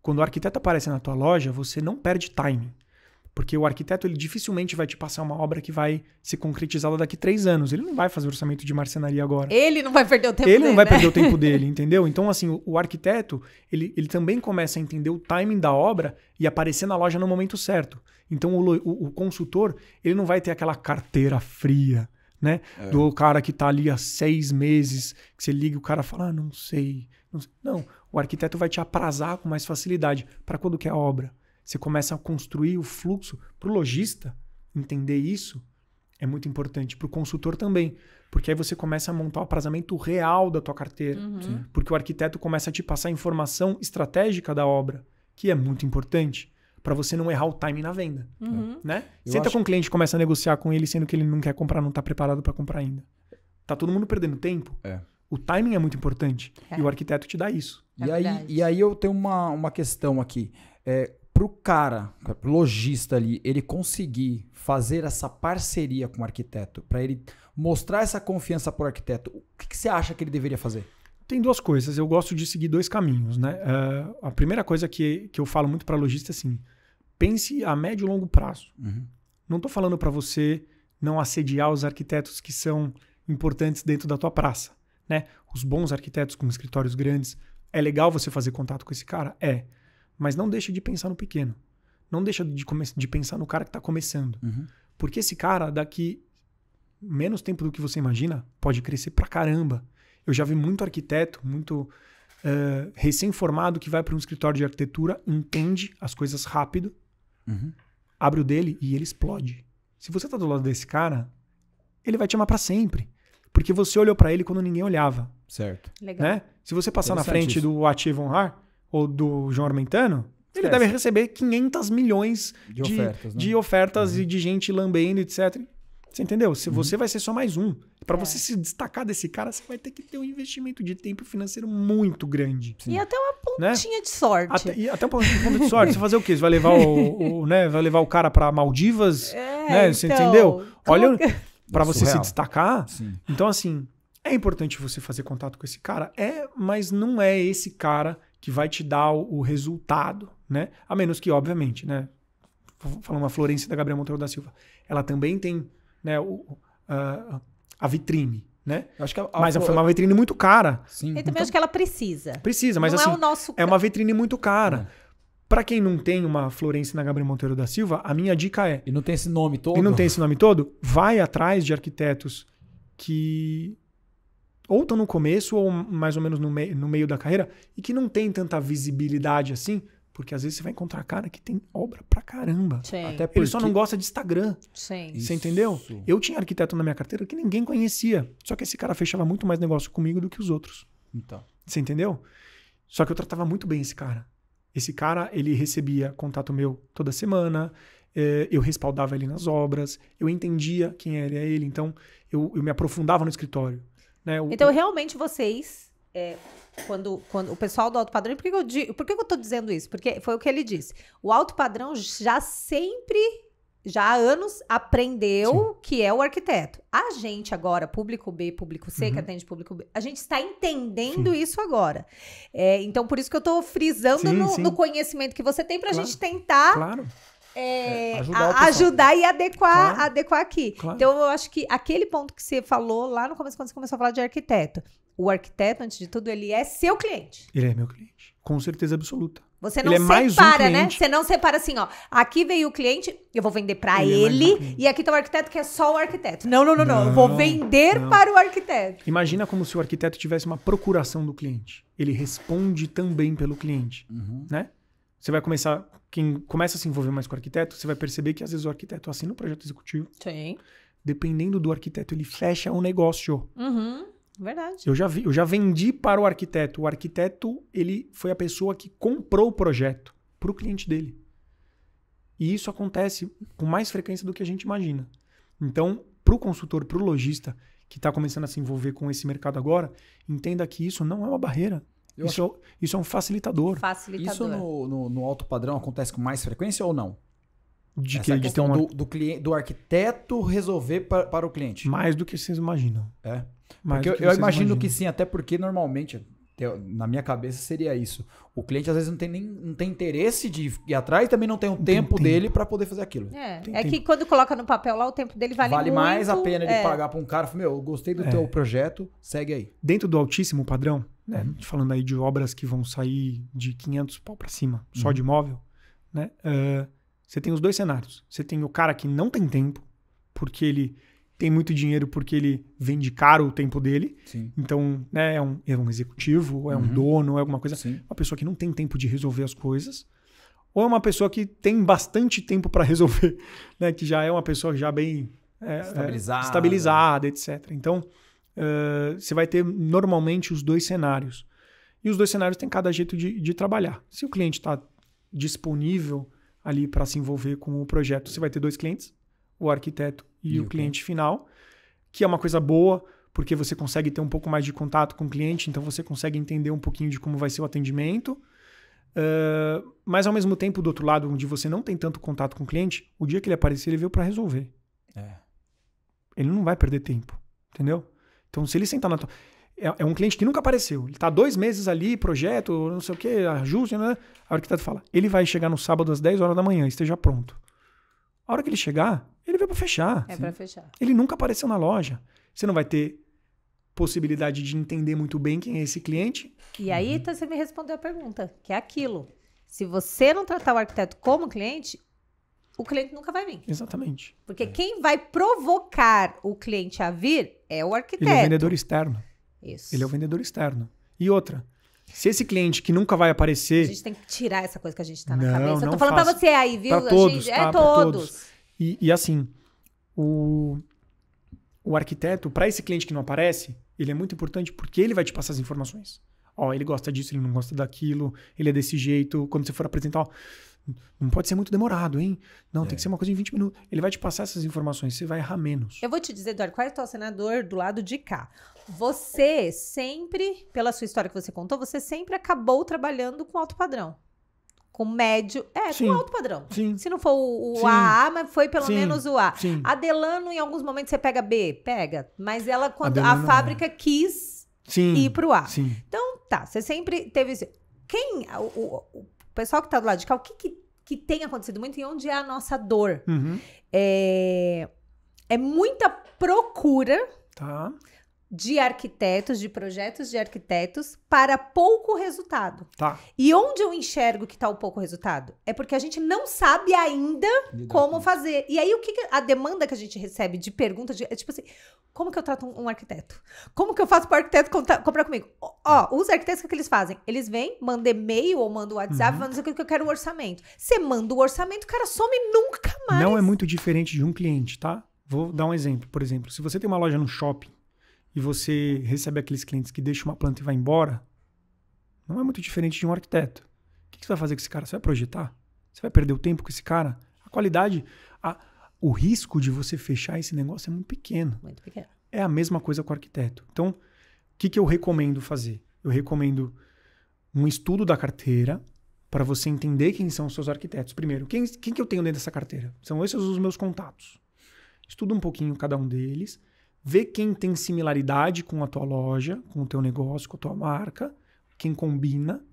Quando o arquiteto aparece na tua loja, você não perde timing. Porque o arquiteto, ele dificilmente vai te passar uma obra que vai ser concretizada daqui 3 anos. Ele não vai fazer orçamento de marcenaria agora. Ele não vai perder o tempo dele, Ele não vai perder o tempo dele, entendeu? Então, assim, o arquiteto, ele também começa a entender o timing da obra e aparecer na loja no momento certo. Então, o consultor, ele não vai ter aquela carteira fria, né? Do cara que tá ali há 6 meses, que você liga e o cara fala, não sei. Não, o arquiteto vai te aprazar com mais facilidade. Para quando que é a obra? Você começa a construir o fluxo. Para o lojista entender isso é muito importante. Para o consultor também. Porque aí você começa a montar o aprazamento real da tua carteira. Porque o arquiteto começa a te passar informação estratégica da obra, que é muito importante para você não errar o time na venda. Né? Senta com o cliente e começa a negociar com ele, sendo que ele não quer comprar, não está preparado para comprar ainda. Tá todo mundo perdendo tempo. O timing é muito importante. E o arquiteto te dá isso. E aí eu tenho uma questão aqui. Pro cara, pro lojista ali, ele conseguir fazer essa parceria com o arquiteto, para ele mostrar essa confiança pro arquiteto, o que você acha que ele deveria fazer? Tem 2 coisas. Eu gosto de seguir 2 caminhos, né? A primeira coisa que eu falo muito para lojista é assim, pense a médio e longo prazo. Não tô falando para você não assediar os arquitetos que são importantes dentro da tua praça, né? Os bons arquitetos com escritórios grandes, é legal você fazer contato com esse cara? Mas não deixa de pensar no pequeno. Não deixa de pensar no cara que está começando. Porque esse cara, daqui menos tempo do que você imagina, pode crescer pra caramba. Eu já vi muito arquiteto, muito recém-formado que vai para um escritório de arquitetura, entende as coisas rápido, abre o dele e ele explode. Se você tá do lado desse cara, ele vai te amar pra sempre. Porque você olhou pra ele quando ninguém olhava. Certo. Legal. Né? Se você passar na frente do Atier von Haar ou do João Armentano, ele deve receber 500 milhões de ofertas e de gente lambendo, etc. Você entendeu? Se você vai ser só mais um. Para você se destacar desse cara, você vai ter que ter um investimento de tempo financeiro muito grande. Sim. E até uma pontinha de sorte. Até um ponto de sorte. Você fazer o quê? Você vai levar vai levar o cara para Maldivas? Né? Você entendeu? Olha, para você se destacar. Sim. Então, assim, é importante você fazer contato com esse cara. Mas não é esse cara que vai te dar o resultado, né? A menos que, obviamente, né? Falando uma Florência da Gabriela Monteiro da Silva. Ela também tem, né, a vitrine, né? Eu acho que mas foi uma vitrine muito cara. Sim. Eu também acho que ela precisa. Precisa, mas não assim, é uma vitrine muito cara. Para quem não tem uma Florência na Gabriela Monteiro da Silva, a minha dica é... E não tem esse nome todo? Vai atrás de arquitetos que ou estão no começo ou mais ou menos no meio da carreira e que não tem tanta visibilidade assim, porque às vezes você vai encontrar cara que tem obra pra caramba. Sim. Até porque ele só não gosta de Instagram. Sim. Você entendeu? Eu tinha arquiteto na minha carteira que ninguém conhecia. Só que esse cara fechava muito mais negócio comigo do que os outros. Então. Você entendeu? Só que eu tratava muito bem esse cara. Esse cara, ele recebia contato meu toda semana, eu respaldava ele nas obras, eu entendia quem era ele, então eu me aprofundava no escritório. Né? Então, realmente, vocês, quando o pessoal do alto padrão, por que eu tô dizendo isso? Porque foi o que ele disse. O alto padrão já há anos aprendeu que é o arquiteto. A gente agora, público B, público C, que atende público B, a gente está entendendo isso agora. Então, por isso que eu estou frisando no conhecimento que você tem para a gente tentar ajudar e adequar aqui. Claro. Então, eu acho que aquele ponto que você falou lá no começo, quando você começou a falar de arquiteto, o arquiteto, antes de tudo, ele é seu cliente. Ele é meu cliente, com certeza absoluta. Você não separa, né? Você não separa assim, ó. Aqui veio o cliente, eu vou vender para ele, e aqui tá o arquiteto que é só o arquiteto. Não. Eu vou vender para o arquiteto. Imagina como se o arquiteto tivesse uma procuração do cliente. Ele responde também pelo cliente, né? Você vai começar... Quem começa a se envolver mais com o arquiteto, você vai perceber que às vezes o arquiteto assina um projeto executivo. Sim. Dependendo do arquiteto, ele fecha um negócio. Verdade. Eu já vendi para o arquiteto. O arquiteto, ele foi a pessoa que comprou o projeto para o cliente dele. E isso acontece com mais frequência do que a gente imagina. Então, para o consultor, para o lojista que está começando a se envolver com esse mercado agora, entenda que isso não é uma barreira. Isso é um facilitador. Isso no alto padrão acontece com mais frequência ou não? De Essa que questão do arquiteto resolver para o cliente. Mais do que vocês imaginam. Porque eu imagino que sim, até porque normalmente, na minha cabeça, seria isso. O cliente às vezes não tem interesse de ir atrás e também não tem o tempo dele para poder fazer aquilo. Que quando coloca no papel lá, o tempo dele vale muito. Mais a pena de pagar para um cara. Eu gostei do teu projeto, segue aí. Dentro do altíssimo padrão, né? Falando aí de obras que vão sair de 500 pau para cima, só de imóvel, né? Você tem os dois cenários. Você tem o cara que não tem tempo, porque ele tem muito dinheiro, porque ele vende caro o tempo dele. Sim. Então, né, é um executivo, ou é um dono, ou é alguma coisa. Sim. Uma pessoa que não tem tempo de resolver as coisas. Ou é uma pessoa que tem bastante tempo para resolver, né, que já é uma pessoa já bem estabilizada, etc. Então, você vai ter normalmente os dois cenários. E os dois cenários têm cada jeito de trabalhar. Se o cliente está disponível ali para se envolver com o projeto, você vai ter dois clientes, o arquiteto e o cliente final, que é uma coisa boa, porque você consegue ter um pouco mais de contato com o cliente, então você consegue entender um pouquinho de como vai ser o atendimento. Mas ao mesmo tempo, do outro lado, onde você não tem tanto contato com o cliente, o dia que ele aparecer, ele veio para resolver. Ele não vai perder tempo, entendeu? Então, se ele sentar na tua... É um cliente que nunca apareceu. Ele está 2 meses ali, projeto, não sei o quê, ajuste, né? A arquiteto fala, ele vai chegar no sábado às 10 horas da manhã, esteja pronto. A hora que ele chegar, ele veio para fechar. Para fechar. Ele nunca apareceu na loja. Você não vai ter possibilidade de entender muito bem quem é esse cliente. E aí, então, você me respondeu a pergunta, que é aquilo. Se você não tratar o arquiteto como cliente, o cliente nunca vai vir. Exatamente. Porque quem vai provocar o cliente a vir é o arquiteto. Ele é o vendedor externo. Isso. Ele é o vendedor externo. E outra, se esse cliente que nunca vai aparecer... A gente tem que tirar essa coisa que a gente tá na Não, cabeça. Eu não tô falando faço. pra você aí, viu? Pra todos, gente, tá? é Pra todos. E assim, o arquiteto, para esse cliente que não aparece, ele é muito importante porque ele vai te passar as informações. Ó, ele gosta disso, ele não gosta daquilo, ele é desse jeito. Quando você for apresentar, ó, não pode ser muito demorado, hein? Não, tem que ser uma coisa em 20 minutos. Ele vai te passar essas informações, você vai errar menos. Eu vou te dizer, Eduardo, qual é o teu assinador do lado de cá? Você sempre, pela sua história que você contou, você sempre acabou trabalhando com alto padrão. Com médio. Sim. Com alto padrão. Sim. Se não for o Sim. AA, mas foi pelo Sim. menos o A. Sim. A Delano, em alguns momentos, você pega B? Pega. Mas ela, quando Delano a fábrica quis Sim. ir pro A. Sim. Então, tá. Você sempre teve isso. O pessoal que tá do lado de cá, o que tem acontecido muito e onde é a nossa dor? Uhum. É muita procura Tá. de arquitetos, de projetos de arquitetos, para pouco resultado. Tá. E onde eu enxergo que está o pouco resultado? É porque a gente não sabe ainda como fazer. E aí, a demanda que a gente recebe de perguntas é tipo assim, como que eu trato um arquiteto? Como que eu faço para o arquiteto comprar comigo? Ó, os arquitetos, o que eles fazem? Eles vêm, mandam e-mail ou mandam WhatsApp, mandam dizer que eu quero o orçamento. Você manda o orçamento, o cara some nunca mais. Não é muito diferente de um cliente, tá? Vou dar um exemplo. Por exemplo, se você tem uma loja no shopping e você recebe aqueles clientes que deixam uma planta e vai embora, não é muito diferente de um arquiteto. O que você vai fazer com esse cara? Você vai projetar? Você vai perder o tempo com esse cara? A qualidade, o risco de você fechar esse negócio é muito pequeno. Muito pequeno. É a mesma coisa com o arquiteto. Então, o que eu recomendo fazer? Eu recomendo um estudo da carteira para você entender quem são os seus arquitetos. Primeiro, quem que eu tenho dentro dessa carteira? São esses os meus contatos. Estuda um pouquinho cada um deles. Vê quem tem similaridade com a tua loja, com o teu negócio, com a tua marca, quem combina.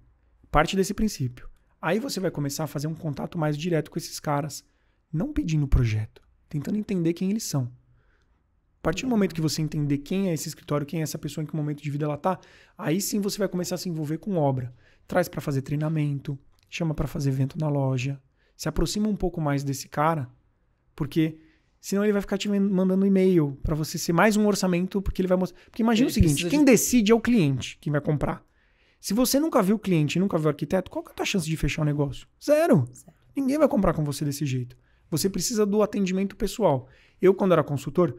Parte desse princípio. Aí você vai começar a fazer um contato mais direto com esses caras, não pedindo projeto, tentando entender quem eles são. A partir do momento que você entender quem é esse escritório, quem é essa pessoa, em que momento de vida ela tá, aí sim você vai começar a se envolver com obra. Traz para fazer treinamento, chama para fazer evento na loja, se aproxima um pouco mais desse cara, porque senão ele vai ficar te mandando e-mail para você ser mais um orçamento, porque ele vai mostrar. Porque imagina o seguinte, quem decide é o cliente que vai comprar. Se você nunca viu o cliente, nunca viu o arquiteto, qual que é a tua chance de fechar o negócio? Zero. Ninguém vai comprar com você desse jeito. Você precisa do atendimento pessoal. Eu, quando era consultor,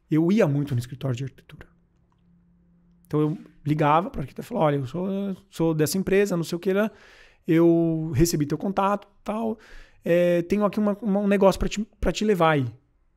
eu ia muito no escritório de arquitetura. Então eu ligava para o arquiteto e falava, olha, eu sou dessa empresa, não sei o que lá, eu recebi teu contato, tal, tenho aqui um negócio para te levar aí.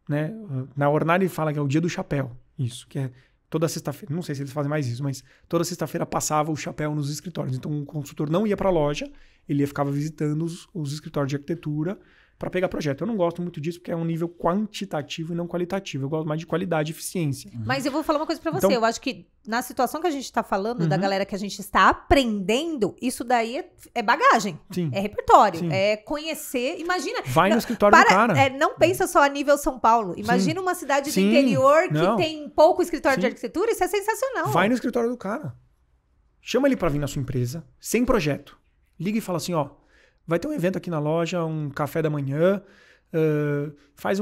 Né? Na Ornari fala que é o dia do chapéu. Isso, que é toda sexta-feira. Não sei se eles fazem mais isso, mas toda sexta-feira passava o chapéu nos escritórios. Então o consultor não ia para a loja, ele ficava visitando os escritórios de arquitetura para pegar projeto. Eu não gosto muito disso porque é um nível quantitativo e não qualitativo. Eu gosto mais de qualidade e eficiência. Mas eu vou falar uma coisa pra você. Então, eu acho que na situação que a gente tá falando, da galera que a gente está aprendendo, isso daí é bagagem. Sim. É repertório. Sim. É conhecer. Imagina. Vai no escritório do cara. Não pensa só a nível São Paulo. Imagina uma cidade do Sim. interior que Não. tem pouco escritório Sim. de arquitetura. Isso é sensacional. Vai no escritório do cara. Chama ele para vir na sua empresa, sem projeto. Liga e fala assim, ó, vai ter um evento aqui na loja, um café da manhã, faz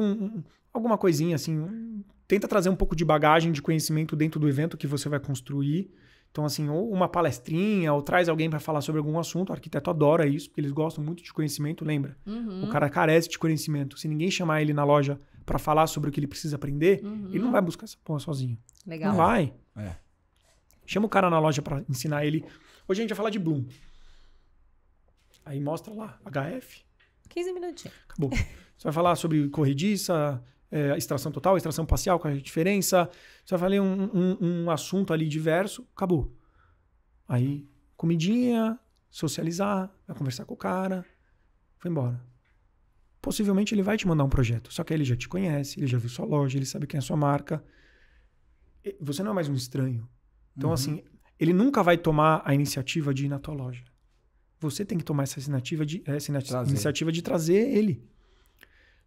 alguma coisinha assim, tenta trazer um pouco de bagagem, de conhecimento dentro do evento que você vai construir. Então, assim, ou uma palestrinha, ou traz alguém para falar sobre algum assunto. O arquiteto adora isso, porque eles gostam muito de conhecimento, lembra? O cara carece de conhecimento. Se ninguém chamar ele na loja para falar sobre o que ele precisa aprender, ele não vai buscar essa porra sozinho. Legal. Não vai. É. Chama o cara na loja para ensinar ele. Hoje a gente vai falar de Bloom. Aí mostra lá, HF. 15 minutinhos. Acabou. Você vai falar sobre corrediça, extração total, extração parcial, qual é a diferença. Você vai falar um assunto ali diverso, acabou. Aí, comidinha, socializar, vai conversar com o cara, foi embora. Possivelmente ele vai te mandar um projeto, só que aí ele já te conhece, ele já viu sua loja, ele sabe quem é a sua marca. Você não é mais um estranho. Então, assim, ele nunca vai tomar a iniciativa de ir na tua loja. Você tem que tomar essa iniciativa de trazer ele.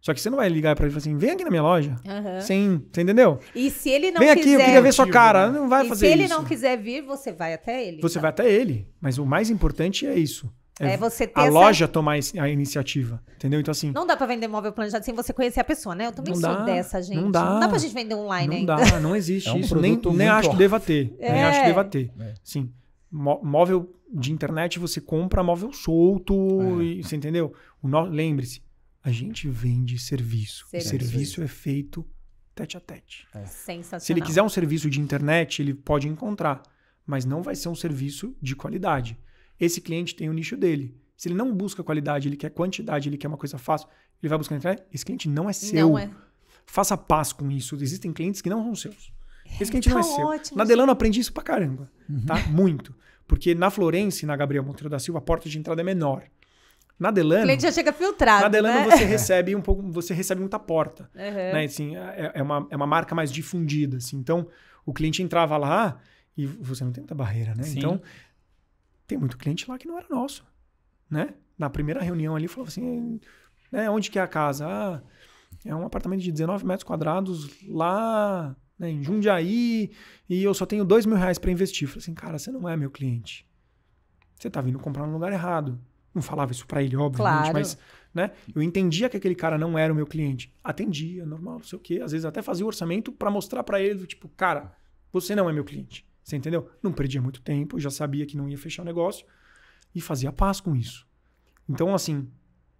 Só que você não vai ligar pra ele e falar assim, vem aqui na minha loja. Você entendeu? E se ele não vem quiser... aqui, eu queria ver sua cara. Não vai e fazer se isso. ele não quiser vir, você vai até ele. Você vai até ele. Mas o mais importante é isso. É você ter a loja tomar a iniciativa, entendeu? Então, assim... Não dá pra vender móvel planejado sem você conhecer a pessoa, né? Eu também sou dessa, gente. Não dá. Não dá pra gente vender online ainda. Não dá, não existe É um isso. Nem produto acho que muito- deva ter. Nem acho que deva ter. É. Sim, móvel de internet você compra móvel solto, e, você entendeu? Lembre-se, a gente vende serviço. Serviço é feito tete a tete. Sensacional. Se ele quiser um serviço de internet, ele pode encontrar, mas não vai ser um serviço de qualidade. Esse cliente tem o nicho dele. Se ele não busca qualidade, ele quer quantidade, ele quer uma coisa fácil, ele vai buscar na internet. Esse cliente não é seu. Não é. Faça paz com isso. Existem clientes que não são seus. Esse cliente não é seu. ótimo, Na Delano eu aprendi isso pra caramba, tá? Muito. Porque na Florence, na Gabriel Monteiro da Silva, a porta de entrada é menor. Na O Delano, cliente já chega filtrado, na Delano né? você recebe um pouco, você recebe muita porta. Uhum. Né? Assim, é uma marca mais difundida. Assim. Então, o cliente entrava lá e você não tem muita barreira, né? Sim. Então, tem muito cliente lá que não era nosso, né? Na primeira reunião ali, falou assim, né, onde que é a casa? Ah, é um apartamento de 19 metros quadrados lá, né, em Jundiaí, e eu só tenho R$2.000 para investir. Falei assim, cara, você não é meu cliente. Você tá vindo comprar no lugar errado. Não falava isso para ele, obviamente, Claro. mas, né, eu entendia que aquele cara não era o meu cliente. Atendia, normal, não sei o quê. Às vezes até fazia o orçamento para mostrar para ele, tipo, cara, você não é meu cliente. Você entendeu? Não perdia muito tempo, já sabia que não ia fechar o negócio e fazia paz com isso. Então, assim,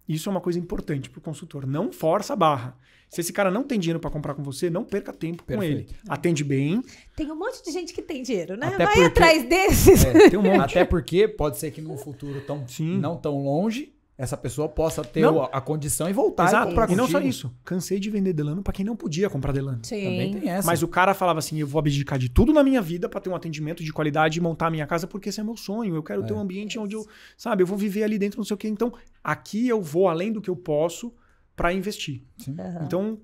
isso é uma coisa importante pro consultor. Não força a barra. Se esse cara não tem dinheiro para comprar com você, não perca tempo com ele. Perfeito. Atende bem. Tem um monte de gente que tem dinheiro, né? Até Vai porque- atrás desses. Tem um monte. Até porque pode ser que num futuro Sim. não tão longe, essa pessoa possa ter Não. a condição e voltar e Exato. comprar E não só contigo. isso. Cansei de vender Delano para quem não podia comprar Delano. Também Sim. tem essa. Mas o cara falava assim, eu vou abdicar de tudo na minha vida para ter um atendimento de qualidade e montar a minha casa, porque esse é meu sonho. Eu quero ter um ambiente onde eu, sabe, eu vou viver ali dentro, não sei o quê. Então, aqui eu vou além do que eu posso para investir. Sim. Então,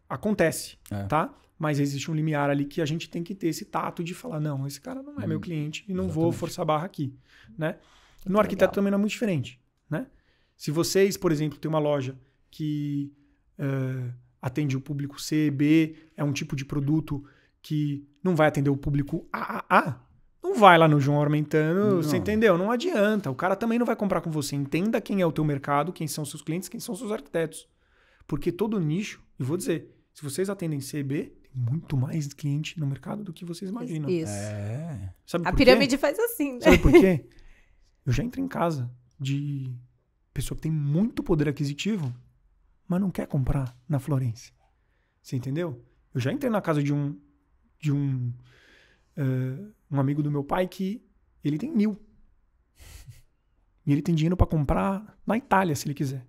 acontece, É. tá? Mas existe um limiar ali que a gente tem que ter esse tato de falar, não, esse cara não é meu cliente e não vou exatamente. forçar a barra aqui, né? No arquiteto também não é muito diferente, né? Se vocês, por exemplo, têm uma loja que atende o público C, B, é um tipo de produto que não vai atender o público AAA, não vai lá no João Armentano, Não. você entendeu? Não adianta. O cara também não vai comprar com você. Entenda quem é o teu mercado, quem são seus clientes, quem são seus arquitetos. Porque todo nicho, e vou dizer, se vocês atendem C e B, tem muito mais cliente no mercado do que vocês imaginam. Isso. É. Sabe A por quê? pirâmide faz assim, né? Sabe por quê? Eu já entrei em casa de pessoa que tem muito poder aquisitivo, mas não quer comprar na Florence. Você entendeu? Eu já entrei na casa de um amigo do meu pai que ele tem 1.000. E ele tem dinheiro para comprar na Itália, se ele quiser.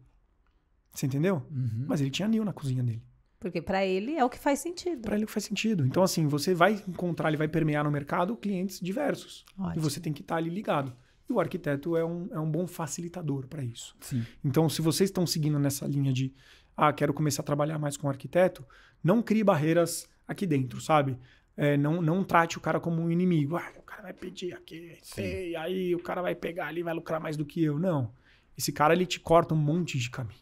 Você entendeu? Uhum. Mas ele tinha 1.000 na cozinha dele. Porque pra ele é o que faz sentido. Para ele faz sentido. Então, assim, você vai encontrar, ele vai permear no mercado clientes diversos. E Ótimo. você tem que estar ali ligado. E o arquiteto é um bom facilitador para isso. Sim. Então, se vocês estão seguindo nessa linha de quero começar a trabalhar mais com arquiteto, não crie barreiras aqui dentro, sabe? Não trate o cara como um inimigo. O cara vai pedir aqui, e aí o cara vai pegar ali, vai lucrar mais do que eu. Não. Esse cara, ele te corta um monte de caminho.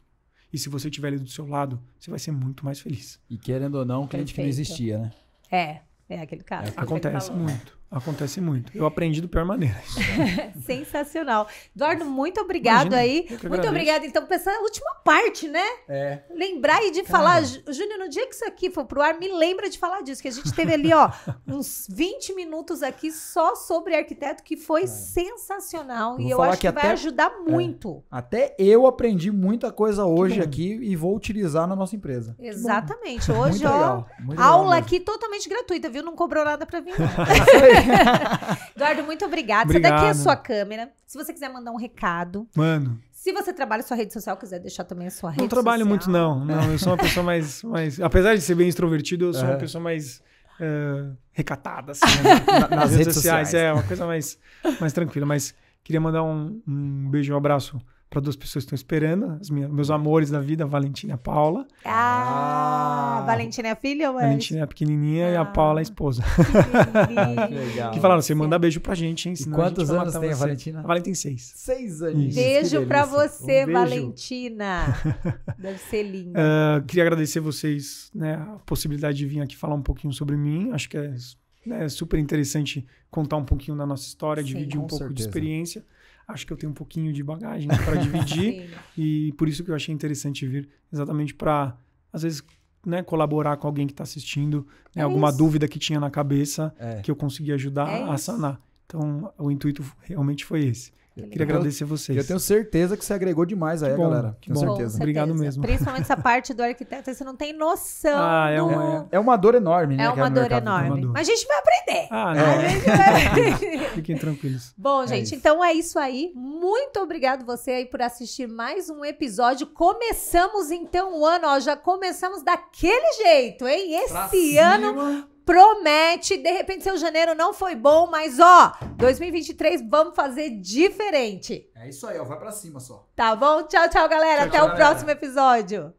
E se você estiver ali do seu lado, você vai ser muito mais feliz. E querendo ou não, um cliente que não Perfeito. existia, né? É aquele caso. que Acontece ele falou. muito. Acontece muito. Eu aprendi do pior maneira. Sensacional. Eduardo, muito obrigado Imagina, aí. eu que Muito agradeço. obrigada. Então, pensar na última parte, né? É. Lembrar e de falar, Júnior, no dia que isso aqui for pro ar, me lembra de falar disso, que a gente teve ali, ó, uns 20 minutos aqui só sobre arquiteto, que foi sensacional. Vou E eu falar acho que que vai até- ajudar muito. Até eu aprendi muita coisa hoje bom. aqui e vou utilizar na nossa empresa. Exatamente. Muito Hoje, ó, legal. Muito legal aula mesmo. aqui totalmente gratuita, viu? Não cobrou nada pra vir, não. Eduardo, muito obrigada. Essa Obrigado. daqui é a sua câmera. Se você quiser mandar um recado. Mano, Se você trabalha sua rede social, quiser deixar também a sua rede não trabalho social. muito, não. Não, eu sou uma pessoa mais... Apesar de ser bem extrovertido, eu sou uma É. pessoa mais recatada, assim, né? Nas redes sociais. É, uma coisa mais tranquila. Mas queria mandar um beijo e um abraço para 2 pessoas que estão esperando. Meus amores da vida, a Valentina e a Paula. Valentina é a filha ou A é? Valentina é a pequenininha e a Paula é a esposa. Que legal. Que falaram, você manda beijo pra gente, hein? E senão a gente quantos vai anos matar tem a você. Valentina? A Valentina tem 6. 6 anos. Beijo pra você, Um beijo. Valentina. Deve ser linda. Queria agradecer vocês, né, a possibilidade de vir aqui falar um pouquinho sobre mim. Acho que é super interessante contar um pouquinho da nossa história, Sim, dividir um com pouco de certeza. experiência. acho que eu tenho um pouquinho de bagagem para dividir. E por isso que eu achei interessante vir, exatamente para, às vezes, né, colaborar com alguém que está assistindo, né, alguma dúvida que tinha na cabeça, que eu consegui ajudar a sanar. Então, o intuito realmente foi esse. Queria agradecer vocês. Eu tenho certeza que você agregou demais aí, galera. Que bom. Certeza. Obrigado mesmo. Principalmente essa parte do arquiteto, você não tem noção. É uma dor enorme, né? É uma dor enorme. Mas a gente vai aprender. A gente vai aprender. Fiquem tranquilos. Bom, gente, então é isso aí. Muito obrigado você aí por assistir mais um episódio. Começamos então o ano, ó, já começamos daquele jeito, hein? Esse ano promete, de repente seu janeiro não foi bom, mas ó, 2023 vamos fazer diferente. É isso aí, ó, vai pra cima só. Tá bom? Tchau, tchau, galera. Até o próximo episódio.